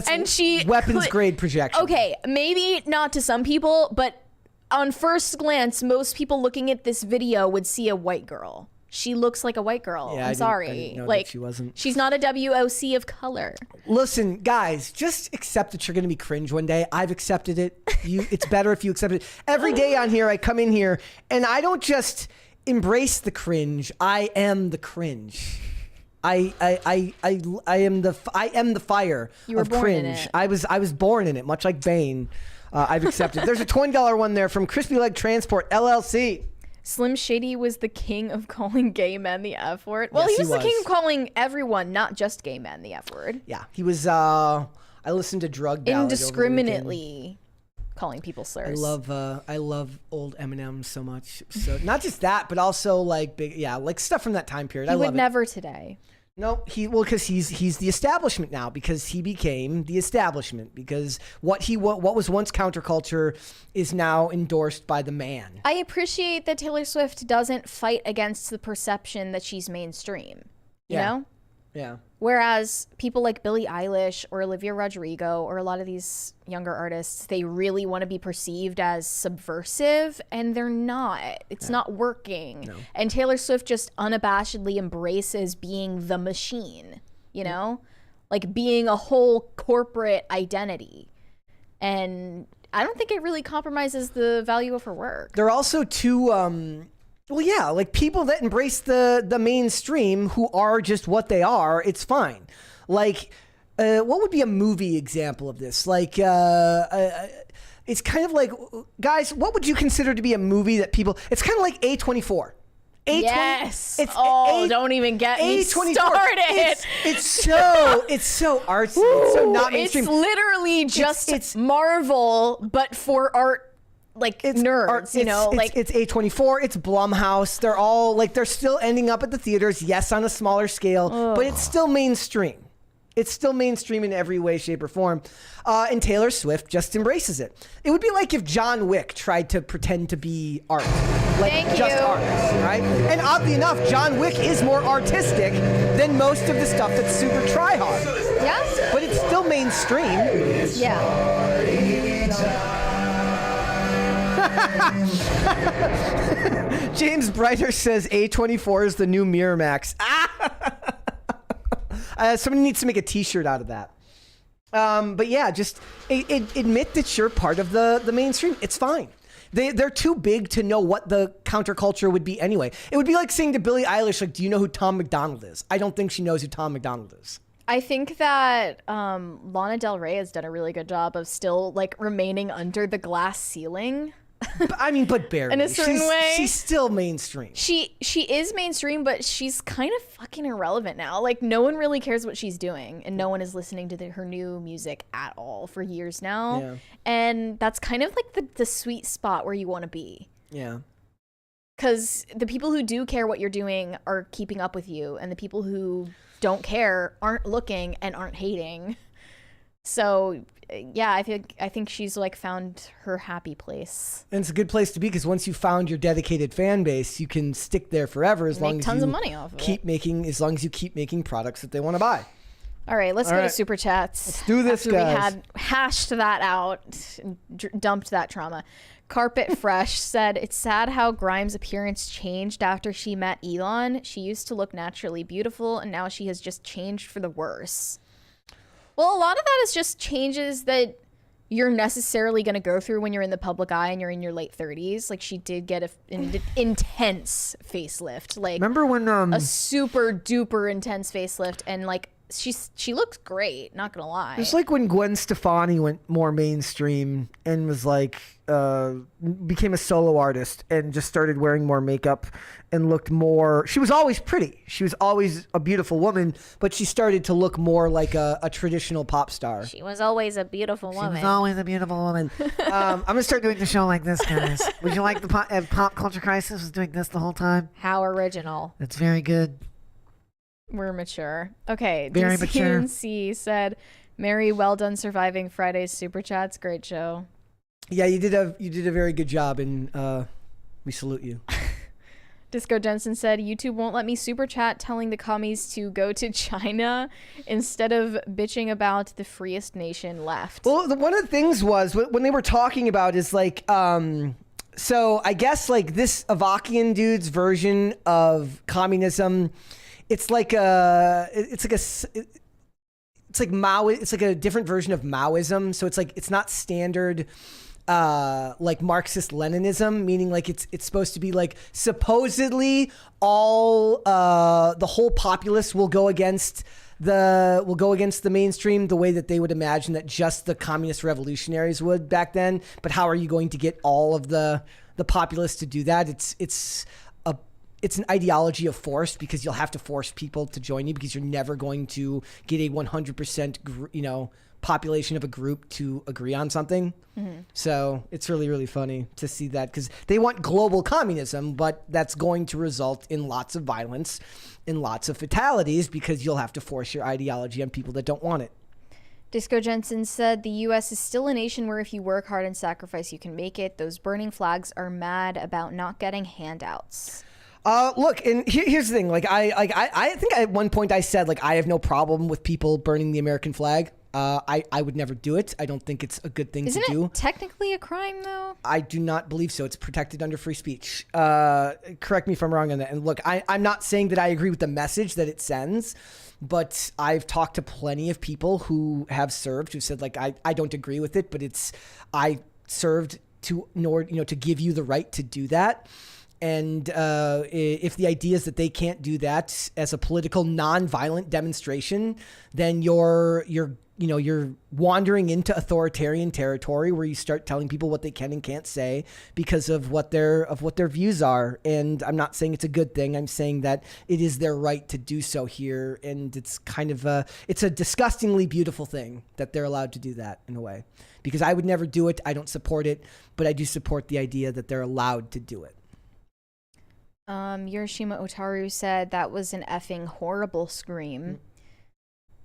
and she weapons grade projection. Okay, maybe not to some people, but on first glance, most people looking at this video would see a white girl. She looks like a white girl. Yeah, I'm sorry. I didn't know like that she wasn't. She's not a WOC of color. Listen, guys, just accept that you're going to be cringe one day. I've accepted it. It's better if you accept it. Every day on here, I come in here and I don't just embrace the cringe. I am the cringe. I am the fire of cringe. I was born in it, much like Bane. I've accepted. There's a $20 one there from Crispy Leg Transport LLC. Slim Shady was the king of calling gay men the F word. Well, yes, he was the king of calling everone, not just gay men, the F word. Yeah, he was. I listened to Drug Ballad indiscriminately calling people slurs. I love old Eminem so much. So not just that, but also like like stuff from that time period. He would never today. No, because he's the establishment now, because he became the establishment, because what was once counterculture is now endorsed by the man. I appreciate that Taylor Swift doesn't fight against the perception that she's mainstream. You know? Yeah. Whereas people like Billie Eilish or Olivia Rodrigo or a lot of these younger artists, they really want to be perceived as subversive, and they're not. It's not working. No. And Taylor Swift just unabashedly embraces being the machine, like being a whole corporate identity. And I don't think it really compromises the value of her work. They're also too... Well, yeah, like people that embrace the mainstream who are just what they are, it's fine. Like, what would be a movie example of this? Like, it's kind of like, guys, what would you consider to be a movie that people... It's kind of like A24. Yes. Don't even get me started. It's so artsy. It's so not mainstream. It's literally just Marvel, but for art. Like nerds, it's A24, it's Blumhouse. They're all they're still ending up at the theaters. Yes, on a smaller scale, but it's still mainstream. It's still mainstream in every way, shape, or form. And Taylor Swift just embraces it. It would be like if John Wick tried to pretend to be art, art, right? And oddly enough, John Wick is more artistic than most of the stuff that's super try hard. Yeah, but it's still mainstream. Yeah. James Breiter says A24 is the new Miramax. Somebody needs to make a t-shirt out of that. But yeah, just admit that you're part of the mainstream. It's fine. They're too big to know what the counterculture would be anyway. It would be like saying to Billie Eilish, do you know who Tom McDonald is? I don't think she knows who Tom McDonald is. I think that Lana Del Rey has done a really good job of still remaining under the glass ceiling. But barely. In a certain way. She's still mainstream. She is mainstream, but she's kind of fucking irrelevant now. No one really cares what she's doing, and no one is listening to her new music at all for years now. Yeah. And that's kind of the sweet spot where you want to be. Yeah. Because the people who do care what you're doing are keeping up with you, and the people who don't care aren't looking and aren't hating. So yeah, I think she's found her happy place. And it's a good place to be because once you found your dedicated fan base, you can stick there forever as long as tons you of money off of as long as you keep making products that they want to buy. All right, let's go to Super Chats. Let's do this, after guys. We had hashed that out, dumped that trauma. Carpet Fresh said, it's sad how Grimes' appearance changed after she met Elon. She used to look naturally beautiful, and now she has just changed for the worse. Well, a lot of that is just changes that you're necessarily going to go through when you're in the public eye and you're in your late 30s. She did get an intense facelift. Remember when a super duper intense facelift, and she looks great, not gonna lie. It's like when Gwen Stefani went more mainstream and was became a solo artist and just started wearing more makeup and looked more. She was always pretty. She was always a beautiful woman, but she started to look more like a traditional pop star. She was always a beautiful woman. She was always a beautiful woman. I'm gonna start doing the show like this, guys. Would you like the Pop Culture Crisis was doing this the whole time? How original. It's very good. We're mature. Okay. Very mature. DCNC said, Mary, well done surviving Friday's Super Chats. Great show. Yeah, you did a very good job, and we salute you. Disco Jensen said, YouTube won't let me super chat telling the commies to go to China instead of bitching about the freest nation left. Well, one of the things was when they were talking about is so I guess this Avakian dude's version of communism. It's like a different version of Maoism. So it's not standard Marxist-Leninism, meaning it's supposed to be supposedly all the whole populace will go against the mainstream the way that they would imagine that just the communist revolutionaries would back then. But how are you going to get all of the populace to do that? It's an ideology of force because you'll have to force people to join you because you're never going to get a 100% population of a group to agree on something. Mm-hmm. So it's really, really funny to see that because they want global communism, but that's going to result in lots of violence and lots of fatalities because you'll have to force your ideology on people that don't want it. Disco Jensen said, the U.S. is still a nation where if you work hard and sacrifice, you can make it. Those burning flags are mad about not getting handouts. Look, and here's the thing. I think at one point I said, I have no problem with people burning the American flag. I would never do it. I don't think it's a good thing to do. Isn't it technically a crime, though? I do not believe so. It's protected under free speech. Correct me if I'm wrong on that. And look, I'm not saying that I agree with the message that it sends, but I've talked to plenty of people who have served who said, I don't agree with it, but I served to give you the right to do that. And if the idea is that they can't do that as a political, non-violent demonstration, then you're wandering into authoritarian territory where you start telling people what they can and can't say because of what their views are. And I'm not saying it's a good thing. I'm saying that it is their right to do so here, and it's kind of it's a disgustingly beautiful thing that they're allowed to do that in a way. Because I would never do it. I don't support it, but I do support the idea that they're allowed to do it. Hiroshima Otaru said that was an effing horrible scream.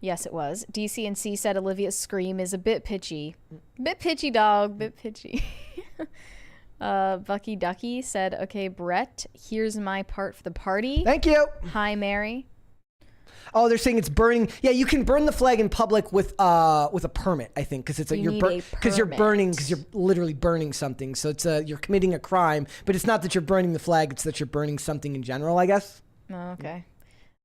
Yes, it was. DCNC said Olivia's scream is a bit pitchy. Bit pitchy, dog. Bit pitchy. Bucky Ducky said, okay, Brett, here's my part for the party. Thank you. Hi, Mary. Oh, they're saying it's burning. Yeah, you can burn the flag in public with a permit, I think, because it's you're literally burning something. So it's you're committing a crime, but it's not that you're burning the flag; it's that you're burning something in general, I guess. Oh, okay.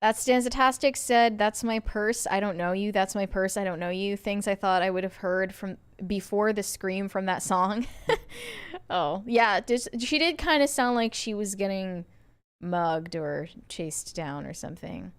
That Stanzatastic said, "That's my purse. I don't know you. That's my purse. I don't know you." Things I thought I would have heard from before the scream from that song. Oh, yeah. She did kind of sound like she was getting mugged or chased down or something.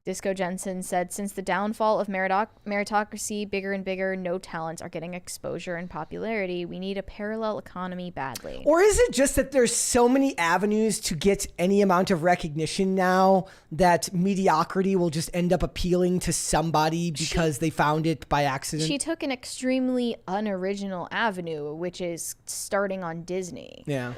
Disco Jensen said, since the downfall of meritocracy, bigger and bigger, no talents are getting exposure and popularity. We need a parallel economy badly. Or is it just that there's so many avenues to get any amount of recognition now that mediocrity will just end up appealing to somebody because they found it by accident? She took an extremely unoriginal avenue, which is starting on Disney. Yeah.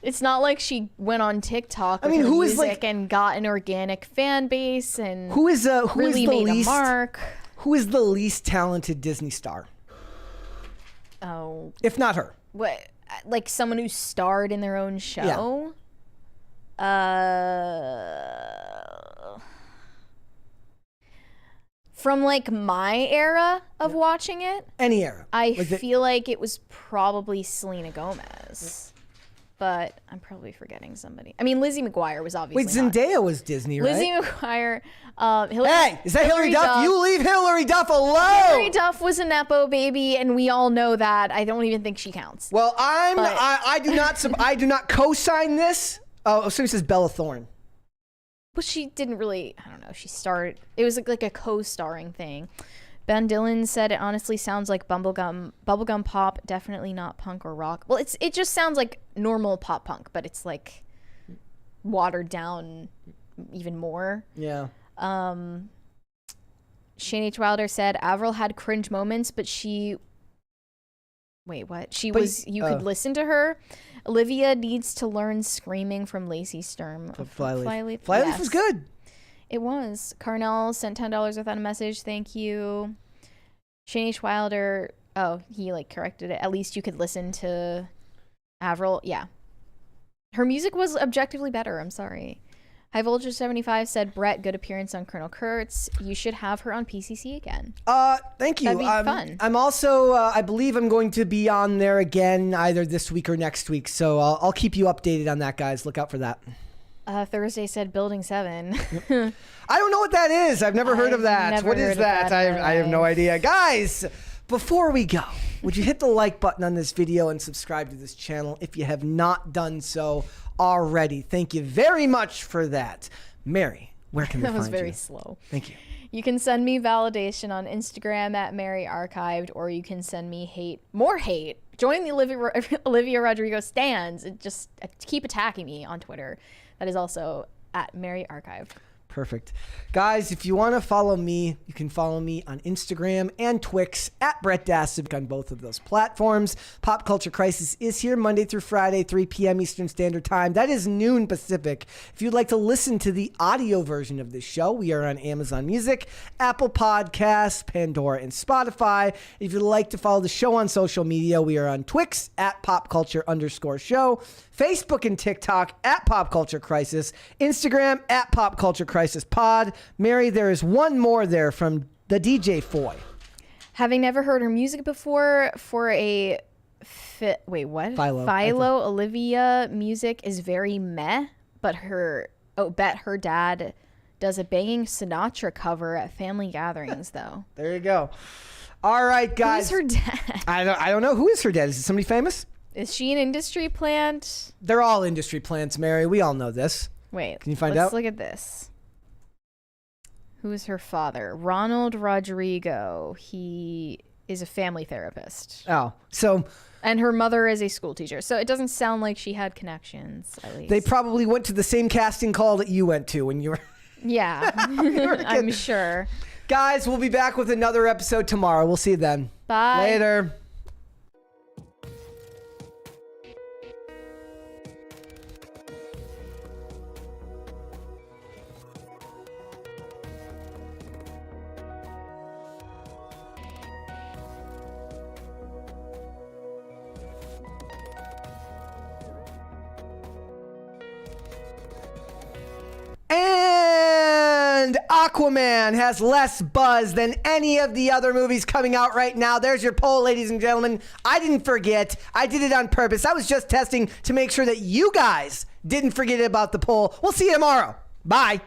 It's not like she went on TikTok with her music and got an organic fan base and who is the least mark. Who is the least talented Disney star? Oh, if not her. What, like someone who starred in their own show? Yeah. From like my era of watching it, any era, I feel like it was probably Selena Gomez. But I'm probably forgetting somebody. I mean, Lizzie McGuire was obviously Zendaya was Disney, right? Lizzie McGuire. Hey, is that Hillary Duff? You leave Hillary Duff alone. Hillary Duff was a Nepo baby, and we all know that. I don't even think she counts. Well, I do not co-sign this. Oh, so it says Bella Thorne. Well, she didn't really, I don't know, she starred, it was like a co-starring thing. Ben Dillon said it honestly sounds like bubblegum pop, definitely not punk or rock. Well, it just sounds like normal pop punk, but it's like watered down even more. Yeah. Shane H. Wilder said Avril had cringe moments, but you could listen to her. Olivia needs to learn screaming from Lacey Sturm. Flyleaf. Flyleaf Yes. was good. It was. Carnell sent $10 without a message. Thank you. Shane H. Wilder. Oh, he corrected it. At least you could listen to Avril. Yeah. Her music was objectively better. I'm sorry. High Voltage 75 said, Brett, good appearance on Colonel Kurtz. You should have her on PCC again. Thank you. That'd be fun. I'm also, I believe I'm going to be on there again either this week or next week. So I'll keep you updated on that, guys. Look out for that. Thursday said Building 7. I don't know what that is. I've never heard of that. What is that? I have no idea. Guys, before we go, would you hit the like button on this video and subscribe to this channel if you have not done so already? Thank you very much for that. Mary, where can we find you? That was very slow. Thank you. You can send me validation on Instagram at Mary Archived, or you can send me hate, more hate. Join the Olivia Rodrigo stands and just keep attacking me on Twitter. That is also at Mary Archived. Perfect. Guys, if you want to follow me, you can follow me on Instagram and Twix at Brett Dassib on both of those platforms. Pop Culture Crisis is here Monday through Friday, 3 p.m. Eastern Standard Time. That is noon Pacific. If you'd like to listen to the audio version of this show, we are on Amazon Music, Apple Podcasts, Pandora, and Spotify. If you'd like to follow the show on social media, we are on Twix at PopCulture_show, Facebook and TikTok at Pop Culture Crisis, Instagram at Pop Culture Crisis Pod. Mary, there is one more there from the DJ Foy. Having never heard her music before, for a Philo Olivia music is very meh, but bet her dad does a banging Sinatra cover at family gatherings though. There you go. All right, guys. Who's her dad? I don't know. Who is her dad? Is it somebody famous? Is she an industry plant? They're all industry plants, Mary. We all know this. Wait. Can you find let's out? look at this. Who is her father? Ronald Rodrigo. He is a family therapist. Oh, so... And her mother is a school teacher. So it doesn't sound like she had connections, at least. They probably went to the same casting call that you went to when you were... Yeah, I'm sure. Guys, we'll be back with another episode tomorrow. We'll see you then. Bye. Later. And Aquaman has less buzz than any of the other movies coming out right now. There's your poll, ladies and gentlemen. I didn't forget. I did it on purpose. I was just testing to make sure that you guys didn't forget about the poll. We'll see you tomorrow. Bye.